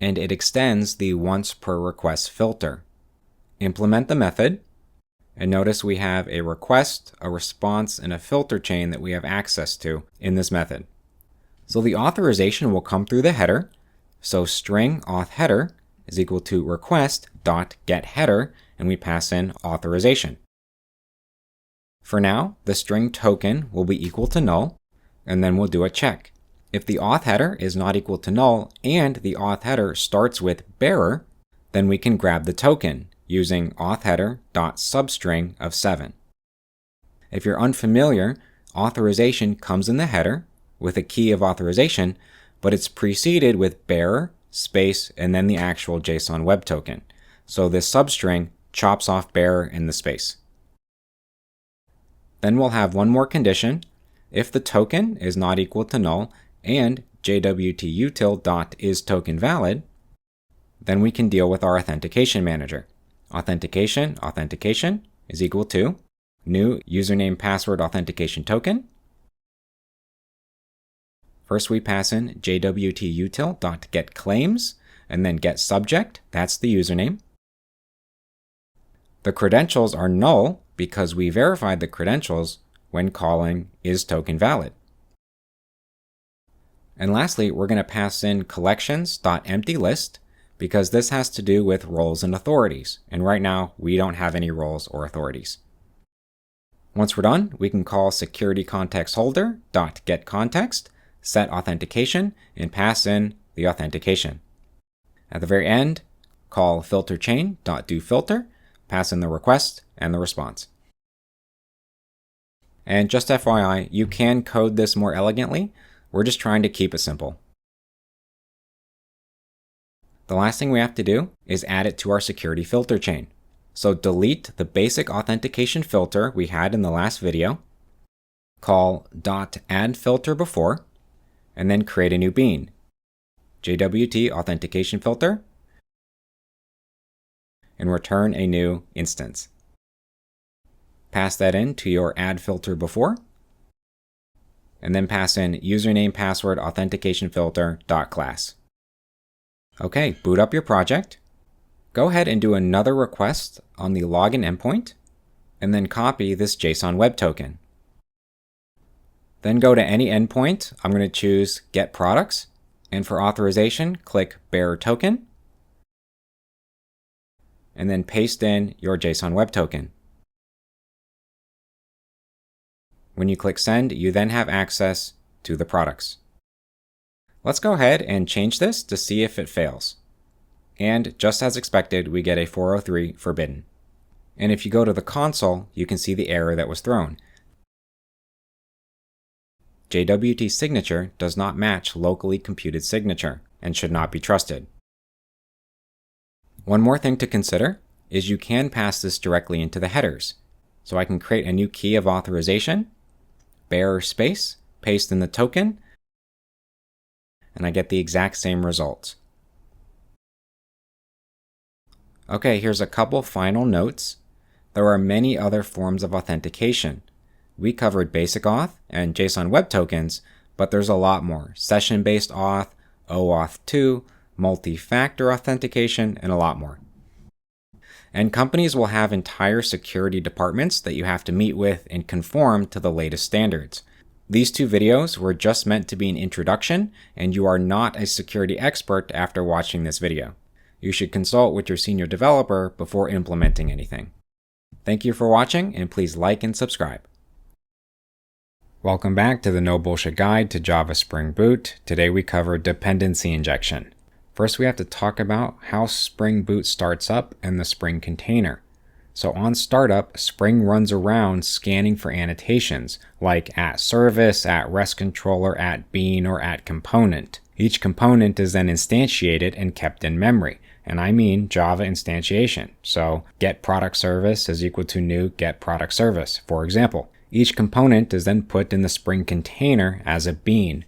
and it extends the once per request filter. Implement the method, and notice we have a request, a response, and a filter chain that we have access to in this method. So the authorization will come through the header. So string auth header is equal to request.getHeader, and we pass in authorization. For now, the string token will be equal to null, and then we'll do a check. If the auth header is not equal to null and the auth header starts with bearer, then we can grab the token using auth header.substring of 7. If you're unfamiliar, authorization comes in the header with a key of authorization, but it's preceded with bearer, space, and then the actual JSON web token. So this substring chops off bearer and the space. Then we'll have one more condition. If the token is not equal to null and JWTUtil.isTokenValid, then we can deal with our authentication manager. Authentication is equal to new username password authentication token. First we pass in JWTUtil.getClaims and then getSubject, that's the username. The credentials are null because we verified the credentials when calling isTokenValid. And lastly, we're going to pass in collections.emptyList because this has to do with roles and authorities. And right now, we don't have any roles or authorities. Once we're done, we can call securityContextHolder.getContext, set authentication, and pass in the authentication. At the very end, call filterchain.doFilter, pass in the request and the response. And just FYI, you can code this more elegantly. We're just trying to keep it simple. The last thing we have to do is add it to our security filter chain. So delete the basic authentication filter we had in the last video, call .addFilterBefore, and then create a new bean, JWT authentication filter, and return a new instance. Pass that in to your addFilterBefore, and then pass in username password authentication filter.class. Okay, boot up your project. Go ahead and do another request on the login endpoint, and then copy this JSON web token. Then go to any endpoint. I'm going to choose Get Products, and for authorization, click Bearer Token, and then paste in your JSON web token. When you click Send, you then have access to the products. Let's go ahead and change this to see if it fails. And just as expected, we get a 403 forbidden. And if you go to the console, you can see the error that was thrown. JWT signature does not match locally computed signature and should not be trusted. One more thing to consider is you can pass this directly into the headers. So I can create a new key of authorization, bearer space, paste in the token, and I get the exact same results. Okay, here's a couple final notes. There are many other forms of authentication. We covered basic auth and JSON web tokens, but there's a lot more. Session-based auth, OAuth 2, multi-factor authentication, and a lot more. And companies will have entire security departments that you have to meet with and conform to the latest standards. These two videos were just meant to be an introduction, and you are not a security expert after watching this video. You should consult with your senior developer before implementing anything. Thank you for watching, and please like and subscribe. Welcome back to the No Bullshit Guide to Java Spring Boot. Today we cover dependency injection. First, we have to talk about how Spring Boot starts up in the Spring container. So on startup, Spring runs around scanning for annotations like @service, @REST-controller, @bean, or @component. Each component is then instantiated and kept in memory, and I mean Java instantiation. So getProductService is equal to new getProductService, for example. Each component is then put in the Spring container as a bean.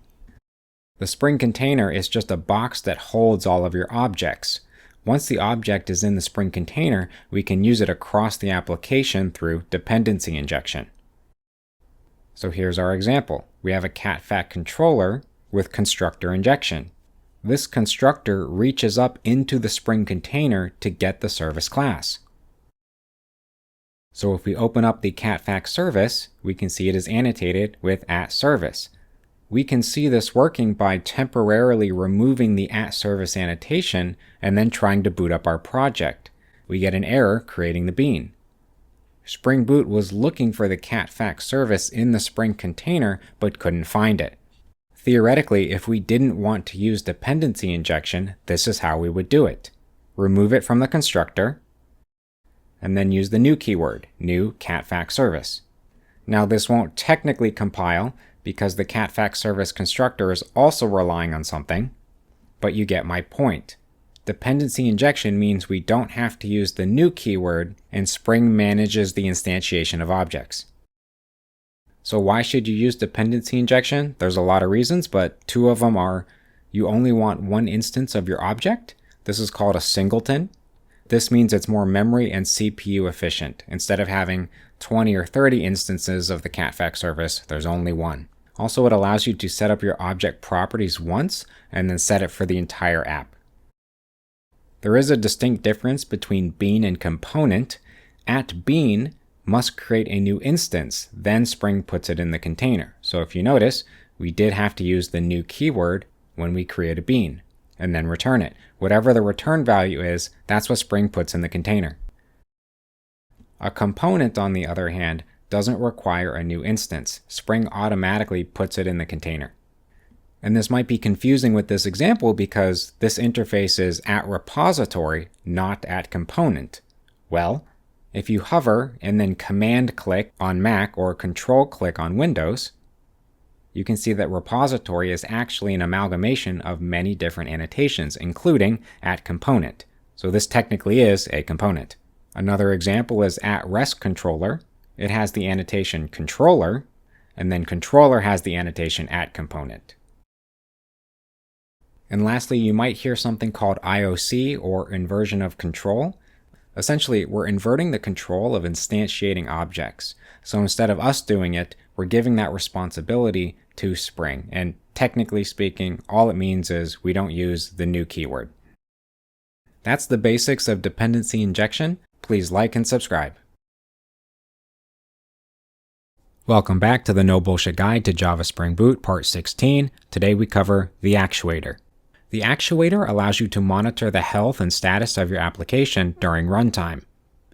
The Spring container is just a box that holds all of your objects. Once the object is in the Spring container, we can use it across the application through dependency injection. So here's our example. We have a cat-fat controller with constructor injection. This constructor reaches up into the Spring container to get the service class. So if we open up the cat-fat service, we can see it is annotated with @service. We can see this working by temporarily removing the @service annotation and then trying to boot up our project. We get an error creating the bean. Spring Boot was looking for the catfact service in the Spring container but couldn't find it. Theoretically, if we didn't want to use dependency injection, this is how we would do it. Remove it from the constructor, and then use the new keyword, new catfact service. Now this won't technically compile because the catfact service constructor is also relying on something, but you get my point. Dependency injection means we don't have to use the new keyword, and Spring manages the instantiation of objects. So why should you use dependency injection? There's a lot of reasons, but two of them are you only want one instance of your object. This is called a singleton. This means it's more memory and CPU efficient. Instead of having 20 or 30 instances of the catfact service, there's only one. Also, it allows you to set up your object properties once and then set it for the entire app. There is a distinct difference between bean and component. At bean must create a new instance, then Spring puts it in the container. So if you notice, we did have to use the new keyword when we create a bean, and then return it. Whatever the return value is, that's what Spring puts in the container. A component, on the other hand, doesn't require a new instance. Spring automatically puts it in the container. And this might be confusing with this example because this interface is at repository, not at component. Well, if you hover and then command click on Mac or control click on Windows, you can see that repository is actually an amalgamation of many different annotations, including at component. So this technically is a component. Another example is at rest controller. It has the annotation controller, and then controller has the annotation at component. And lastly, you might hear something called IOC, or inversion of control. Essentially, we're inverting the control of instantiating objects. So instead of us doing it, we're giving that responsibility to Spring. And technically speaking, all it means is we don't use the new keyword. That's the basics of dependency injection. Please like and subscribe. Welcome back to the No Bullshit Guide to Java Spring Boot, Part 16. Today we cover the Actuator. The Actuator allows you to monitor the health and status of your application during runtime.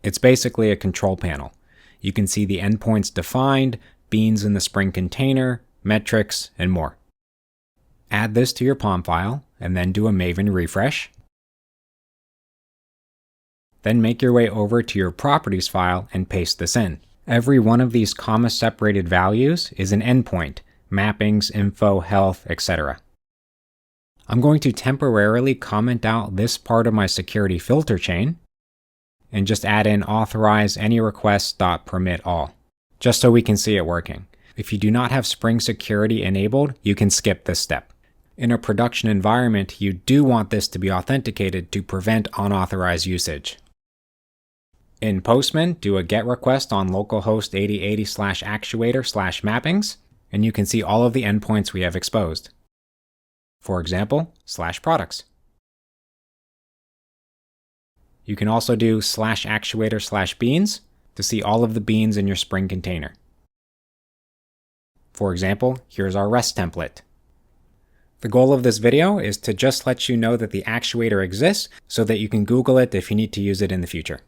It's basically a control panel. You can see the endpoints defined, beans in the Spring container, metrics, and more. Add this to your POM file, and then do a Maven refresh. Then make your way over to your properties file and paste this in. Every one of these comma-separated values is an endpoint, mappings, info, health, etc. I'm going to temporarily comment out this part of my security filter chain and just add in authorize any requests.permit all, just so we can see it working. If you do not have Spring Security enabled, you can skip this step. In a production environment, you do want this to be authenticated to prevent unauthorized usage. In Postman, do a GET request on localhost 8080/actuator/mappings, and you can see all of the endpoints we have exposed. For example, /products. You can also do /actuator/beans to see all of the beans in your Spring container. For example, here's our REST template. The goal of this video is to just let you know that the Actuator exists so that you can Google it if you need to use it in the future.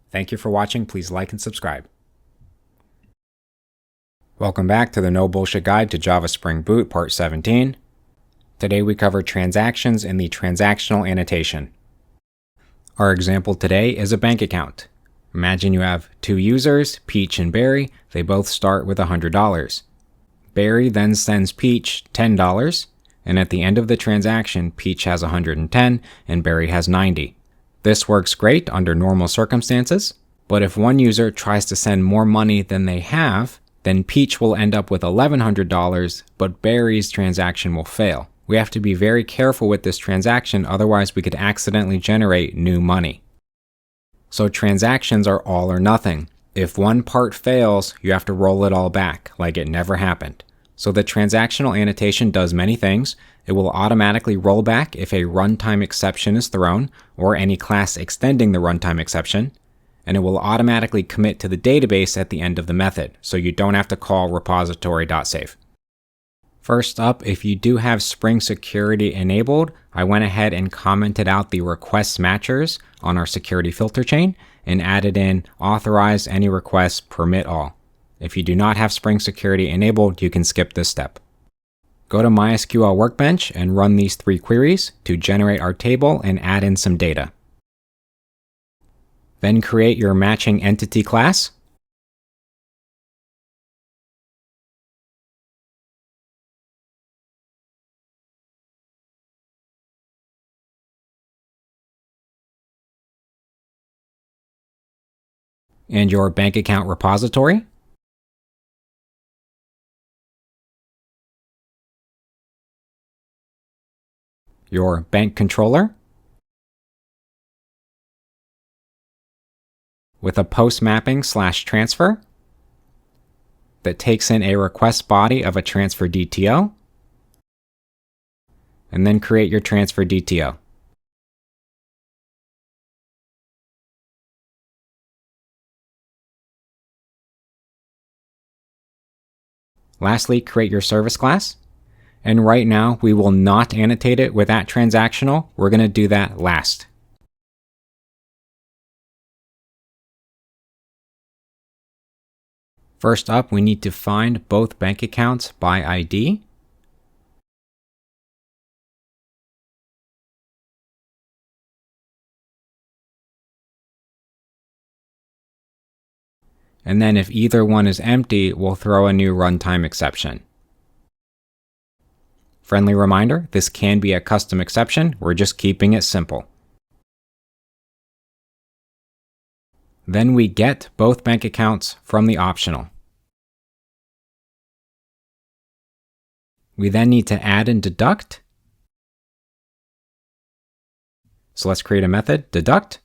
Thank you for watching. Please like and subscribe. Welcome back to the No Bullshit Guide to Java Spring Boot, Part 17. Today we cover transactions in the transactional annotation. Our example today is a bank account. Imagine you have two users, Peach and Barry. They both start with $100. Barry then sends Peach $10, and at the end of the transaction, Peach has $110 and Barry has $90. This works great under normal circumstances, but if one user tries to send more money than they have, then Peach will end up with $1,100, but Barry's transaction will fail. We have to be very careful with this transaction, otherwise we could accidentally generate new money. So transactions are all or nothing. If one part fails, you have to roll it all back, like it never happened. So the transactional annotation does many things. It will automatically roll back if a runtime exception is thrown, or any class extending the runtime exception, and it will automatically commit to the database at the end of the method, so you don't have to call repository.save. First up, if you do have Spring Security enabled, I went ahead and commented out the request matchers on our security filter chain, and added in authorize any requests, permit all. If you do not have Spring Security enabled, you can skip this step. Go to MySQL Workbench and run these 3 queries to generate our table and add in some data. Then create your matching entity class. And your bank account repository. Your bank controller with a post mapping /transfer that takes in a request body of a transfer DTO, and then create your transfer DTO. Lastly, create your service class. And right now, we will not annotate it with @transactional. We're going to do that last. First up, we need to find both bank accounts by ID. And then if either one is empty, we'll throw a new runtime exception. Friendly reminder, this can be a custom exception. We're just keeping it simple. Then we get both bank accounts from the optional. We then need to add and deduct. So let's create a method, deduct,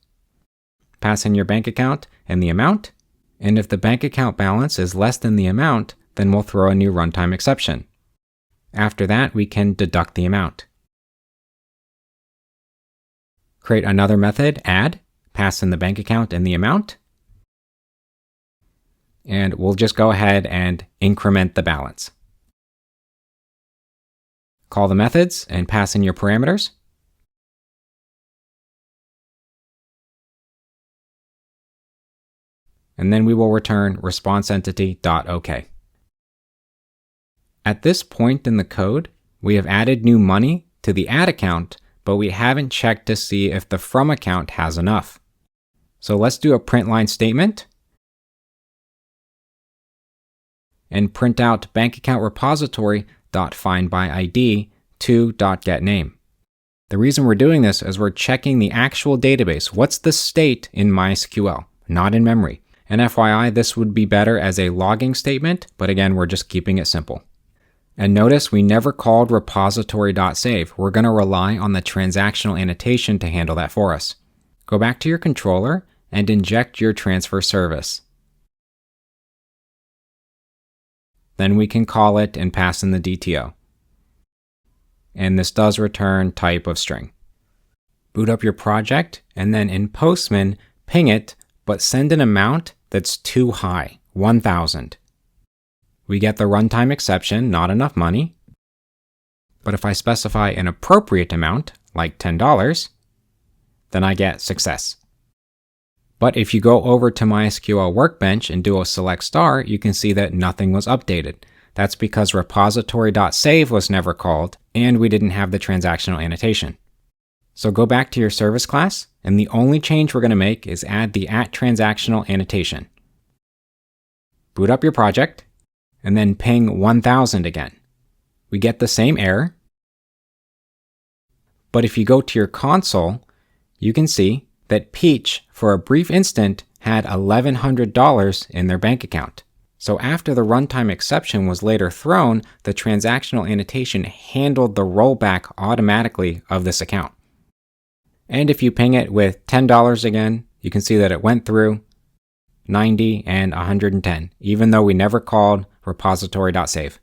pass in your bank account and the amount. And if the bank account balance is less than the amount, then we'll throw a new runtime exception. After that, we can deduct the amount. Create another method, add, pass in the bank account and the amount. And we'll just go ahead and increment the balance. Call the methods and pass in your parameters. And then we will return responseentity.ok. At this point in the code, we have added new money to the add account, but we haven't checked to see if the from account has enough. So let's do a print line statement and print out bank account repository.findById to.getName. The reason we're doing this is we're checking the actual database. What's the state in MySQL, not in memory? And FYI, this would be better as a logging statement, but again, we're just keeping it simple. And notice we never called repository.save. We're going to rely on the transactional annotation to handle that for us. Go back to your controller and inject your transfer service. Then we can call it and pass in the DTO. And this does return type of string. Boot up your project and then in Postman, ping it, but send an amount that's too high, 1,000. We get the runtime exception, not enough money. But if I specify an appropriate amount, like $10, then I get success. But if you go over to MySQL Workbench and do a select star, you can see that nothing was updated. That's because repository.save was never called, and we didn't have the transactional annotation. So go back to your service class, and the only change we're going to make is add the @transactional annotation. Boot up your project, and then ping 1,000 again. We get the same error, but if you go to your console, you can see that Peach, for a brief instant, had $1,100 in their bank account. So after the runtime exception was later thrown, the transactional annotation handled the rollback automatically of this account. And if you ping it with $10 again, you can see that it went through 90 and 110, even though we never called repository.save.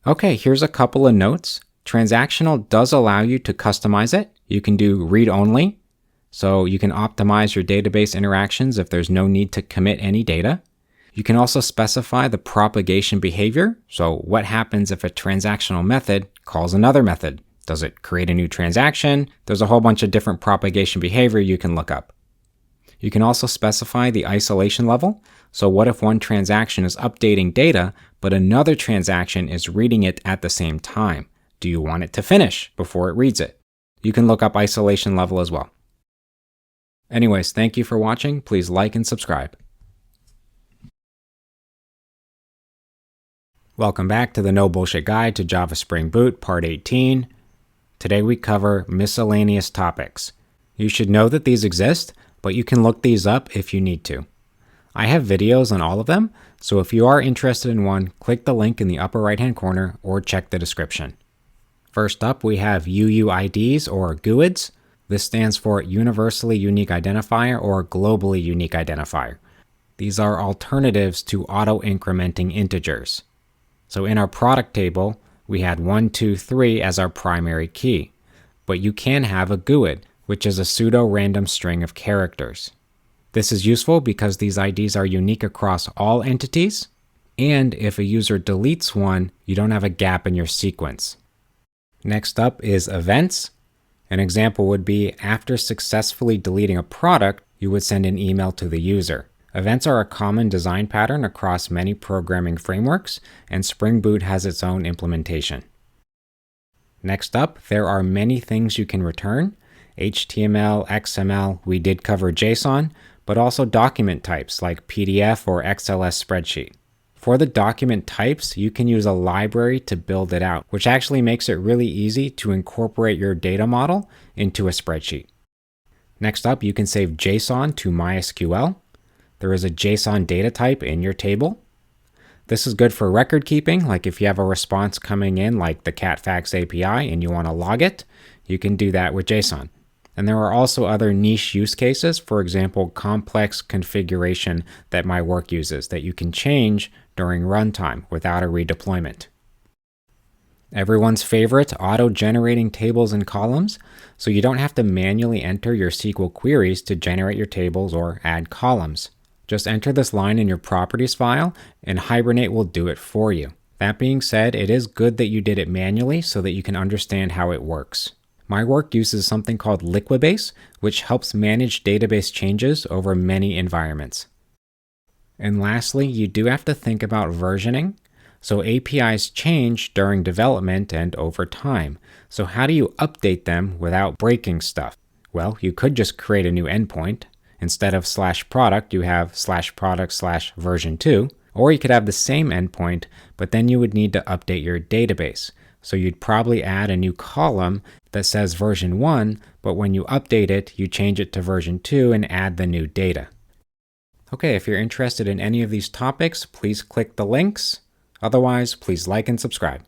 Okay, here's a couple of notes. Transactional does allow you to customize it. You can do read-only, so you can optimize your database interactions if there's no need to commit any data. You can also specify the propagation behavior, so what happens if a transactional method calls another method? Does it create a new transaction? There's a whole bunch of different propagation behavior you can look up. You can also specify the isolation level. So what if one transaction is updating data, but another transaction is reading it at the same time? Do you want it to finish before it reads it? You can look up isolation level as well. Anyways, thank you for watching. Please like and subscribe. Welcome back to the No Bullshit Guide to Java Spring Boot, Part 18. Today we cover miscellaneous topics. You should know that these exist, but you can look these up if you need to. I have videos on all of them, so if you are interested in one, click the link in the upper right-hand corner or check the description. First up, we have UUIDs or GUIDs. This stands for Universally Unique Identifier or Globally Unique Identifier. These are alternatives to auto-incrementing integers. So in our product table, we had 1, 2, 3 as our primary key, but you can have a GUID, which is a pseudo-random string of characters. This is useful because these IDs are unique across all entities, and if a user deletes one, you don't have a gap in your sequence. Next up is events. An example would be after successfully deleting a product, you would send an email to the user. Events are a common design pattern across many programming frameworks, and Spring Boot has its own implementation. Next up, there are many things you can return. HTML, XML, we did cover JSON, but also document types like PDF or XLS spreadsheet. For the document types, you can use a library to build it out, which actually makes it really easy to incorporate your data model into a spreadsheet. Next up, you can save JSON to MySQL. There is a JSON data type in your table. This is good for record keeping, like if you have a response coming in like the CatFax API and you want to log it, you can do that with JSON. And there are also other niche use cases, for example, complex configuration that my work uses that you can change during runtime without a redeployment. Everyone's favorite, auto-generating tables and columns, so you don't have to manually enter your SQL queries to generate your tables or add columns. Just enter this line in your properties file and Hibernate will do it for you. That being said, it is good that you did it manually so that you can understand how it works. My work uses something called Liquibase, which helps manage database changes over many environments. And lastly, you do have to think about versioning. So APIs change during development and over time. So how do you update them without breaking stuff? Well, you could just create a new endpoint. Instead of /product, you have /product/version2, or you could have the same endpoint, but then you would need to update your database. So you'd probably add a new column that says version 1, but when you update it, you change it to version 2 and add the new data. Okay, if you're interested in any of these topics, please click the links. Otherwise, please like and subscribe.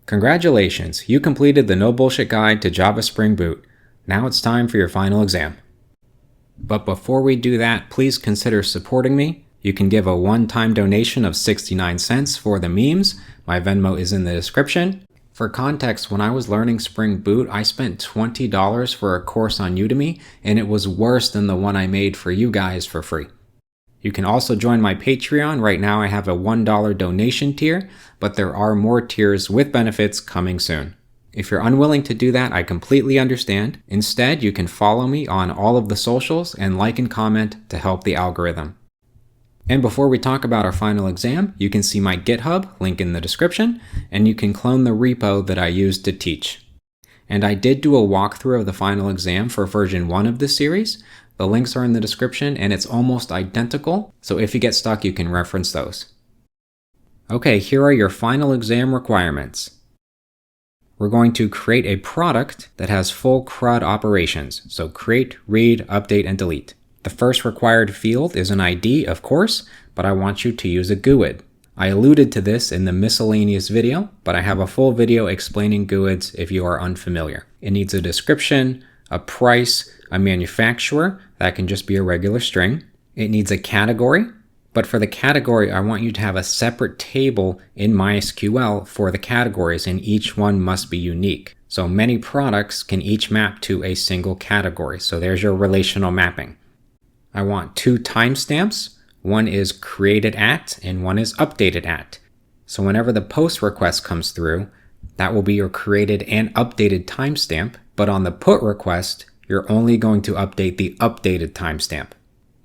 Congratulations, you completed the No Bullshit Guide to Java Spring Boot. Now it's time for your final exam. But before we do that, please consider supporting me. You can give a one-time donation of 69 cents for the memes. My Venmo is in the description. For context, when I was learning Spring Boot, I spent $20 for a course on Udemy, and it was worse than the one I made for you guys for free. You can also join my Patreon. Right now I have a $1 donation tier, but there are more tiers with benefits coming soon. If you're unwilling to do that, I completely understand. Instead, you can follow me on all of the socials and like and comment to help the algorithm. And before we talk about our final exam, you can see my GitHub, link in the description, and you can clone the repo that I used to teach. And I did do a walkthrough of the final exam for version 1 of this series. The links are in the description and it's almost identical, so if you get stuck, you can reference those. Okay, here are your final exam requirements. We're going to create a product that has full CRUD operations, so create, read, update, and delete. The first required field is an ID, of course, but I want you to use a GUID. I alluded to this in the Miscellaneous video, but I have a full video explaining GUIDs if you are unfamiliar. It needs a description, a price, a manufacturer, that can just be a regular string. It needs a category, but for the category, I want you to have a separate table in MySQL for the categories, and each one must be unique. So many products can each map to a single category. So there's your relational mapping. I want 2 timestamps. One is created at and one is updated at. So whenever the post request comes through, that will be your created and updated timestamp, but on the put request, you're only going to update the updated timestamp.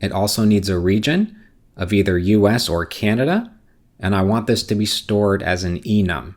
It also needs a region of either US or Canada, and I want this to be stored as an enum.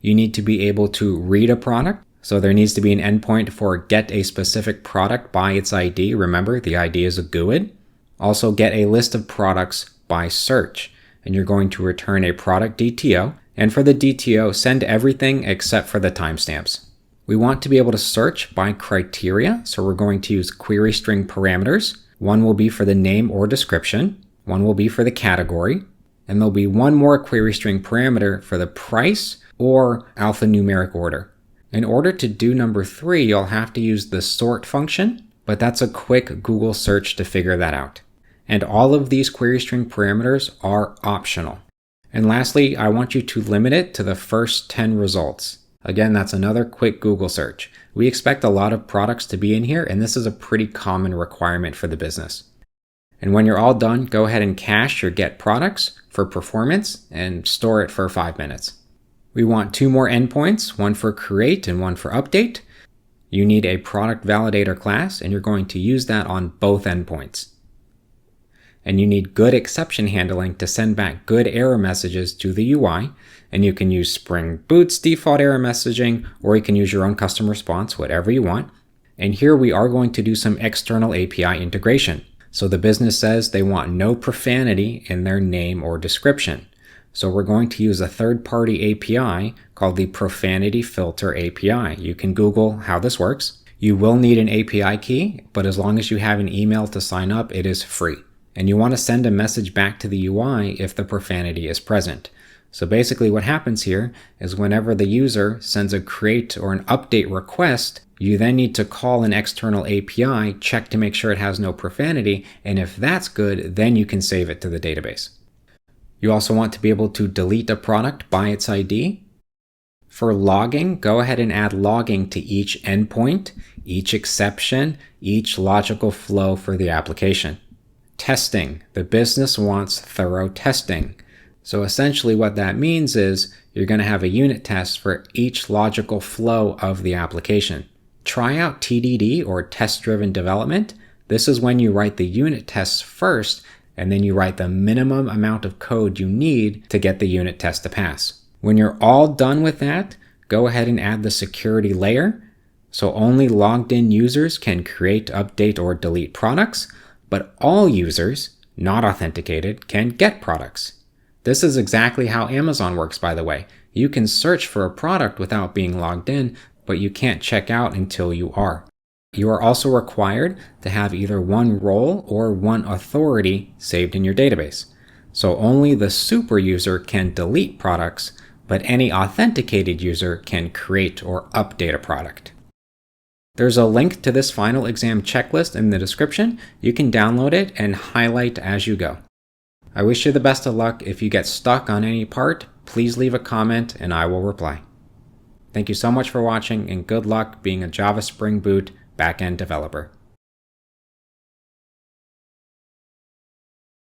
You need to be able to read a product, so there needs to be an endpoint for get a specific product by its ID. Remember, the ID is a GUID. Also get a list of products by search, and you're going to return a product DTO. And for the DTO, send everything except for the timestamps. We want to be able to search by criteria, so we're going to use query string parameters. One will be for the name or description, one will be for the category, and there'll be one more query string parameter for the price or alphanumeric order. In order to do number 3, you'll have to use the sort function, but that's a quick Google search to figure that out. And all of these query string parameters are optional. And lastly, I want you to limit it to the first 10 results. Again, that's another quick Google search. We expect a lot of products to be in here, and this is a pretty common requirement for the business. And when you're all done, go ahead and cache your get products for performance and store it for 5 minutes. We want 2 more endpoints, one for create and one for update. You need a product validator class, and you're going to use that on both endpoints. And you need good exception handling to send back good error messages to the UI. And you can use Spring Boot's default error messaging, or you can use your own custom response, whatever you want. And here we are going to do some external API integration. So the business says they want no profanity in their name or description. So we're going to use a third-party API called the Profanity Filter API. You can Google how this works. You will need an API key, but as long as you have an email to sign up, it is free. And you want to send a message back to the UI if the profanity is present. So basically what happens here is whenever the user sends a create or an update request, you then need to call an external API, check to make sure it has no profanity, and if that's good, then you can save it to the database. You also want to be able to delete a product by its ID. For logging, go ahead and add logging to each endpoint, each exception, each logical flow for the application. Testing. The business wants thorough testing. So essentially what that means is you're going to have a unit test for each logical flow of the application. Try out TDD, or test-driven development. This is when you write the unit tests first, and then you write the minimum amount of code you need to get the unit test to pass. When you're all done with that, go ahead and add the security layer. So only logged in users can create, update, or delete products, but all users, not authenticated, can get products. This is exactly how Amazon works, by the way. You can search for a product without being logged in, but you can't check out until you are. You are also required to have either one role or one authority saved in your database. So only the super user can delete products, but any authenticated user can create or update a product. There's a link to this final exam checklist in the description. You can download it and highlight as you go. I wish you the best of luck. If you get stuck on any part, please leave a comment and I will reply. Thank you so much for watching, and good luck being a Java Spring Boot backend developer.